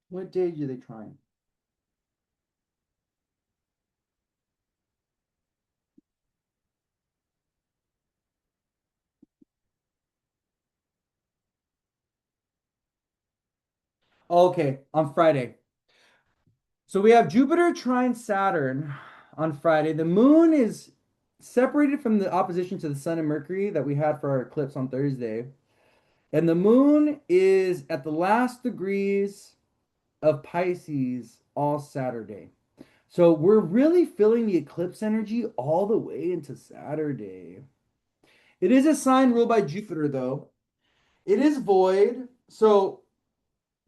What day do they trine? Okay, on Friday. So we have Jupiter trine Saturn on Friday. The moon is separated from the opposition to the sun and Mercury that we had for our eclipse on Thursday. And the moon is at the last degrees of Pisces all Saturday. So we're really feeling the eclipse energy all the way into Saturday. It is a sign ruled by Jupiter, though. It is void. So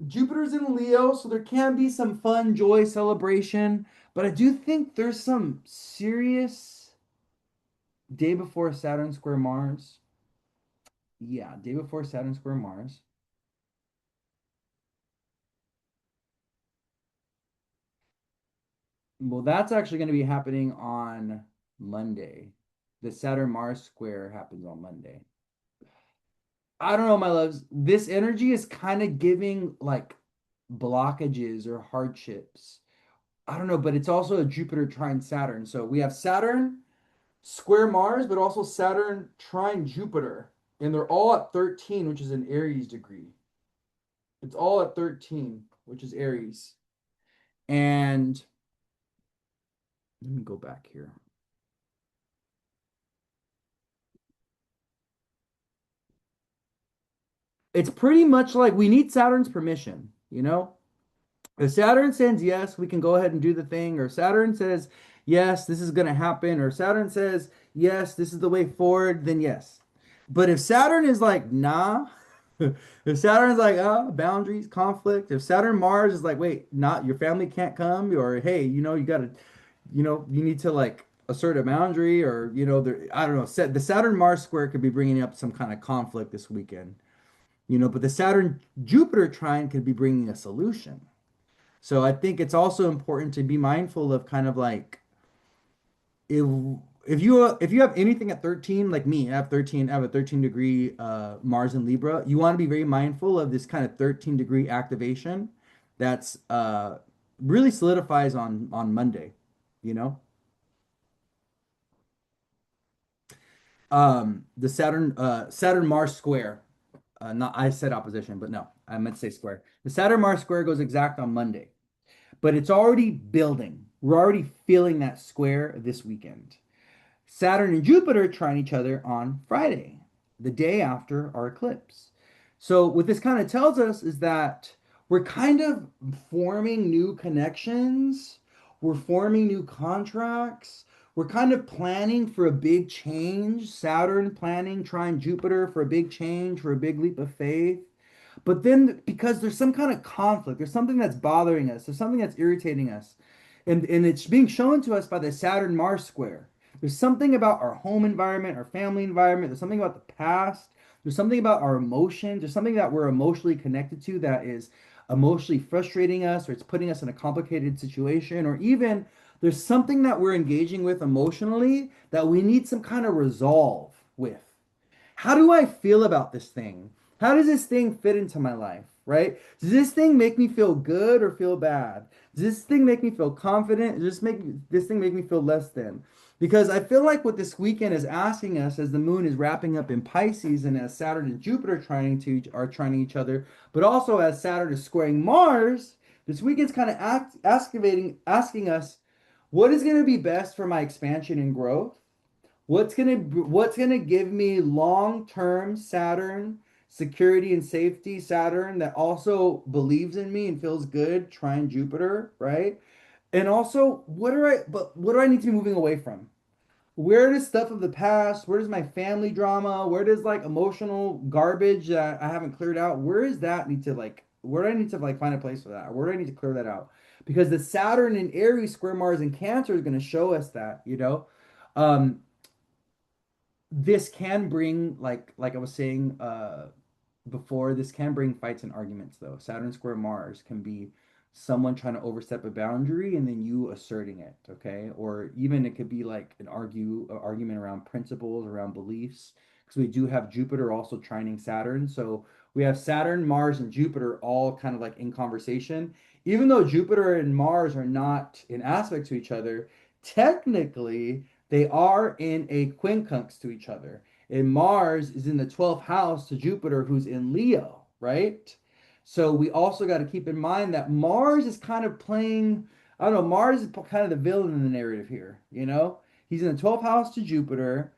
Jupiter's in Leo, so there can be some fun, joy, celebration. But I do think there's some serious day before Saturn square Mars. Yeah, day before Saturn square Mars. Well, that's actually going to be happening on Monday. The Saturn Mars square happens on Monday. I don't know, my loves. This energy is kind of giving like blockages or hardships. I don't know, but it's also a Jupiter trine Saturn. So we have Saturn square Mars, but also Saturn trine Jupiter. And they're all at 13, which is an Aries degree. It's all at 13, which is Aries. And let me go back here. It's pretty much like we need Saturn's permission, you know? If Saturn says yes, we can go ahead and do the thing, or Saturn says yes, this is going to happen, or Saturn says yes, this is the way forward, then yes. But if Saturn is like, nah, if Saturn is like, boundaries, conflict, if Saturn Mars is like, wait, not your family can't come, or hey, you got to, you need to like assert a boundary, or, I don't know, the Saturn Mars square could be bringing up some kind of conflict this weekend, but the Saturn Jupiter trine could be bringing a solution. So I think it's also important to be mindful of kind of like if if you have anything at 13, like me, I have a 13 degree Mars in Libra, you want to be very mindful of this kind of 13 degree activation that's really solidifies on Monday, you know? The Saturn Mars square. Not I said opposition, but no, I meant to say square. The Saturn Mars square goes exact on Monday, but it's already building. We're already feeling that square this weekend. Saturn and Jupiter trine each other on Friday, the day after our eclipse. So, what this kind of tells us is that we're kind of forming new connections, we're forming new contracts, we're kind of planning for a big change. Saturn planning, trine Jupiter for a big change, for a big leap of faith. But then, because there's some kind of conflict, there's something that's bothering us, there's something that's irritating us, and it's being shown to us by the Saturn Mars square. There's something about our home environment, our family environment. There's something about the past. There's something about our emotions. There's something that we're emotionally connected to that is emotionally frustrating us, or it's putting us in a complicated situation, or even there's something that we're engaging with emotionally that we need some kind of resolve with. How do I feel about this thing? How does this thing fit into my life, right? Does this thing make me feel good or feel bad? Does this thing make me feel confident? Does this thing make me feel less than? Because I feel like what this weekend is asking us, as the moon is wrapping up in Pisces and as Saturn and Jupiter are trying each other, but also as Saturn is squaring Mars, this weekend's kind of asking us, what is going to be best for my expansion and growth? What's gonna give me long-term Saturn security and safety, Saturn that also believes in me and feels good, trine Jupiter, right? And also, what do I need to be moving away from? Where does stuff of the past, where does my family drama, where does like emotional garbage that I haven't cleared out, where do I need to like find a place for that? Where do I need to clear that out? Because the Saturn in Aries square Mars and Cancer is going to show us that, you know. Um, this can bring like I was saying before, this can bring fights and arguments though. Saturn square Mars can be someone trying to overstep a boundary and then you asserting it, okay? Or even it could be like an argument around principles, around beliefs, because we do have Jupiter also trining Saturn. So we have Saturn, Mars, and Jupiter all kind of like in conversation. Even though Jupiter and Mars are not in aspect to each other, technically they are in a quincunx to each other. And Mars is in the 12th house to Jupiter, who's in Leo, right? So we also got to keep in mind that Mars is kind of playing, I don't know, Mars is kind of the villain in the narrative here, you know? He's in the 12th house to Jupiter.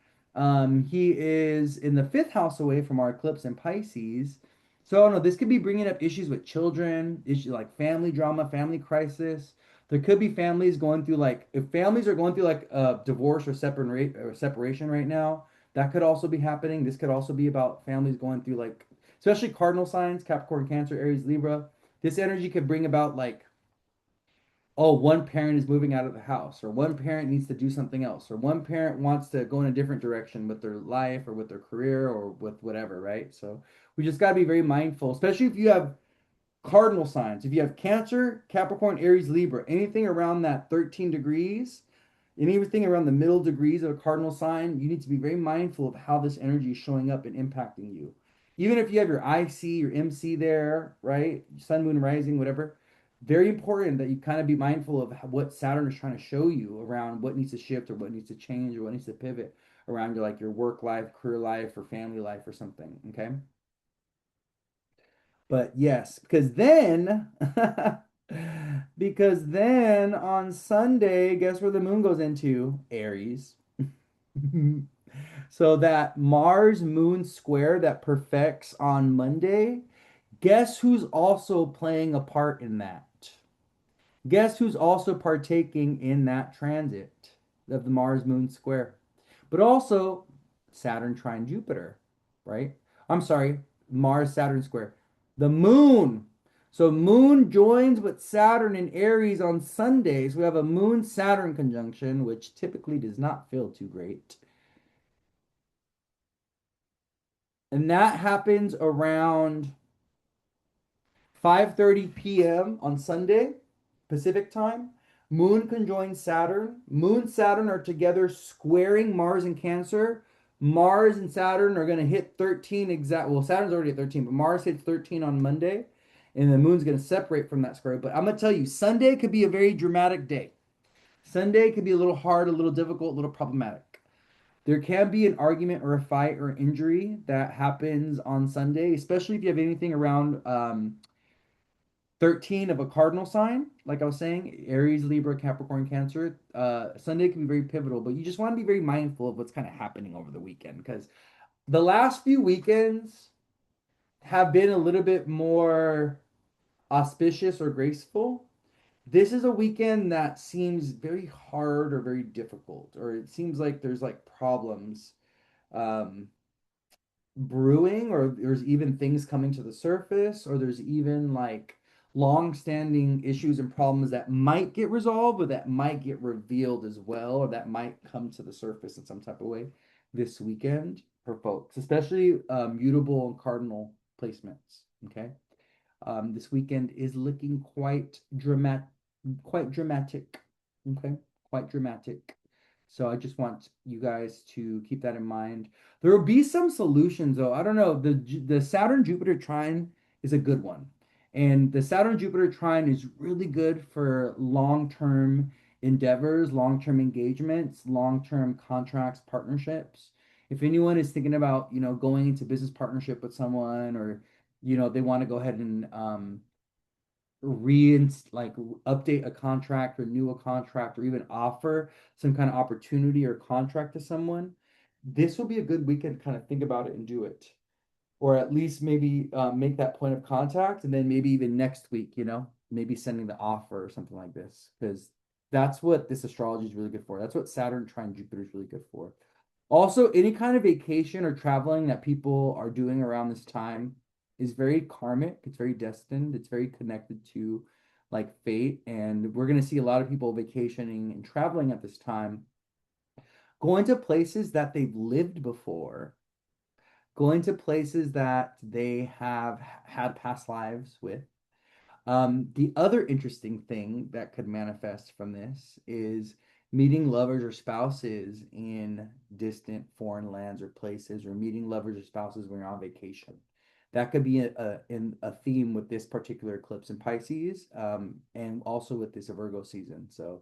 He is in the fifth house away from our eclipse in Pisces. So I don't know, this could be bringing up issues with children, issues like family drama, family crisis. There could be families going through like, if families are going through like a divorce or separation right now, that could also be happening. This could also be about families going through like, especially cardinal signs, Capricorn, Cancer, Aries, Libra. This energy could bring about like, oh, one parent is moving out of the house, or one parent needs to do something else, or one parent wants to go in a different direction with their life or with their career or with whatever, right? So we just got to be very mindful, especially if you have cardinal signs. If you have Cancer, Capricorn, Aries, Libra, anything around that 13 degrees, anything around the middle degrees of a cardinal sign, you need to be very mindful of how this energy is showing up and impacting you. Even if you have your IC, your MC there, right? Sun, moon, rising, whatever. Very important that you kind of be mindful of what Saturn is trying to show you around what needs to shift or what needs to change or what needs to pivot around your work life, career life, or family life or something. Okay. But yes, because then on Sunday, guess where the moon goes into? Aries. So that Mars moon square that perfects on Monday, guess who's also playing a part in that? Guess who's also partaking in that transit of the Mars moon square? But also Saturn trine Jupiter, right? I'm sorry, Mars Saturn square. The moon. So moon joins with Saturn in Aries on Sundays. We have a moon Saturn conjunction, which typically does not feel too great. And that happens around 5:30 p.m. on Sunday, Pacific time. Moon conjoins Saturn. Moon Saturn are together squaring Mars and Cancer. Mars and Saturn are going to hit 13 exact. Well, Saturn's already at 13, but Mars hits 13 on Monday, and the moon's going to separate from that square. But I'm going to tell you, Sunday could be a very dramatic day. Sunday could be a little hard, a little difficult, a little problematic. There can be an argument or a fight or injury that happens on Sunday, especially if you have anything around 13 of a cardinal sign, like I was saying, Aries, Libra, Capricorn, Cancer. Sunday can be very pivotal, but you just want to be very mindful of what's kind of happening over the weekend because the last few weekends have been a little bit more auspicious or graceful. This is a weekend that seems very hard or very difficult, or it seems like there's like problems. Um, Brewing, or there's even things coming to the surface, or there's even like long-standing issues and problems that might get resolved, but that might get revealed as well, or that might come to the surface in some type of way this weekend for folks, especially mutable and cardinal placements. Okay. This weekend is looking quite dramatic. Okay, quite dramatic. So I just want you guys to keep that in mind. There will be some solutions though. I don't know. The Saturn Jupiter trine is a good one. And the Saturn Jupiter trine is really good for long-term endeavors, long-term engagements, long-term contracts, partnerships. If anyone is thinking about, going into business partnership with someone, or, they want to go ahead and like update a contract, renew a contract, or even offer some kind of opportunity or contract to someone, this will be a good weekend to kind of think about it and do it. Or at least maybe make that point of contact, and then maybe even next week, maybe sending the offer or something like this, because that's what this astrology is really good for. That's what Saturn trine Jupiter is really good for. Also, any kind of vacation or traveling that people are doing around this time is very karmic. It's very destined. It's very connected to like fate. And we're going to see a lot of people vacationing and traveling at this time, going to places that they've lived before, going to places that they have had past lives with. The other interesting thing that could manifest from this is meeting lovers or spouses in distant foreign lands or places, or meeting lovers or spouses when you're on vacation. That could be a theme with this particular eclipse in Pisces, and also with this Virgo season. So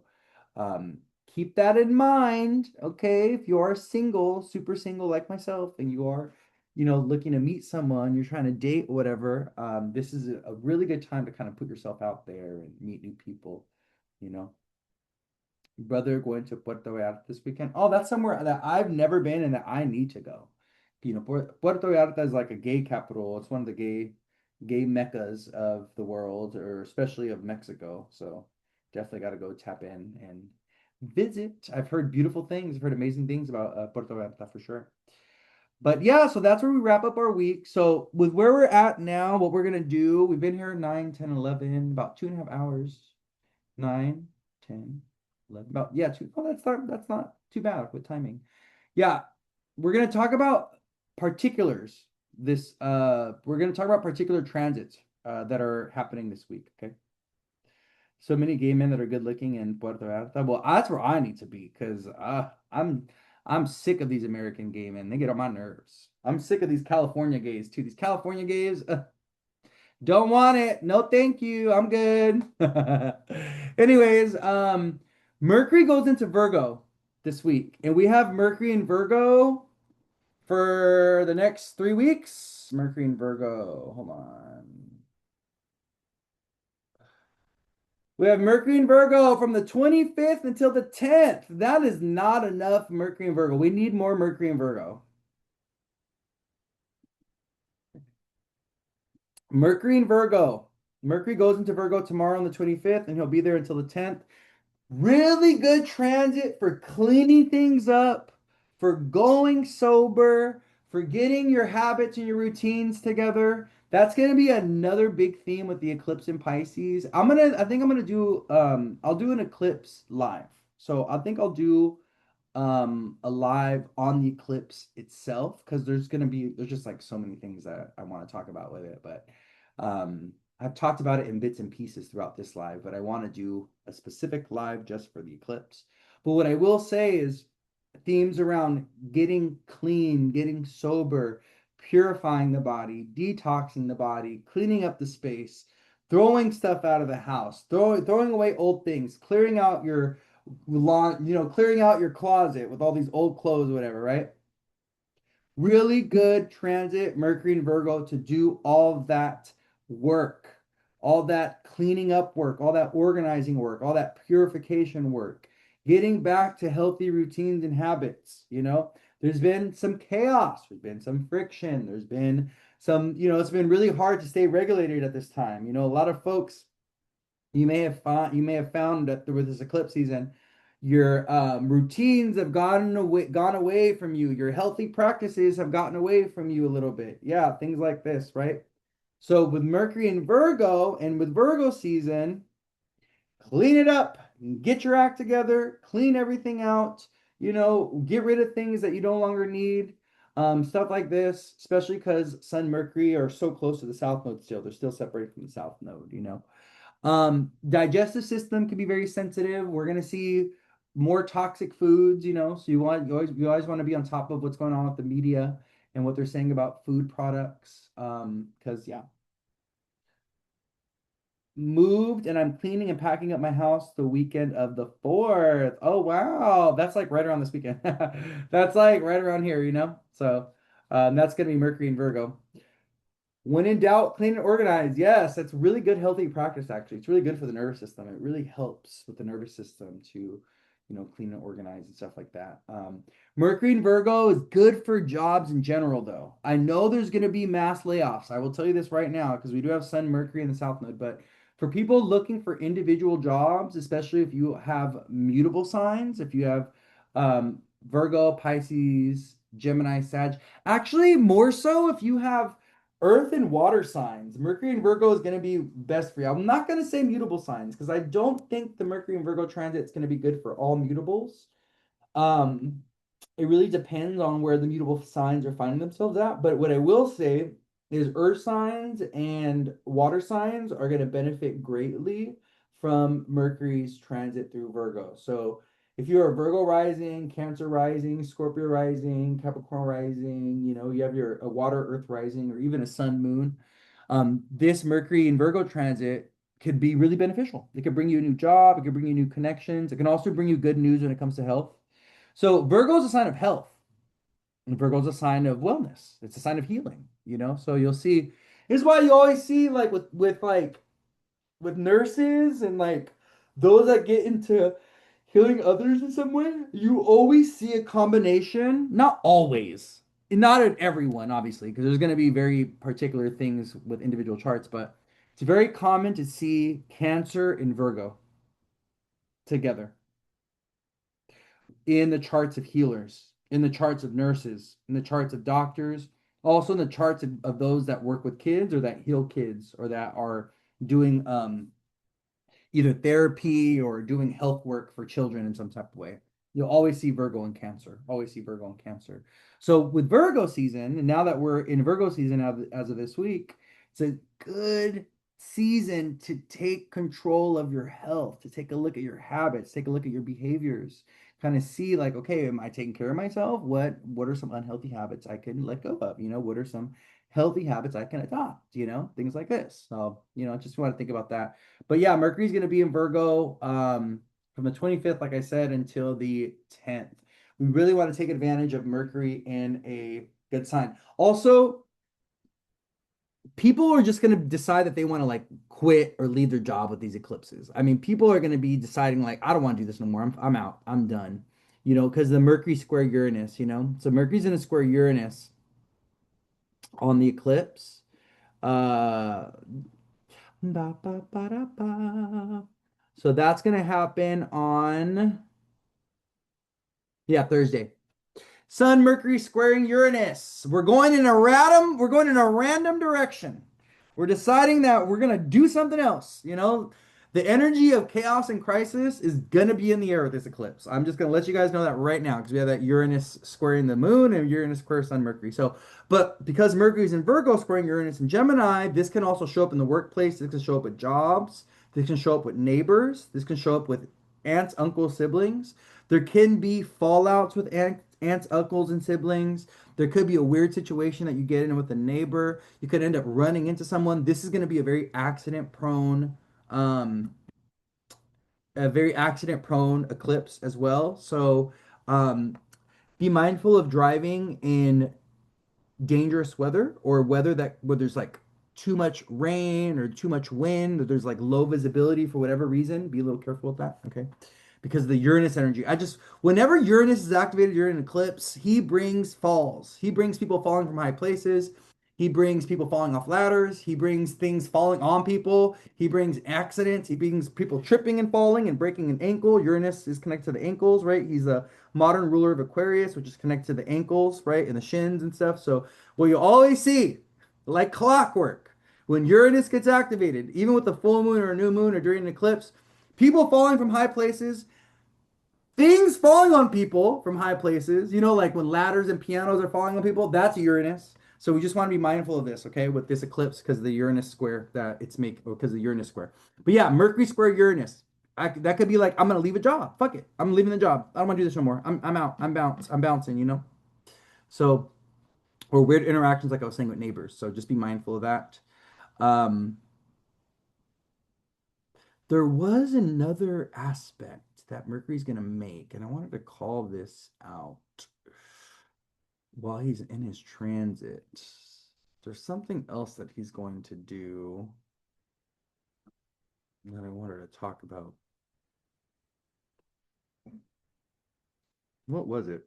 um, keep that in mind, okay? If you are single, super single like myself, and you are, looking to meet someone, you're trying to date or whatever, this is a really good time to kind of put yourself out there and meet new people, you know. Brother going to Puerto Vallarta this weekend. Oh, that's somewhere that I've never been and that I need to go. Puerto Vallarta is like a gay capital. It's one of the gay meccas of the world, or especially of Mexico. So definitely got to go tap in and visit. I've heard beautiful things. I've heard amazing things about Puerto Vallarta for sure. But yeah, so that's where we wrap up our week. So with where we're at now, what we're gonna do, we've been here 9, 10, 11, about 2.5 hours. 9, 10, 11, about, yeah, two. Oh, that's not too bad with timing. Yeah, we're gonna talk about particulars. We're gonna talk about particular transits that are happening this week. Okay. So many gay men that are good looking in Puerto Vallarta. Well, that's where I need to be, because I'm sick of these American gay men. They get on my nerves. I'm sick of these California gays too. These California gays, don't want it. No, thank you. I'm good. Anyways, Mercury goes into Virgo this week, and we have Mercury in Virgo for the next 3 weeks. Mercury in Virgo. Hold on. We have Mercury in Virgo from the 25th until the 10th. That is not enough Mercury in Virgo. We need more Mercury in Virgo. Mercury in Virgo. Mercury goes into Virgo tomorrow on the 25th, and he'll be there until the 10th. Really good transit for cleaning things up, for going sober, for getting your habits and your routines together. That's gonna be another big theme with the eclipse in Pisces. I think I'm gonna do I'll do an eclipse live. So I think I'll do a live on the eclipse itself, because there's just like so many things that I want to talk about with it. But I've talked about it in bits and pieces throughout this live, but I want to do a specific live just for the eclipse. But what I will say is themes around getting clean, getting sober, purifying the body, detoxing the body, cleaning up the space, throwing stuff out of the house, throwing away old things, clearing out your lawn, clearing out your closet with all these old clothes or whatever, right? Really good transit, Mercury and Virgo, to do all that work, all that cleaning up work, all that organizing work, all that purification work, getting back to healthy routines and habits. There's been some chaos, there's been some friction, there's been some, it's been really hard to stay regulated at this time. A lot of folks, you may have found that with this eclipse season, your routines have gone away from you. Your healthy practices have gotten away from you a little bit. Yeah, things like this, right? So with Mercury in Virgo and with Virgo season, clean it up, get your act together, clean everything out, get rid of things that you no longer need. Stuff like this, especially because Sun, Mercury are so close to the South Node still. They're still separated from the South Node, you know. Digestive system can be very sensitive. We're gonna see more toxic foods, you know. So you always want to be on top of what's going on with the media and what they're saying about food products. Because yeah, moved and I'm cleaning and packing up my house the weekend of the 4th. Oh wow, that's like right around this weekend. That's like right around here, you know. So that's gonna be Mercury and Virgo. When in doubt, clean and organize. Yes, that's really good, healthy practice, actually. It's really good for the nervous system. It really helps with the nervous system to, clean and organize and stuff like that. Mercury and Virgo is good for jobs in general, though. I know there's going to be mass layoffs. I will tell you this right now because we do have Sun, Mercury in the South Node. But for people looking for individual jobs, especially if you have mutable signs, if you have Virgo, Pisces, Gemini, Sag, actually, more so if you have Earth and water signs. Mercury and Virgo is going to be best for you. I'm not going to say mutable signs because I don't think the Mercury and Virgo transit is going to be good for all mutables. Um, it really depends on where the mutable signs are finding themselves at. But what I will say is earth signs and water signs are going to benefit greatly from Mercury's transit through Virgo. So if you're a Virgo rising, Cancer rising, Scorpio rising, Capricorn rising, you have a water earth rising or even a sun moon, this Mercury and Virgo transit could be really beneficial. It could bring you a new job, it could bring you new connections, it can also bring you good news when it comes to health. So Virgo is a sign of health, and Virgo is a sign of wellness. It's a sign of healing, you know. So you'll see. This is why you always see like with nurses and like those that get into healing others in some way. You always see a combination. Not always, and not in everyone, obviously, because there's going to be very particular things with individual charts. But it's very common to see Cancer and Virgo together in the charts of healers, in the charts of nurses, in the charts of doctors, also in the charts of those that work with kids or that heal kids or that are doing either therapy or doing health work for children in some type of way. You'll always see Virgo and Cancer. Always see Virgo and Cancer. So with Virgo season, and now that we're in Virgo season as of this week, it's a good season to take control of your health, to take a look at your habits, take a look at your behaviors, kind of see like, okay, am I taking care of myself? What are some unhealthy habits I can let go of? What are some healthy habits I can adopt? Things like this. So, I just want to think about that. But yeah, Mercury's going to be in Virgo from the 25th, like I said, until the 10th. We really want to take advantage of Mercury in a good sign. Also, people are just going to decide that they want to like quit or leave their job with these eclipses. I mean, people are going to be deciding like, I don't want to do this no more. I'm out. I'm done. Because the Mercury square Uranus, So Mercury's in a square Uranus on the eclipse. Uh, Ba, ba, ba, da, ba. So that's gonna happen on, yeah, Thursday. Sun, Mercury squaring Uranus. We're going in a random direction. We're deciding that we're gonna do something else. The energy of chaos and crisis is gonna be in the air with this eclipse. I'm just gonna let you guys know that right now because we have that Uranus squaring the moon and Uranus square Sun, Mercury. So, but because Mercury's in Virgo squaring Uranus and Gemini, this can also show up in the workplace. This can show up with jobs. This can show up with neighbors. This can show up with aunts, uncles, siblings. There can be fallouts with aunts, uncles, and siblings. There could be a weird situation that you get in with a neighbor. You could end up running into someone. This is going to be um, a very accident prone eclipse as well. So um, be mindful of driving in dangerous weather or weather that where there's like too much rain or too much wind or there's like low visibility for whatever reason. Be a little careful with that, okay? Because of the Uranus energy. Whenever Uranus is activated during an eclipse, he brings falls. He brings people falling from high places. He brings people falling off ladders. He brings things falling on people. He brings accidents. He brings people tripping and falling and breaking an ankle. Uranus is connected to the ankles, right? He's a modern ruler of Aquarius, which is connected to the ankles, right? And the shins and stuff. So, what you always see, like clockwork, when Uranus gets activated, even with the full moon or a new moon or during an eclipse, people falling from high places, Things falling on people from high places, like when ladders and pianos are falling on people, that's Uranus. So we just want to be mindful of this, okay, with this eclipse because of the Uranus square that it's making, or because of the Uranus square. But yeah, Mercury square Uranus. That could be like, I'm gonna leave a job. Fuck it. I'm leaving the job. I don't want to do this no more. I'm out. I'm bouncing. So, or weird interactions like I was saying with neighbors. So just be mindful of that. Um, there was another aspect that Mercury's gonna make, and I wanted to call this out while he's in his transit. There's something else that he's going to do that I wanted to talk about. What was it?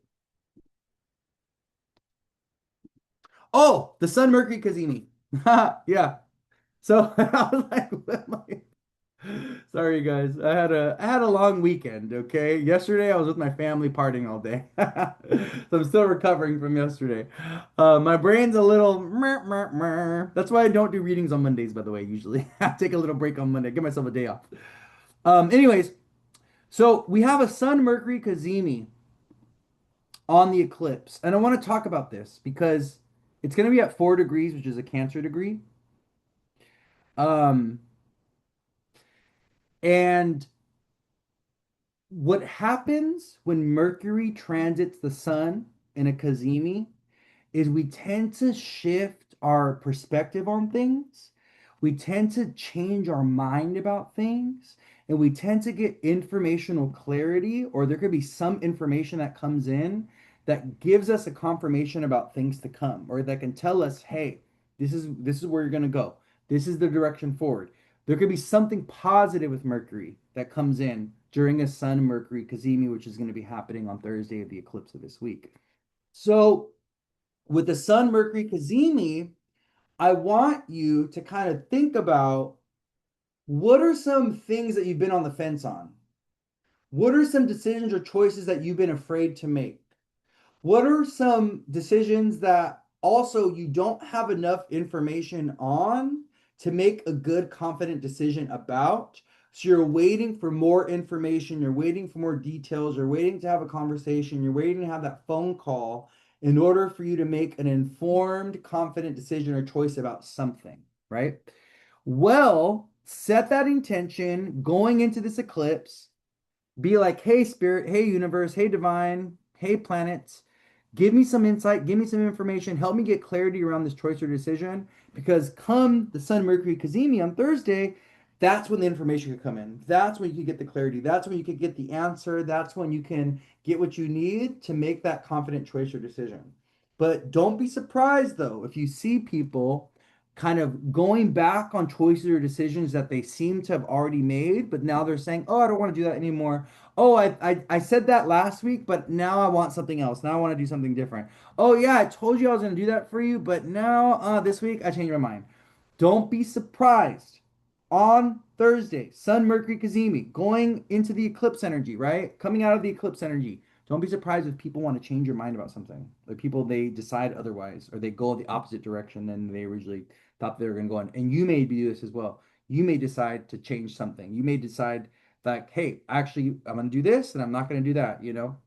Oh, the Sun Mercury Cazimi. Yeah. So I was like, what am I? Sorry, guys. I had a long weekend, okay? Yesterday I was with my family partying all day. So I'm still recovering from yesterday. My brain's a little meh, meh, meh. That's why I don't do readings on Mondays, by the way, usually. I take a little break on Monday, give myself a day off. Anyways, so we have a Sun Mercury Cazimi on the eclipse. And I want to talk about this because it's going to be at 4 degrees, which is a Cancer degree. Um, and what happens when Mercury transits the sun in a Cazimi is we tend to shift our perspective on things. We tend to change our mind about things, and we tend to get informational clarity, or there could be some information that comes in that gives us a confirmation about things to come, or that can tell us, hey, this is where you're going to go. This is the direction forward. There could be something positive with Mercury that comes in during a Sun Mercury Cazimi, which is going to be happening on Thursday of the eclipse of this week. So, with the Sun Mercury Cazimi, I want you to kind of think about what are some things that you've been on the fence on? What are some decisions or choices that you've been afraid to make? What are some decisions that also you don't have enough information on to make a good, confident decision about? So you're waiting for more information, you're waiting for more details, you're waiting to have a conversation, you're waiting to have that phone call in order for you to make an informed, confident decision or choice about something, right? Well, set that intention going into this eclipse. Be like, hey, spirit, hey, universe, hey, divine, hey, planets, give me some insight, give me some information, help me get clarity around this choice or decision. Because come the Sun Mercury Cazimi on Thursday, that's when the information could come in. That's when you can get the clarity. That's when you can get the answer. That's when you can get what you need to make that confident choice or decision. But don't be surprised though if you see people kind of going back on choices or decisions that they seem to have already made, but now they're saying, "Oh, I don't want to do that anymore. Oh, I said that last week, but now I want something else. Now I want to do something different. Oh yeah, I told you I was going to do that for you, but now this week I changed my mind." Don't be surprised. On Thursday, Sun Mercury Cazimi going into the eclipse energy, right? Coming out of the eclipse energy. Don't be surprised if people want to change your mind about something. Like people, they decide otherwise, or they go the opposite direction than they originally thought they were going to go in. And you may do this as well. You may decide to change something. You may decide like, hey, actually, I'm going to do this and I'm not going to do that.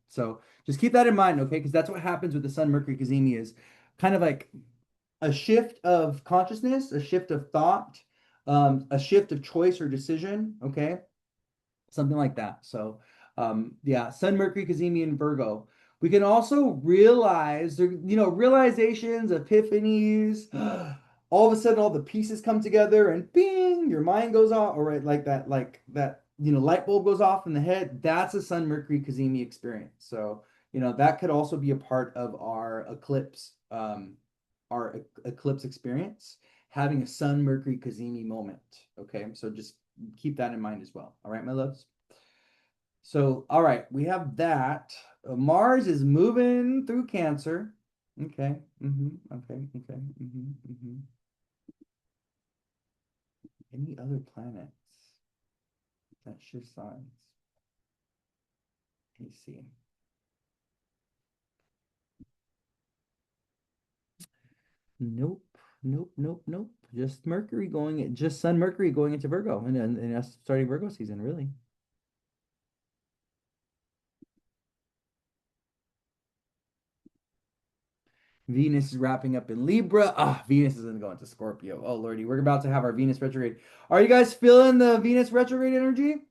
So just keep that in mind, okay? Because that's what happens with the Sun Mercury Cazimi is kind of like a shift of consciousness, a shift of thought, a shift of choice or decision, okay? Something like that. So, yeah, Sun, Mercury, Cazimi, and Virgo. We can also realize, realizations, epiphanies. All of a sudden, all the pieces come together, and bing, your mind goes off, or right, like that, light bulb goes off in the head. That's a Sun, Mercury, Cazimi experience. So, that could also be a part of our eclipse experience, having a Sun, Mercury, Cazimi moment. Okay, so just keep that in mind as well. All right, my loves. So, all right, we have that. Mars is moving through Cancer. Okay. Okay. Okay. Any other planets that shift signs? Let me see. Nope. Nope. Nope. Nope. Just Sun Mercury going into Virgo and us starting Virgo season, really. Venus is wrapping up in Libra. Ah, Venus is gonna go into Scorpio. Oh lordy, we're about to have our Venus retrograde. Are you guys feeling the Venus retrograde energy?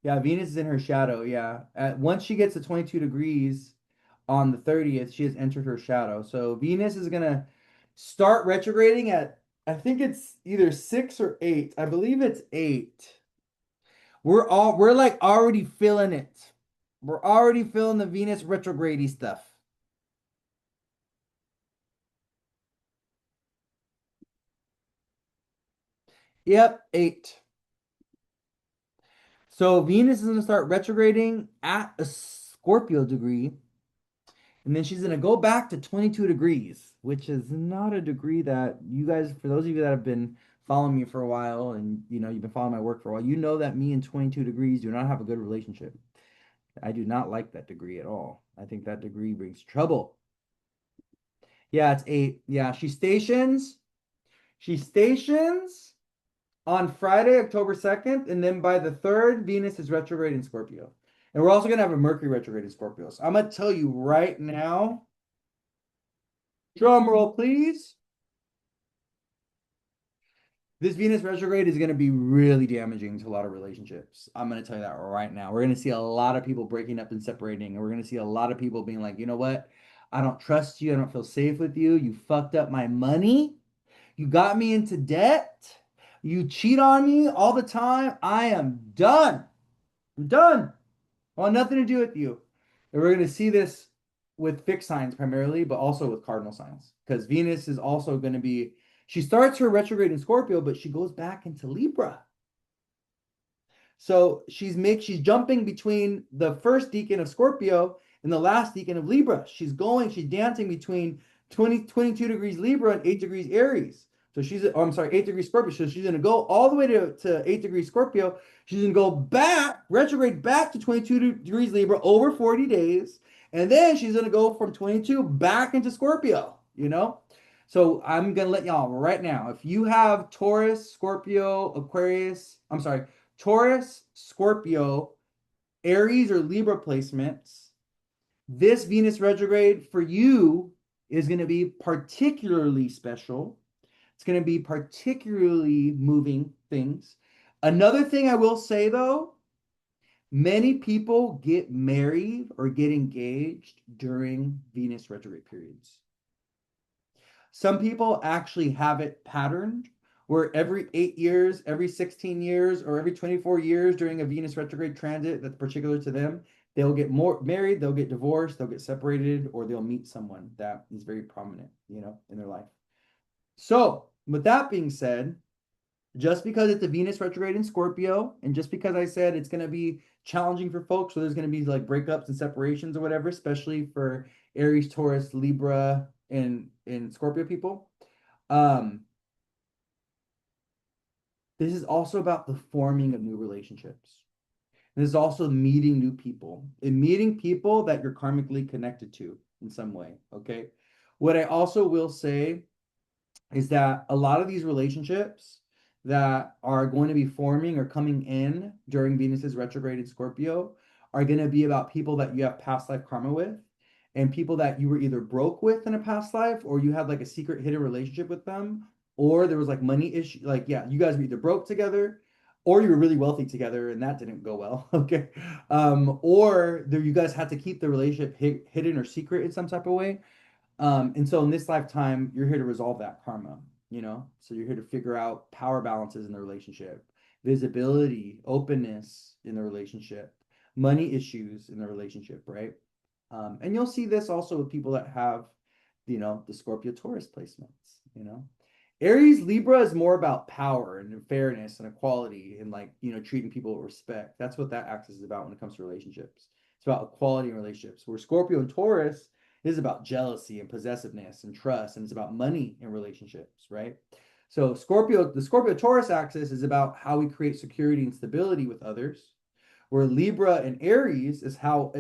Yeah, Venus is in her shadow. Yeah. Once she gets to 22 degrees on the 30th, she has entered her shadow. So Venus is gonna start retrograding at, I think it's either 6 or 8. I believe it's 8. We're like already feeling it. We're already feeling the Venus retrograde stuff. Yep, 8. So Venus is going to start retrograding at a Scorpio degree, and then she's going to go back to 22 degrees, which is not a degree that you guys, for those of you that have been following me for a while and you've been following my work for a while, you know that me and 22 degrees do not have a good relationship. I do not like that degree at all. I think that degree brings trouble. Yeah, it's 8. Yeah, she stations on Friday, October 2nd, and then by the 3rd, Venus is retrograde in Scorpio. And we're also going to have a Mercury retrograde in Scorpio. So I'm going to tell you right now, drum roll, please. This Venus retrograde is going to be really damaging to a lot of relationships. I'm going to tell you that right now. We're going to see a lot of people breaking up and separating. And we're going to see a lot of people being like, you know what? I don't trust you. I don't feel safe with you. You fucked up my money. You got me into debt. You cheat on me all the time. I am done. I'm done. I want nothing to do with you. And we're going to see this with fixed signs primarily, but also with cardinal signs. Because Venus is also going to be, she starts her retrograde in Scorpio, but she goes back into Libra. So she's jumping between the first decan of Scorpio and the last decan of Libra. She's dancing between 22 degrees Libra and 8 degrees Aries. So I'm sorry, 8 degrees Scorpio. So she's going to go all the way to 8 degrees Scorpio. She's going to go back, retrograde back to 22 degrees Libra over 40 days. And then she's going to go from 22 back into Scorpio. So I'm going to let y'all right now, if you have Taurus, Scorpio, Aquarius, I'm sorry, Taurus, Scorpio, Aries, or Libra placements, this Venus retrograde for you is going to be particularly special. It's going to be particularly moving things. Another thing I will say though, many people get married or get engaged during Venus retrograde periods. Some people actually have it patterned where every 8 years, every 16 years, or every 24 years during a Venus retrograde transit that's particular to them, they'll get more married, they'll get divorced, they'll get separated, or they'll meet someone that is very prominent, in their life. So, with that being said, just because it's a Venus retrograde in Scorpio, and just because I said it's going to be challenging for folks, so there's going to be like breakups and separations or whatever, especially for Aries, Taurus, Libra, and Scorpio people. This is also about the forming of new relationships. This is also meeting new people and meeting people that you're karmically connected to in some way. Okay. What I also will say is that a lot of these relationships that are going to be forming or coming in during Venus's retrograde in Scorpio are going to be about people that you have past life karma with and people that you were either broke with in a past life or you had like a secret hidden relationship with them or there was like money issue. Like, yeah, you guys were either broke together or you were really wealthy together and that didn't go well. Okay. Or you guys had to keep the relationship hidden or secret in some type of way. And so in this lifetime, you're here to resolve that karma. So you're here to figure out power balances in the relationship, visibility, openness in the relationship, money issues in the relationship, right? And you'll see this also with people that have, the Scorpio Taurus placements. Aries Libra is more about power and fairness and equality and like, treating people with respect. That's what that axis is about when it comes to relationships. It's about equality in relationships. Where Scorpio and Taurus is about jealousy and possessiveness and trust, and it's about money in relationships, right? So the Scorpio Taurus axis is about how we create security and stability with others, where Libra and Aries is how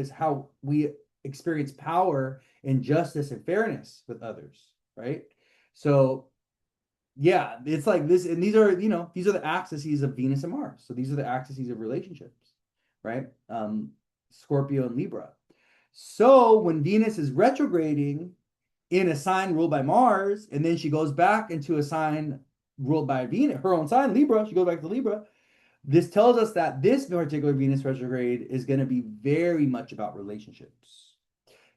we experience power and justice and fairness with others, right? So yeah, it's like this, and these are the axes of Venus and Mars. So these are the axes of relationships, right? Scorpio and Libra. So when Venus is retrograding in a sign ruled by Mars, and then she goes back into a sign ruled by Venus, her own sign, Libra, she goes back to Libra. This tells us that this particular Venus retrograde is going to be very much about relationships.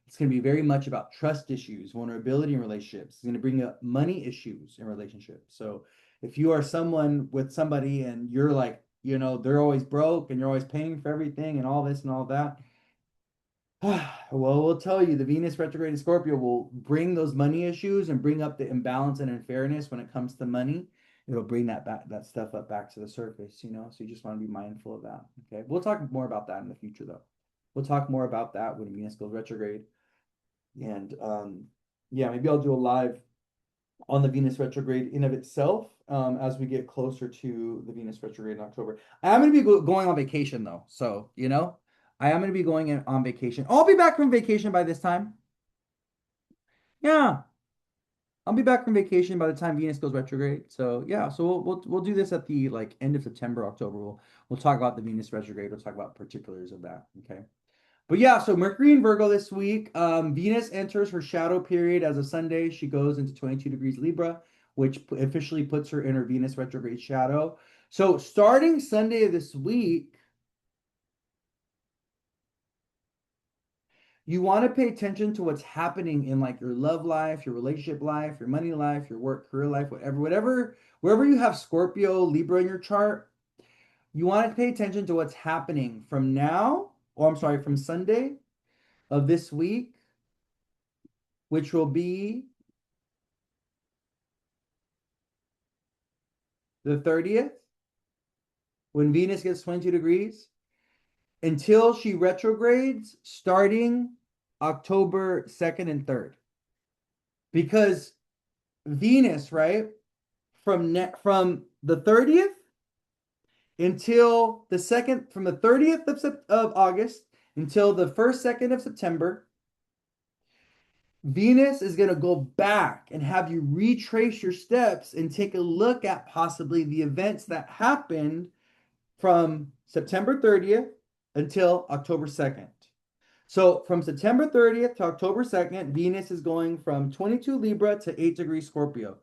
It's going to be very much about trust issues, vulnerability in relationships. It's going to bring up money issues in relationships. So if you are someone with somebody and you're like, they're always broke and you're always paying for everything and all this and all that, well, we'll tell you the Venus retrograde in Scorpio will bring those money issues and bring up the imbalance and unfairness when it comes to money. It'll bring that stuff up back to the surface, So you just want to be mindful of that. Okay. We'll talk more about that in the future though. We'll talk more about that when Venus goes retrograde. And yeah, maybe I'll do a live on the Venus retrograde in of itself as we get closer to the Venus retrograde in October. I am going to be going on vacation though. So, I am going to be going on vacation. I'll be back from vacation by this time. Yeah, I'll be back from vacation by the time Venus goes retrograde. So yeah, so we'll do this at the like end of September, October. We'll talk about the Venus retrograde. We'll talk about particulars of that. Okay. But yeah, so Mercury in Virgo this week. Venus enters her shadow period as of Sunday. She goes into 22 degrees Libra, which officially puts her in her Venus retrograde shadow. So starting Sunday of this week, you want to pay attention to what's happening in like your love life, your relationship life, your money life, your work, career life, wherever you have Scorpio, Libra in your chart, you want to pay attention to what's happening from now, or I'm sorry, from Sunday of this week, which will be the 30th, when Venus gets 22 degrees, until she retrogrades starting October 2nd and 3rd. Because Venus, right, from the 30th until the 2nd, from the 30th of August until the 1st, 2nd of September, Venus is going to go back and have you retrace your steps and take a look at possibly the events that happened from September 30th until October 2nd. So from September 30th to October 2nd, Venus is going from 22 Libra to 8 degrees Scorpio.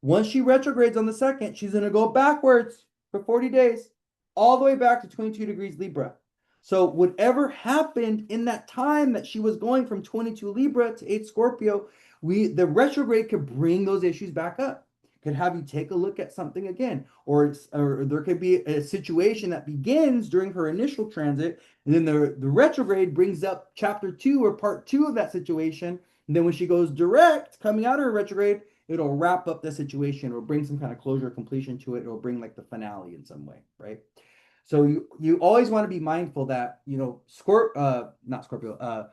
Once she retrogrades on the 2nd, she's going to go backwards for 40 days, all the way back to 22 degrees Libra. So whatever happened in that time that she was going from 22 Libra to 8 Scorpio, the retrograde could bring those issues back up. Could have you take a look at something again, or there could be a situation that begins during her initial transit, and then the retrograde brings up chapter 2 or part 2 of that situation, and then when she goes direct, coming out of her retrograde, it'll wrap up the situation or bring some kind of closure or completion to it. It'll bring like the finale in some way, right? So you always want to be mindful that not Scorpio,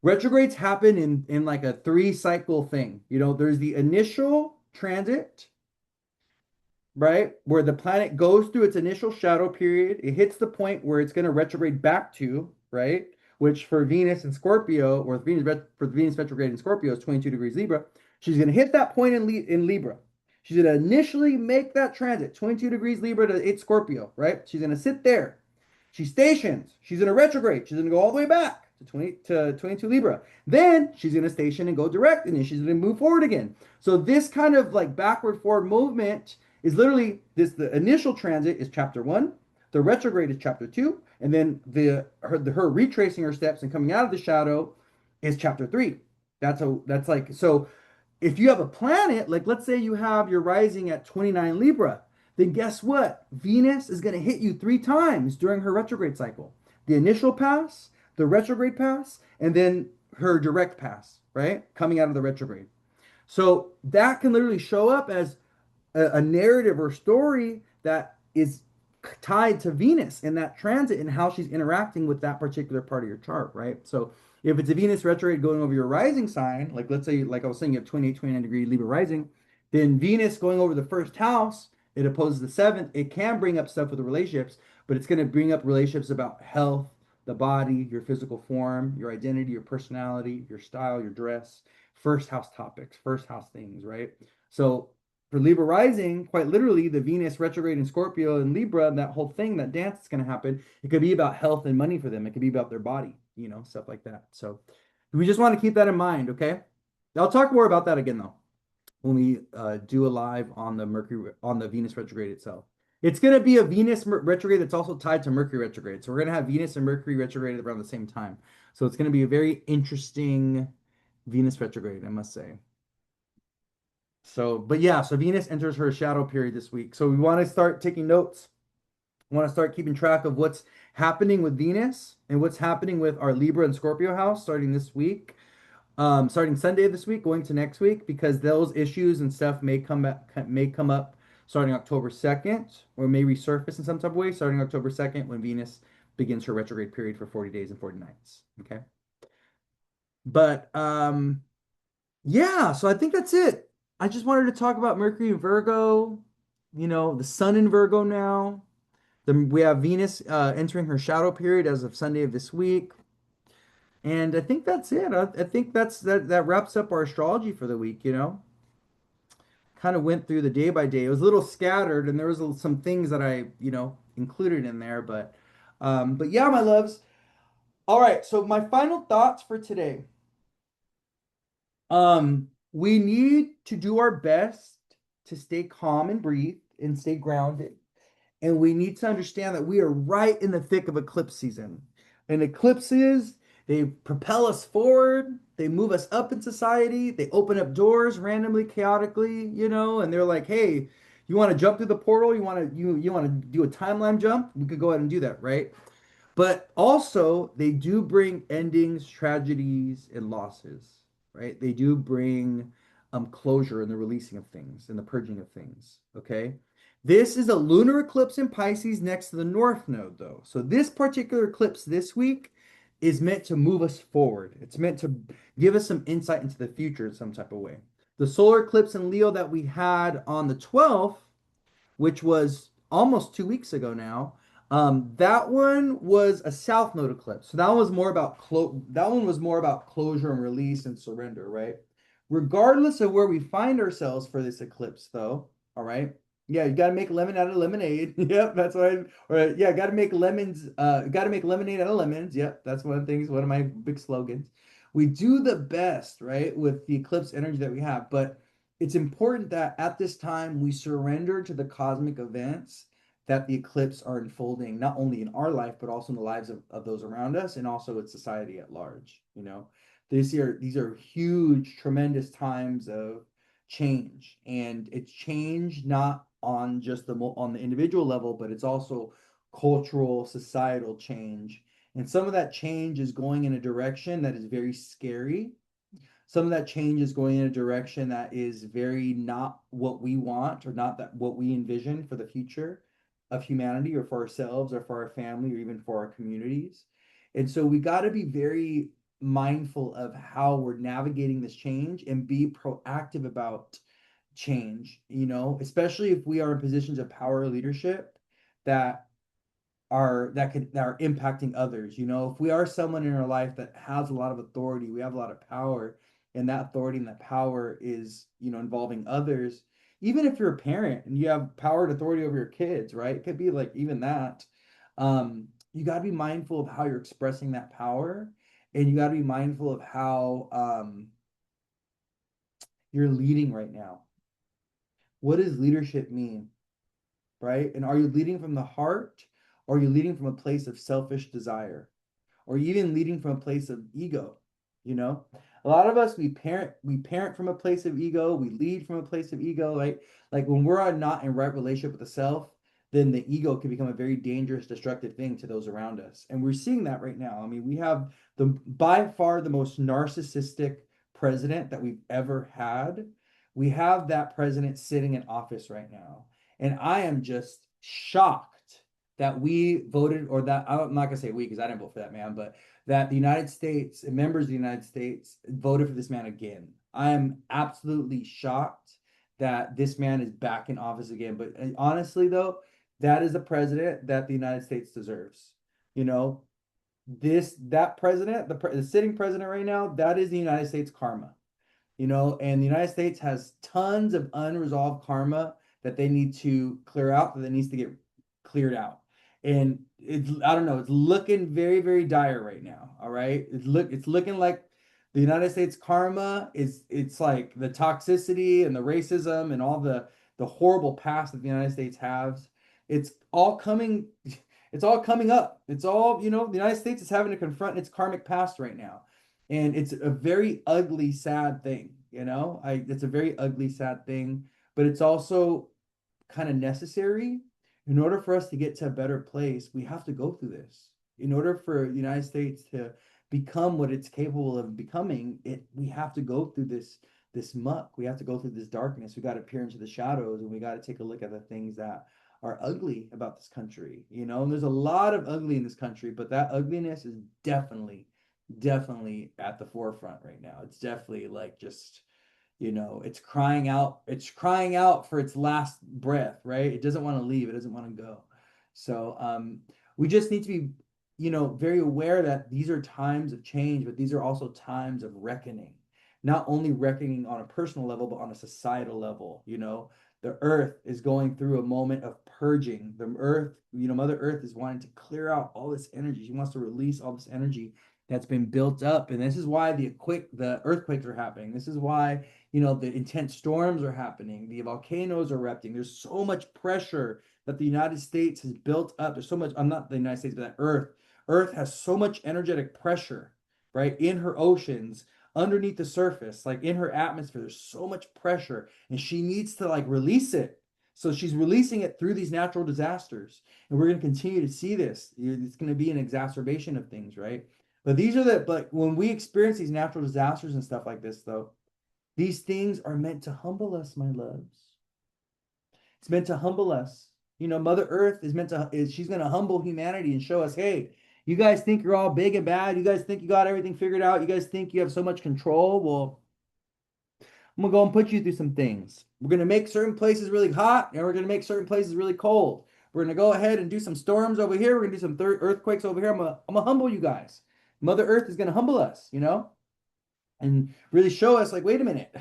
retrogrades happen in like a 3-cycle thing. There's the initial transit, right? Where the planet goes through its initial shadow period, it hits the point where it's going to retrograde back to, right? Which for Venus and Scorpio, or for Venus retrograde in Scorpio is 22 degrees Libra. She's going to hit that point in Libra. She's going to initially make that transit, 22 degrees Libra to 8 Scorpio, right? She's going to sit there. She stations. She's in a retrograde. She's going to go all the way back to 22 Libra. Then she's going to station and go direct, and then she's going to move forward again. So this kind of like backward forward movement is literally the initial transit is chapter 1, the retrograde is chapter 2, and then her retracing her steps and coming out of the shadow is chapter 3. That's like, so if you have a planet, like let's say you have your rising at 29 Libra, then guess what? Venus is going to hit you 3 times during her retrograde cycle. The initial pass, the retrograde pass, and then her direct pass, right? Coming out of the retrograde. So that can literally show up as a narrative or story that is tied to Venus in that transit and how she's interacting with that particular part of your chart, right? So if it's a Venus retrograde going over your rising sign, like let's say, like I was saying, you have 28, 29 degree Libra rising, then Venus going over the first house, it opposes the 7th. It can bring up stuff with the relationships, but it's going to bring up relationships about health, the body, your physical form, your identity, your personality, your style, your dress, first house topics, first house things, right? So for Libra rising, quite literally, the Venus retrograde in Scorpio and Libra, and that whole thing, that dance is going to happen. It could be about health and money for them. It could be about their body, stuff like that. So We just want to keep that in mind, okay? I'll talk more about that again though when we do a live on the Mercury on the Venus retrograde itself. It's going to be a Venus retrograde that's also tied to Mercury retrograde. So we're going to have Venus and Mercury retrograde around the same time. So it's going to be a very interesting Venus retrograde, I must say. So, but yeah, so Venus enters her shadow period this week. So we want to start taking notes. We want to start keeping track of what's happening with Venus and what's happening with our Libra and Scorpio house starting this week, starting Sunday this week, going to next week, because those issues and stuff may come up starting October 2nd, or may resurface in some type of way starting October 2nd when Venus begins her retrograde period for 40 days and 40 nights. Okay. But yeah, so I think that's it. I just wanted to talk about Mercury and Virgo, the sun in Virgo now. We have Venus entering her shadow period as of Sunday of this week. And I think that's it. I think that wraps up our astrology for the week. Kind of went through the day by day. It was a little scattered and there was some things that I included in there, but yeah, my loves. All right, so my final thoughts for today. We need to do our best to stay calm and breathe and stay grounded. And we need to understand that we are right in the thick of eclipse season. And eclipses, they propel us forward, they move us up in society, they open up doors randomly, chaotically, and they're like, hey, you want to jump through the portal? You want to do a timeline jump? We could go ahead and do that, right? But also, they do bring endings, tragedies, and losses, right? They do bring closure and the releasing of things and the purging of things, okay? This is a lunar eclipse in Pisces next to the North Node, though. So this particular eclipse this week is meant to move us forward. It's meant to give us some insight into the future in some type of way. The solar eclipse in Leo that we had on the 12th, which was almost 2 weeks ago now. That one was a south node eclipse. So that one was more about closure and release and surrender, right? Regardless of where we find ourselves for this eclipse, though, all right. Yeah, you gotta make lemon out of lemonade. Yep, that's what I or yeah, gotta make lemonade out of lemons. Yep, that's one of the things, one of my big slogans. We do the best, right, with the eclipse energy that we have, but it's important that at this time we surrender to the cosmic events that the eclipse are unfolding, not only in our life, but also in the lives of those around us and also with society at large. These are huge, tremendous times of change. And it's change not on just on the individual level, but it's also cultural, societal change. And some of that change is going in a direction that is very scary. Some of that change is going in a direction that is very not what we want or not that what we envision for the future of humanity or for ourselves or for our family or even for our communities. And so we got to be very mindful of how we're navigating this change and be proactive about change, especially if we are in positions of power or leadership that that are impacting others. If we are someone in our life that has a lot of authority, we have a lot of power, and that authority and that power is involving others. Even if you're a parent and you have power and authority over your kids, right? It could be like even that. You got to be mindful of how you're expressing that power, and you got to be mindful of how you're leading right now. What does leadership mean? Right? And are you leading from the heart or are you leading from a place of selfish desire? Or even leading from a place of ego? You know, a lot of us we parent from a place of ego, we lead from a place of ego, right? Like when we're not in right relationship with the self, then the ego can become a very dangerous, destructive thing to those around us. And we're seeing that right now. I mean, we have the by far the most narcissistic president that we've ever had. We have that president sitting in office right now. And I am just shocked that we voted, or that I'm not gonna say we because I didn't vote for that man, but that the United States and members of the United States voted for this man again. I am absolutely shocked that this man is back in office again. But honestly, though, that is the president that the United States deserves. You know, that president, the sitting president right now, that is the United States karma. And the United States has tons of unresolved karma that they need to clear out, that needs to get cleared out. And I don't know, it's looking very, very dire right now. All right. It's looking like The United States karma is it's like the toxicity and the racism and all the horrible past that the United States has. It's all coming it's all coming up. It's all, the United States is having to confront its karmic past right now. And it's a very ugly, sad thing. It's a very ugly, sad thing, but it's also kind of necessary. In order for us to get to a better place, we have to go through this. In order for the United States to become what it's capable of becoming, we have to go through this muck. We have to go through this darkness. We got to peer into the shadows, and we got to take a look at the things that are ugly about this country. And there's a lot of ugly in this country, but that ugliness is definitely at the forefront right now. It's definitely like just it's crying out for its last breath, right? It doesn't want to leave, it doesn't want to go. So we just need to be very aware that these are times of change, but these are also times of reckoning. Not only reckoning on a personal level, but on a societal level. The earth is going through a moment of purging. The earth, Mother Earth is wanting to clear out all this energy. She wants to release all this energy that's been built up. And this is why the earthquakes are happening. This is why the intense storms are happening. The volcanoes are erupting. There's so much pressure that the United States has built up. There's so much, I'm not the United States, but that Earth. Earth has so much energetic pressure, right, in her oceans, underneath the surface, like in her atmosphere. There's so much pressure, and she needs to like release it. So she's releasing it through these natural disasters. And we're going to continue to see this. It's going to be an exacerbation of things, right? But when we experience these natural disasters and stuff like this, though, these things are meant to humble us, my loves. It's meant to humble us. Mother Earth she's going to humble humanity and show us, hey, you guys think you're all big and bad. You guys think you got everything figured out. You guys think you have so much control. Well, I'm going to go and put you through some things. We're going to make certain places really hot, and we're going to make certain places really cold. We're going to go ahead and do some storms over here. We're going to do some earthquakes over here. I'm going to humble you guys. Mother Earth is going to humble us, and really show us like, wait a minute,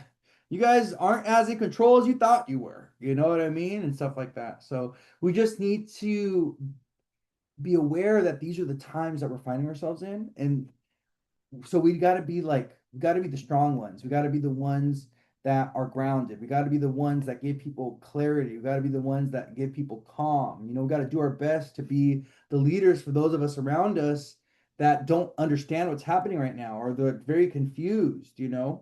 you guys aren't as in control as you thought you were. You know what I mean? And stuff like that. So we just need to be aware that these are the times that we're finding ourselves in. And so we got to be the strong ones. We got to be the ones that are grounded. We got to be the ones that give people clarity. We got to be the ones that give people calm. We got to do our best to be the leaders for those of us around us that don't understand what's happening right now, or they're very confused. A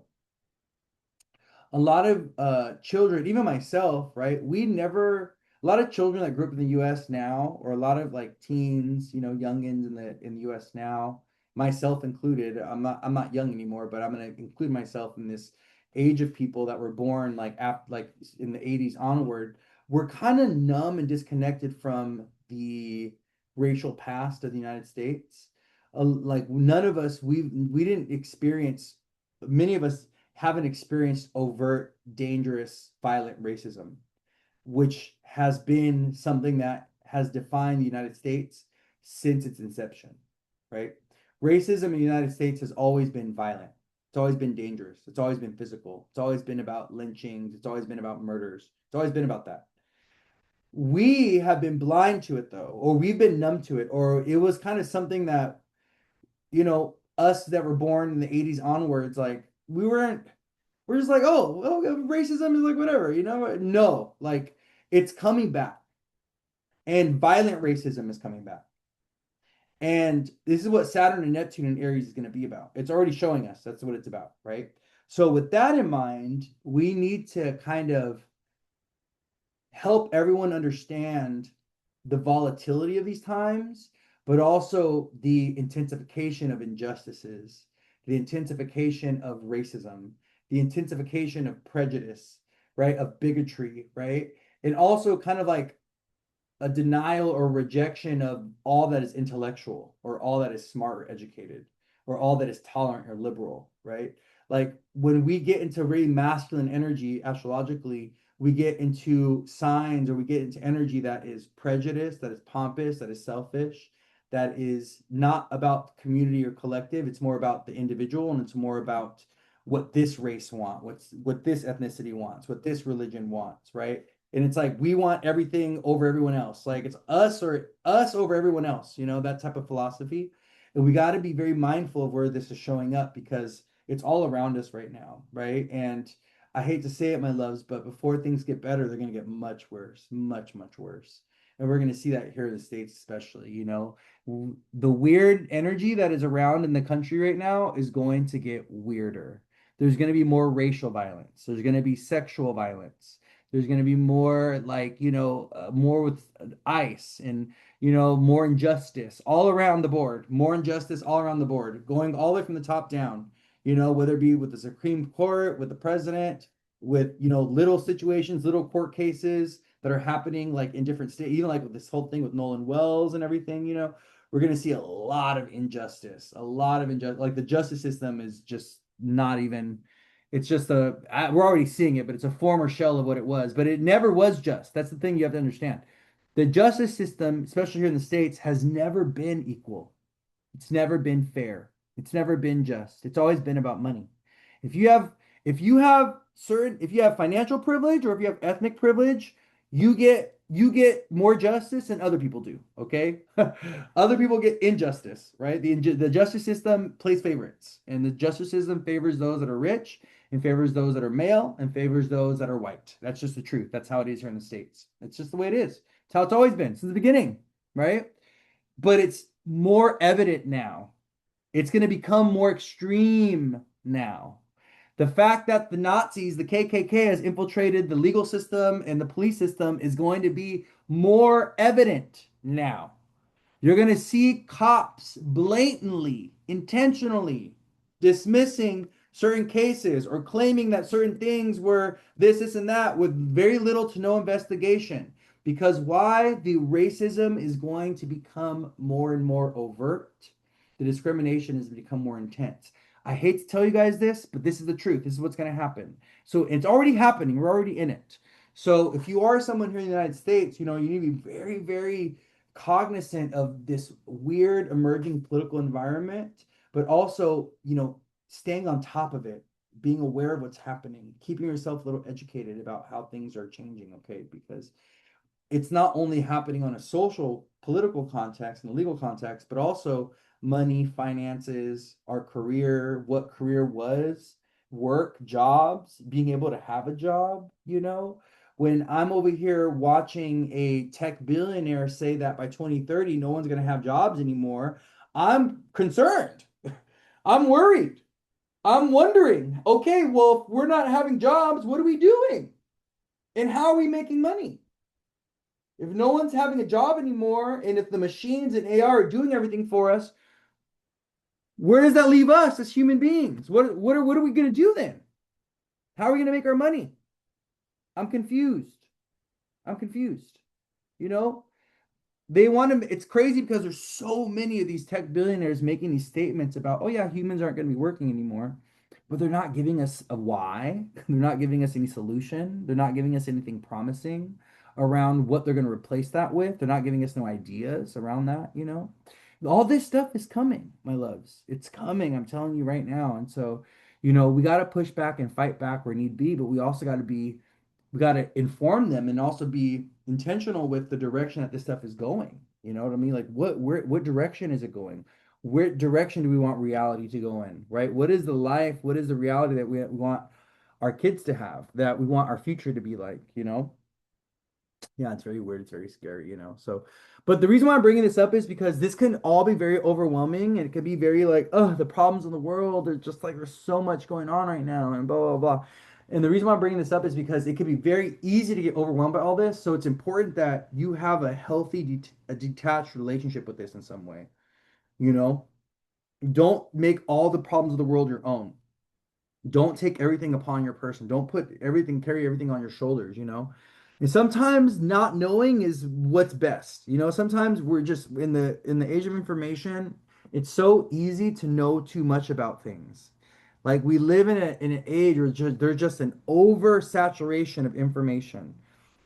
lot of children, even myself, right? A lot of children that grew up in the US now, or a lot of like teens, youngins in the US now, myself included. I'm not young anymore, but I'm gonna include myself in this age of people that were born like in the 80s onward. We're kind of numb and disconnected from the racial past of the United States. Like none of us, we didn't experience, many of us haven't experienced overt, dangerous, violent racism, which has been something that has defined the United States since its inception, right? Racism in the United States has always been violent. It's always been dangerous. It's always been physical. It's always been about lynchings. It's always been about murders. It's always been about that. We have been blind to it, though, or we've been numb to it, or it was kind of something that, us that were born in the 80s onwards, like we're just like, oh, well, racism is like whatever. No, like it's coming back, and violent racism is coming back. And this is what Saturn and Neptune and Aries is going to be about. It's already showing us that's what it's about, right? So with that in mind, we need to kind of help everyone understand the volatility of these times, but also the intensification of injustices, the intensification of racism, the intensification of prejudice, right? Of bigotry, right? And also kind of like a denial or rejection of all that is intellectual, or all that is smart or educated, or all that is tolerant or liberal, right? Like when we get into really masculine energy astrologically, we get into signs, or we get into energy that is prejudiced, that is pompous, that is selfish, that is not about community or collective. It's more about the individual, and it's more about what this race wants, what this ethnicity wants, what this religion wants, right? And it's like we want everything over everyone else. Like it's us or us over everyone else, that type of philosophy. And we got to be very mindful of where this is showing up, because It's all around us right now, right? And I hate to say it, my loves, but before things get better, they're going to get much worse, much, much worse. And we're going to see that here in the States, especially, the weird energy that is around in the country right now is going to get weirder. There's going to be more racial violence. There's going to be sexual violence. There's going to be more like, more with ICE and, more injustice all around the board, more injustice all around the board, going all the way from the top down, whether it be with the Supreme Court, with the president, with, little situations, little court cases that are happening like in different states, even like with this whole thing with Nolan Wells and everything, we're going to see a lot of injustice, a lot of injustice. Like the justice system is just not even, it's just we're already seeing it, but it's a former shell of what it was, but it never was just. That's the thing you have to understand. The justice system, especially here in the States, has never been equal. It's never been fair. It's never been just. It's always been about money. If you have if you have financial privilege or if you have ethnic privilege, you get more justice than other people do, okay? Other people get injustice, right? The justice system plays favorites, and the justice system favors those that are rich and favors those that are male and favors those that are white. That's just the truth. That's how it is here in the States. It's just the way it is. It's how it's always been since the beginning, right? But it's more evident now. It's going to become more extreme now. The fact that the Nazis, the KKK, has infiltrated the legal system and the police system is going to be more evident now. You're going to see cops blatantly, intentionally dismissing certain cases or claiming that certain things were this, and that with very little to no investigation. Because why? The racism is going to become more and more overt. The discrimination has become more intense. I hate to tell you guys this, but this is the truth. This is what's going to happen. So it's already happening. We're already in it. So if you are someone here in the United States, you need to be very, very cognizant of this weird emerging political environment, but also, staying on top of it, being aware of what's happening, keeping yourself a little educated about how things are changing, okay? Because it's not only happening on a social, political context and a legal context, but also money, finances, our career, what career was, work, jobs, being able to have a job. When I'm over here watching a tech billionaire say that by 2030, no one's going to have jobs anymore, I'm concerned. I'm worried. I'm wondering, okay, well, if we're not having jobs, what are we doing? And how are we making money? If no one's having a job anymore, and if the machines and AI are doing everything for us, where does that leave us as human beings? What are we going to do then? How are we going to make our money? I'm confused. I'm confused. You know, they want to, it's crazy because there's so many of these tech billionaires making these statements about, oh yeah, humans aren't going to be working anymore, but they're not giving us a why. They're not giving us any solution. They're not giving us anything promising around what they're going to replace that with. They're not giving us no ideas around that. All this stuff is coming, my loves. It's coming. I'm telling you right now. And so, we got to push back and fight back where need be, but we got to inform them and also be intentional with the direction that this stuff is going. You know what I mean? Like what direction is it going? What direction do we want reality to go in, right? What is the life? What is the reality that we want our kids to have, that we want our future to be like? Yeah, it's very weird. It's very scary. So, but the reason why I'm bringing this up is because this can all be very overwhelming and it can be very like, oh, the problems in the world. There's just like, there's so much going on right now and blah, blah, blah. And the reason why I'm bringing this up is because it can be very easy to get overwhelmed by all this. So it's important that you have a healthy, a detached relationship with this in some way. You know, don't make all the problems of the world your own. Don't take everything upon your person. Don't carry everything on your shoulders. And sometimes not knowing is what's best. Sometimes we're just in the age of information, it's so easy to know too much about things. Like we live in an age where there's just an oversaturation of information.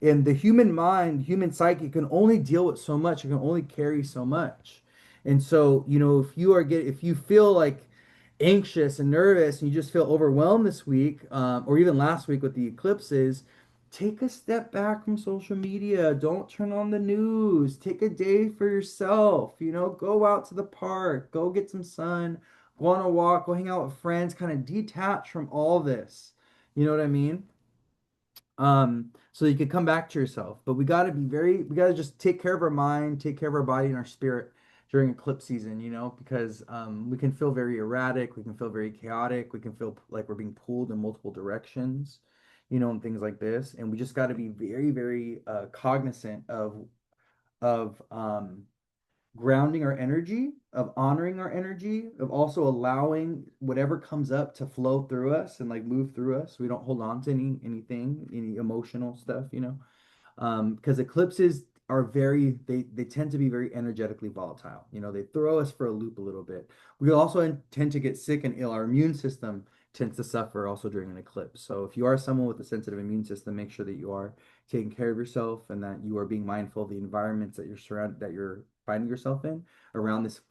And the human mind, human psyche can only deal with so much, it can only carry so much. And so, if you feel like anxious and nervous and you just feel overwhelmed this week, or even last week with the eclipses, take a step back from social media. Don't turn on the news. Take a day for yourself. Go out to the park, go get some sun, go on a walk, go hang out with friends, kind of detach from all this. You know what I mean? So you can come back to yourself. But we gotta just take care of our mind, take care of our body and our spirit during eclipse season, because we can feel very erratic, we can feel very chaotic, we can feel like we're being pulled in multiple directions, and things like this. And we just got to be very, very cognizant of grounding our energy, of honoring our energy, of also allowing whatever comes up to flow through us and like move through us. We don't hold on to any emotional stuff. Because eclipses are they tend to be very energetically volatile. They throw us for a loop a little bit. We also tend to get sick and ill. Our immune system tends to suffer also during an eclipse. So if you are someone with a sensitive immune system, make sure that you are taking care of yourself and that you are being mindful of the environments that you're finding yourself in around this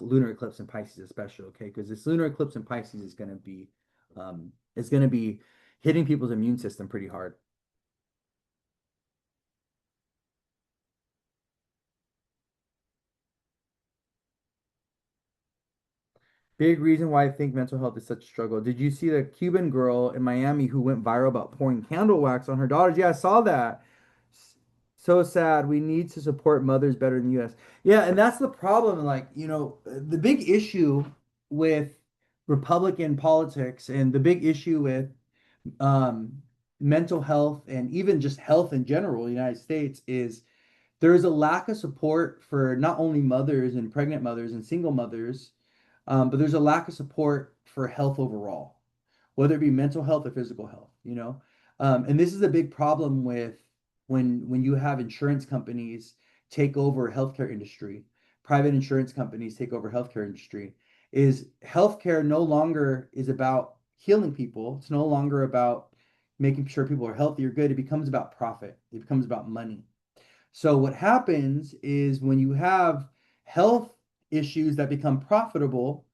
lunar eclipse in Pisces, especially. Okay, because this lunar eclipse in Pisces is going to be hitting people's immune system pretty hard. Big reason why I think mental health is such a struggle. Did you see the Cuban girl in Miami who went viral about pouring candle wax on her daughters? Yeah, I saw that. So sad. We need to support mothers better in the US. Yeah, and that's the problem. Like, the big issue with Republican politics and the big issue with mental health and even just health in general in the United States is there is a lack of support for not only mothers and pregnant mothers and single mothers, but there's a lack of support for health overall, whether it be mental health or physical health. And this is a big problem with when you have insurance companies take over healthcare industry, private insurance companies take over healthcare industry, is healthcare no longer is about healing people. It's no longer about making sure people are healthy or good. It becomes about profit. It becomes about money. So what happens is when you have health issues that become profitable,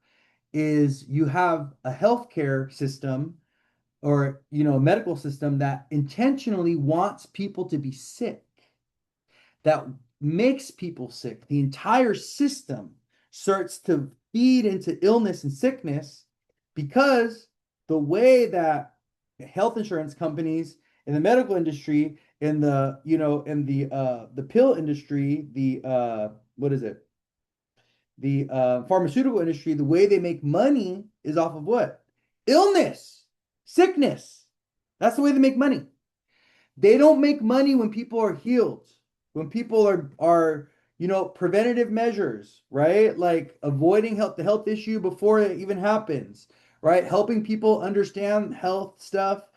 is you have a healthcare system or a medical system that intentionally wants people to be sick, that makes people sick. The entire system starts to feed into illness and sickness because the way that health insurance companies in the medical industry, in the pill industry, the what is it? The pharmaceutical industry, the way they make money is off of what? Illness, sickness. That's the way they make money. They don't make money when people are healed, when people are preventative measures, right? Like avoiding the health issue before it even happens, right? Helping people understand health stuff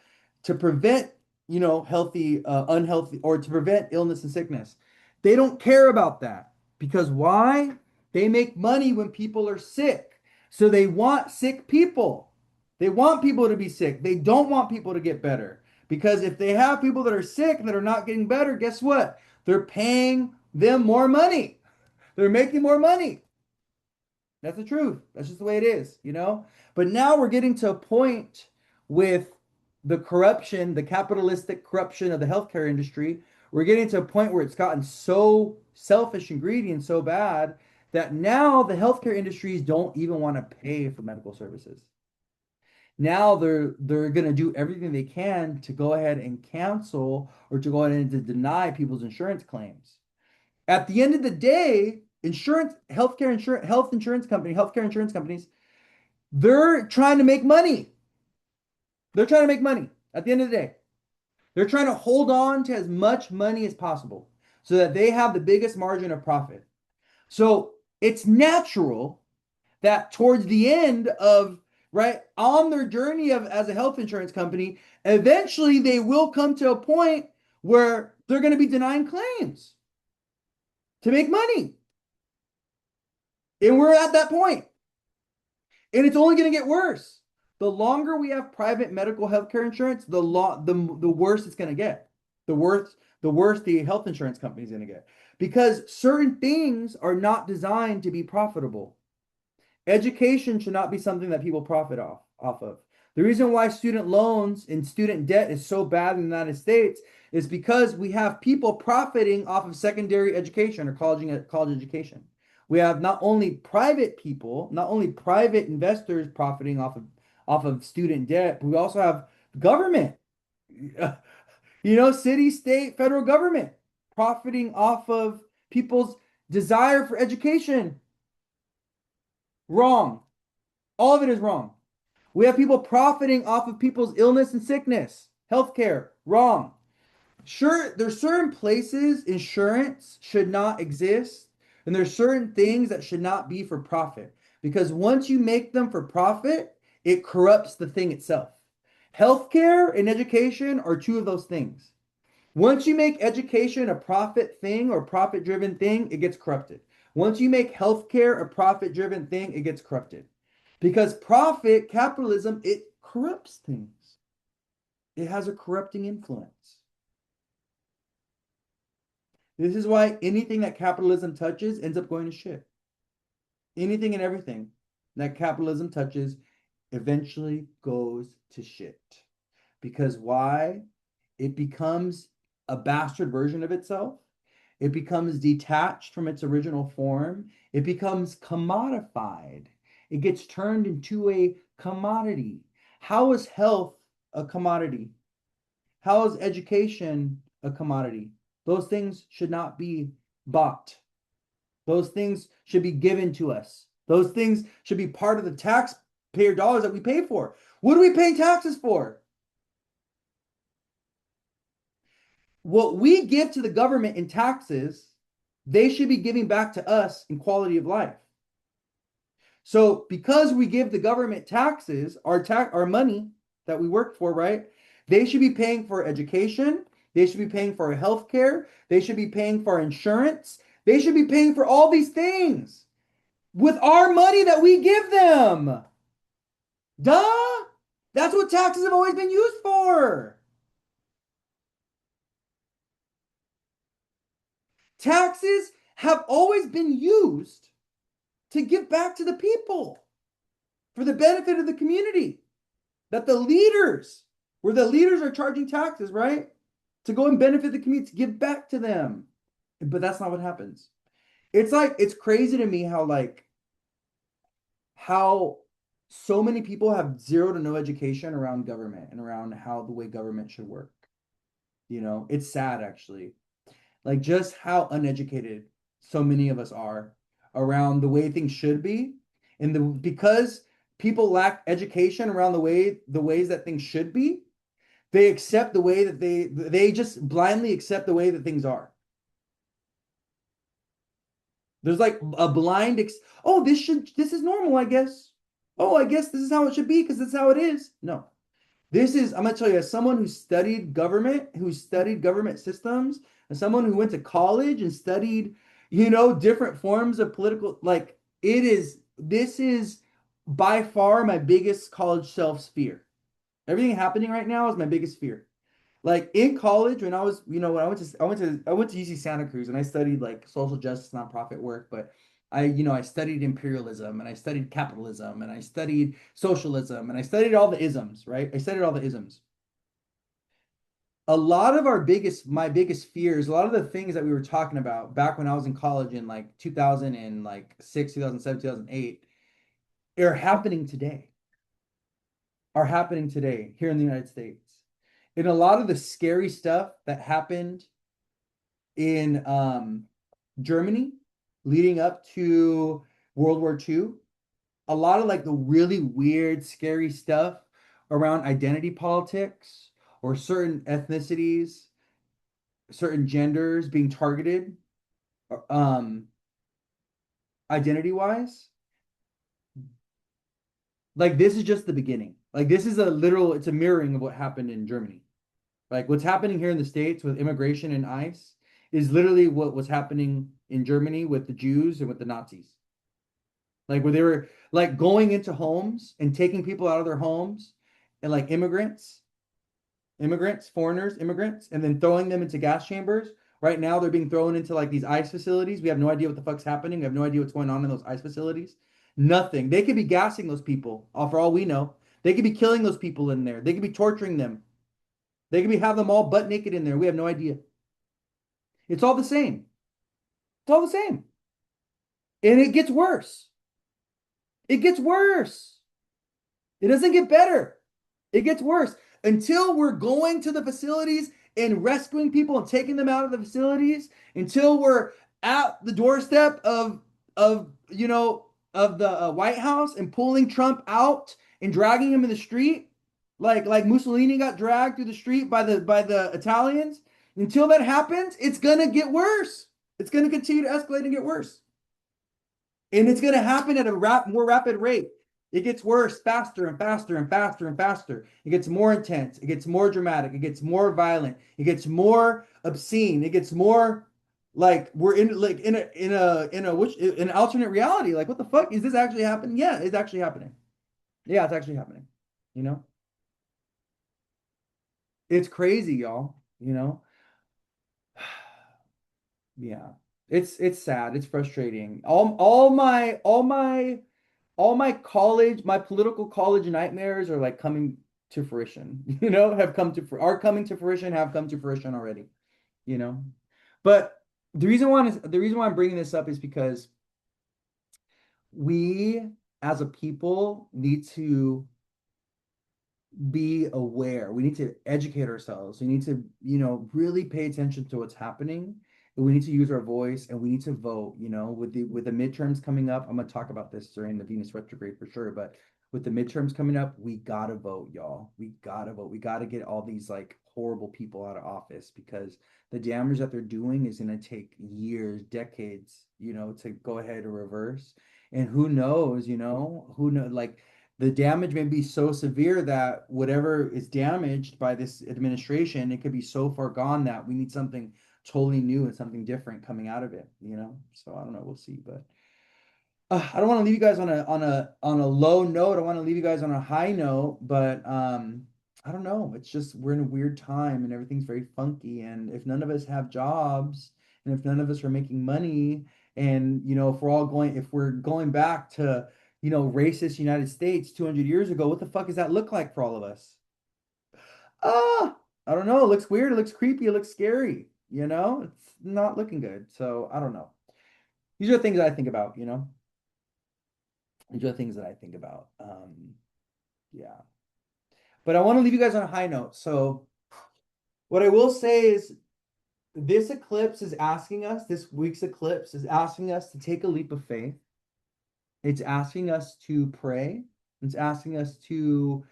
to prevent, healthy, unhealthy, or to prevent illness and sickness. They don't care about that because why? They make money when people are sick. So they want sick people. They want people to be sick. They don't want people to get better. Because if they have people that are sick and that are not getting better, guess what? They're paying them more money. They're making more money. That's the truth. That's just the way it is. But now we're getting to a point with the corruption, the capitalistic corruption of the healthcare industry. We're getting to a point where it's gotten so selfish and greedy and so bad that now the healthcare industries don't even want to pay for medical services. Now they're going to do everything they can to go ahead and cancel or to go ahead and to deny people's insurance claims. At the end of the day, healthcare insurance companies, they're trying to make money. They're trying to make money at the end of the day. They're trying to hold on to as much money as possible so that they have the biggest margin of profit. So it's natural that towards the end of right on their journey of as a health insurance company, eventually they will come to a point where they're going to be denying claims to make money. And we're at that point. And it's only going to get worse. The longer we have private medical healthcare insurance, the worse it's going to get. The worse the health insurance company is going to get. Because certain things are not designed to be profitable. Education should not be something that people profit off of. The reason why student loans and student debt is so bad in the United States is because we have people profiting off of secondary education or college education. We have not only private people, not only private investors profiting off of student debt, but we also have government, city, state, federal government profiting off of people's desire for education. Wrong. All of it is wrong. We have people profiting off of people's illness and sickness, healthcare. Wrong. Sure, there's certain places insurance should not exist, and there's certain things that should not be for profit. Because once you make them for profit, it corrupts the thing itself. Healthcare and education are two of those things. Once you make education a profit thing or profit driven thing, it gets corrupted. Once you make healthcare a profit driven thing, it gets corrupted. Because profit, capitalism, it corrupts things. It has a corrupting influence. This is why anything that capitalism touches ends up going to shit. Anything and everything that capitalism touches eventually goes to shit. Because why? It becomes a bastard version of itself. It becomes detached from its original form. It becomes commodified. It gets turned into a commodity. How is health a commodity? How is education a commodity? Those things should not be bought. Those things should be given to us. Those things should be part of the taxpayer dollars that we pay for. What are we paying taxes for? What we give to the government in taxes, they should be giving back to us in quality of life. So because we give the government taxes, our money that we work for, right? They should be paying for education. They should be paying for health care. They should be paying for insurance. They should be paying for all these things with our money that we give them. Duh! That's what taxes have always been used for. Taxes have always been used to give back to the people for the benefit of the community. That where the leaders are charging taxes, right? To go and benefit the community, to give back to them. But that's not what happens. It's crazy to me how so many people have zero to no education around government and around how the way government should work. It's sad actually. Like just how uneducated so many of us are around the way things should be. And because people lack education around the ways that things should be, they accept the way that they just blindly accept the way that things are. There's like a blind oh, this is normal, I guess. Oh, I guess this is how it should be because that's how it is. No. I'm gonna tell you, as someone who studied government systems, as someone who went to college and studied, different forms of political, this is by far my biggest college self fear. Everything happening right now is my biggest fear. Like in college, when I was, when I went to UC Santa Cruz and I studied like social justice nonprofit work, but I studied imperialism and I studied capitalism and I studied socialism and I studied all the isms, right? I studied all the isms. A lot of my biggest fears, a lot of the things that we were talking about back when I was in college in like 2006, 2007, 2008, are happening today. Are happening today here in the United States. And a lot of the scary stuff that happened in Germany leading up to World War II, a lot of like the really weird, scary stuff around identity politics or certain ethnicities, certain genders being targeted, um, identity wise. Like this is just the beginning. Like this is it's a mirroring of what happened in Germany. Like what's happening here in the States with immigration and ICE is literally what was happening in Germany with the Jews and with the Nazis. Like where they were like going into homes and taking people out of their homes and like foreigners, immigrants, and then throwing them into gas chambers. Right now they're being thrown into like these ICE facilities. We have no idea what the fuck's happening. We have no idea what's going on in those ICE facilities. Nothing. They could be gassing those people, for all we know. They could be killing those people in there. They could be torturing them. They could have them all butt naked in there. We have no idea. It's all the same. It's all the same. And it gets worse. It gets worse. It doesn't get better. It gets worse until we're going to the facilities and rescuing people and taking them out of the facilities, until we're at the doorstep of of the White House and pulling Trump out and dragging him in the street, like Mussolini got dragged through the street by the Italians. Until that happens, it's gonna get worse. It's gonna continue to escalate and get worse, and it's gonna happen at a more rapid rate. It gets worse, faster and faster and faster and faster. It gets more intense. It gets more dramatic. It gets more violent. It gets more obscene. It gets more like we're in which an alternate reality. Like, what the fuck is this actually happening? Yeah, it's actually happening. Yeah, it's actually happening. You know, it's crazy, y'all. Yeah, it's sad. It's frustrating. All my college, my political college nightmares are like coming to fruition, are coming to fruition, have come to fruition already, you know. But the reason why I'm bringing this up is because we as a people need to be aware. We need to educate ourselves. We need to, really pay attention to what's happening. And we need to use our voice and we need to vote, with the midterms coming up. I'm gonna talk about this during the Venus retrograde for sure, but with the midterms coming up, we gotta vote, y'all. We gotta vote. We gotta get all these like horrible people out of office because the damage that they're doing is gonna take years, decades, to go ahead and reverse. And who knows, like the damage may be so severe that whatever is damaged by this administration, it could be so far gone that we need something totally new and something different coming out of it. So I don't know, we'll see. But I don't want to leave you guys on a low note. I want to leave you guys on a high note, but I don't know. It's just we're in a weird time and everything's very funky. And if none of us have jobs and if none of us are making money, and if we're going back to racist United States 200 years ago, what the fuck does that look like for all of us? I don't know. It looks weird. It looks creepy. It looks scary. It's not looking good. So I don't know. These are things that I think about. These are things that I think about. Yeah. But I want to leave you guys on a high note. So what I will say is this week's eclipse is asking us to take a leap of faith. It's asking us to pray. It's asking us to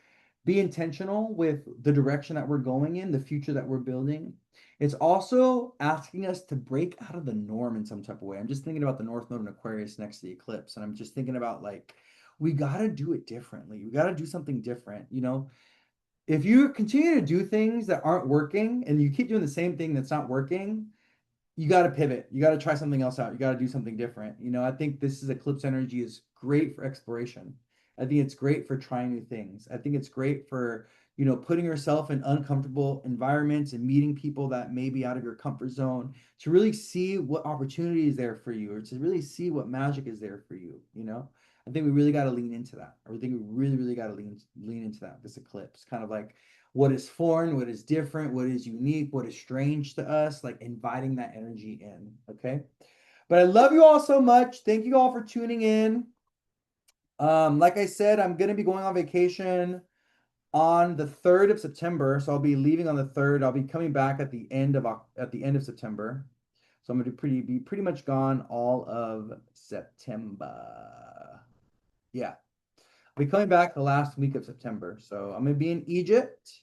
be intentional with the direction that we're going in, the future that we're building. It's also asking us to break out of the norm in some type of way. I'm just thinking about the North Node in Aquarius next to the eclipse, and I'm just thinking about like, we got to do it differently. We got to do something different. If you continue to do things that aren't working and you keep doing the same thing that's not working, you got to pivot. You got to try something else out. You got to do something different. I think this is eclipse energy is great for exploration. I think it's great for trying new things. I think it's great for, putting yourself in uncomfortable environments and meeting people that may be out of your comfort zone to really see what opportunity is there for you or to really see what magic is there for you. I think we really got to lean into that. I think we really, really got to lean into that. This eclipse, kind of like what is foreign, what is different, what is unique, what is strange to us, like inviting that energy in. Okay. But I love you all so much. Thank you all for tuning in. Like I said, I'm gonna be going on vacation on the 3rd of September. So I'll be leaving on the 3rd. I'll be coming back at the end of September. So I'm gonna be pretty much gone all of September. Yeah. I'll be coming back the last week of September. So I'm gonna be in Egypt,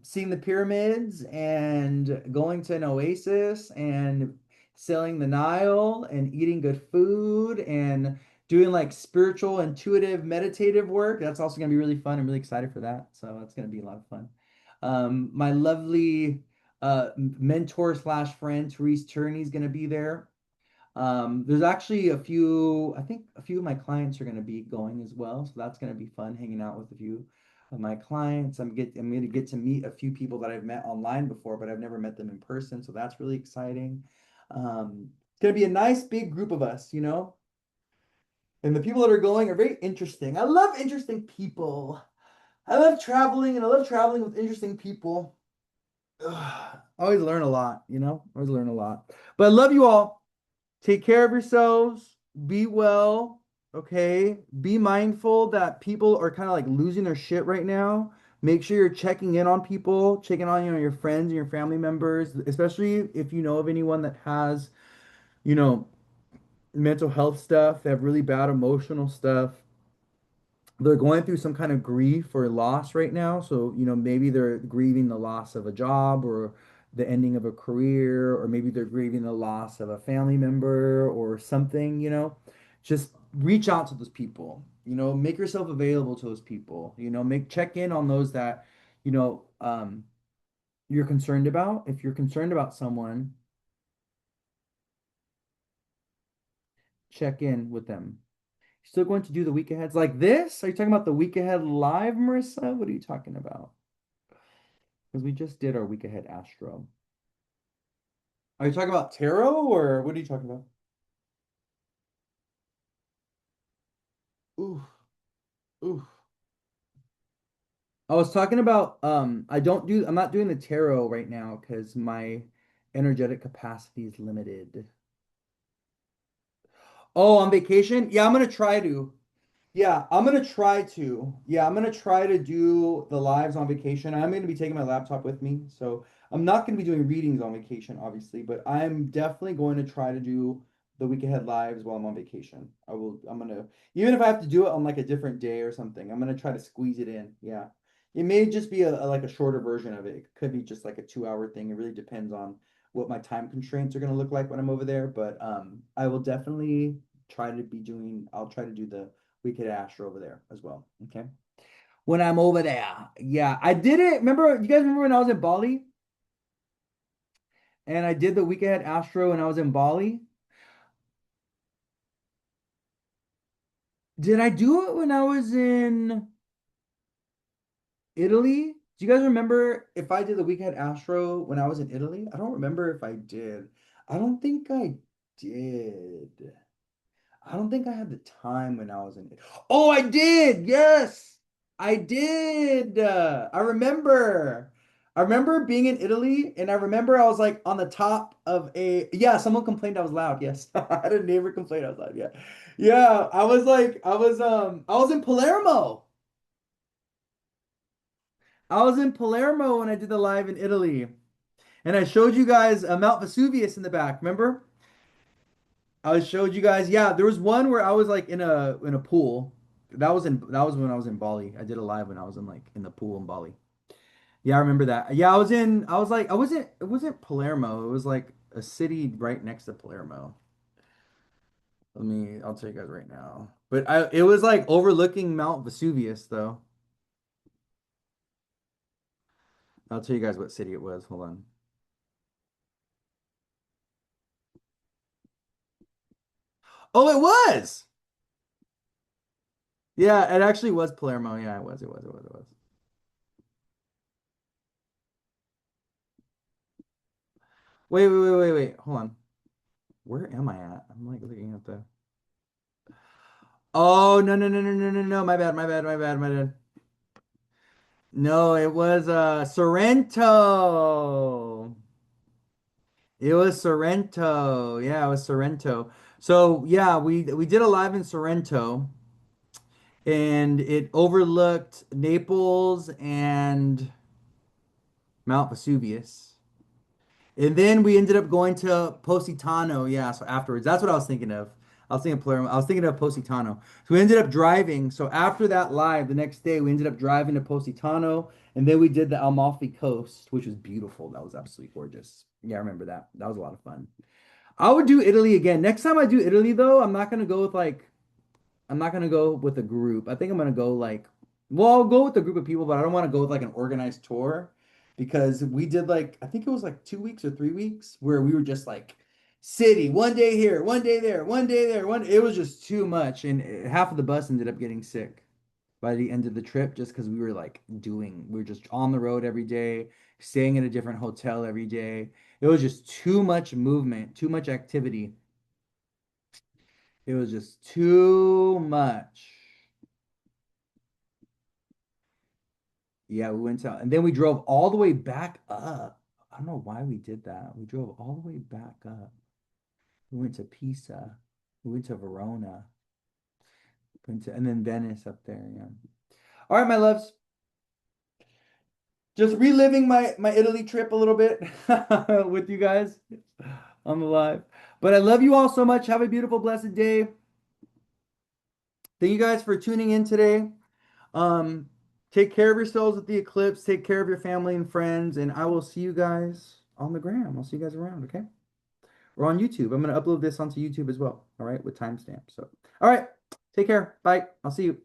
seeing the pyramids and going to an oasis and sailing the Nile and eating good food and doing like spiritual, intuitive, meditative work. That's also gonna be really fun. I'm really excited for that. So that's gonna be a lot of fun. My lovely mentor slash friend Therese Turney is gonna be there. There's actually I think a few of my clients are going to be going as well. So that's going to be fun hanging out with a few of my clients. I'm going to get to meet a few people that I've met online before, but I've never met them in person. So that's really exciting. It's going to be a nice big group of us. And the people that are going are very interesting. I love interesting people. I love traveling and I love traveling with interesting people. Ugh, I always learn a lot. Always learn a lot. But I love you all. Take care of yourselves. Be well, okay? Be mindful that people are kind of like losing their shit right now. Make sure you're checking in on people, checking on, your friends and your family members, especially if you know of anyone that has, you know, mental health stuff, they have really bad emotional stuff. They're going through some kind of grief or loss right now. So, maybe they're grieving the loss of a job or the ending of a career, or maybe they're grieving the loss of a family member or something. Just reach out to those people, make yourself available to those people, check in on those that, you're concerned about. If you're concerned about someone, check in with them. Still going to do the week aheads like this? Are you talking about the week ahead live, Marissa? What are you talking about? Because we just did our week ahead astro. Are you talking about tarot or what are you talking about? Ooh, ooh. I was talking about I'm not doing the tarot right now because my energetic capacity is limited. Oh, on vacation? Yeah, I'm gonna try to. Yeah, I'm gonna try to. Yeah, I'm gonna try to do the lives on vacation. I'm gonna be taking my laptop with me, so I'm not gonna be doing readings on vacation, obviously, but I'm definitely going to try to do the week ahead lives while I'm on vacation. I'm gonna, even if I have to do it on like a different day or something, I'm gonna try to squeeze it in. Yeah. It may just be like a shorter version of it. It could be just like a 2 hour thing. It really depends on what my time constraints are gonna look like when I'm over there. But I will definitely I'll try to do the we could Astro over there as well. Okay. When I'm over there. Yeah. I did it. You guys remember when I was in Bali and I did the week ahead Astro when I was in Bali? Did I do it when I was in Italy? Do you guys remember if I did the week ahead Astro when I was in Italy? I don't remember if I did. I don't think I did. I don't think I had the time when I was in. Oh, I did. Yes, I did. I remember. I remember being in Italy, and I remember I was like on the top of a. Yeah, someone complained I was loud. Yes, I had a neighbor complain I was loud. Yeah, yeah. I was in Palermo. I was in Palermo when I did the live in Italy, and I showed you guys Mount Vesuvius in the back. Remember? I showed you guys. Yeah, there was one where I was like in a pool. That was when I was in Bali. I did a live when I was in like in the pool in Bali. Yeah, I remember that. Yeah, I was like it wasn't Palermo. It was like a city right next to Palermo. I'll tell you guys right now. But it was like overlooking Mount Vesuvius though. I'll tell you guys what city it was. Hold on. Oh, it was. Yeah, it actually was Palermo. Yeah, it was. It was. It was. It was. Wait. Hold on. Where am I at? I'm like looking at the. Oh, no. My bad. No, it was Sorrento. It was Sorrento. Yeah, it was Sorrento. So, yeah, we did a live in Sorrento and it overlooked Naples and Mount Vesuvius. And then we ended up going to Positano. Yeah, so afterwards. That's what I was thinking of. I was thinking of Palermo. I was thinking of Positano. So we ended up driving. So after that live, the next day, we ended up driving to Positano. And then we did the Amalfi Coast, which was beautiful. That was absolutely gorgeous. Yeah, I remember that. That was a lot of fun. I would do Italy again. Next time I do Italy, though, I'm not gonna go with a group. I think I'm gonna go like, well, I'll go with a group of people, but I don't want to go with like an organized tour because we did like, I think it was like 2 weeks or 3 weeks where we were just like city, one day here, one day there, one day there, it was just too much. And half of the bus ended up getting sick by the end of the trip just because we were just on the road every day, staying in a different hotel every day. It was just too much movement, too much activity. It was just too much. Yeah, we went out and then we drove all the way back up. I don't know why we did that. We drove all the way back up. We went to Pisa. We went to Verona. And then Venice up there, yeah. All right, my loves. Just reliving my Italy trip a little bit with you guys on the live. But I love you all so much. Have a beautiful, blessed day. Thank you guys for tuning in today. Um, take care of yourselves with the eclipse. Take care of your family and friends, and I will see you guys on the gram. I'll see you guys around, okay? Or on YouTube. I'm gonna upload this onto YouTube as well, all right, with timestamps. So, all right, take care. Bye. I'll see you.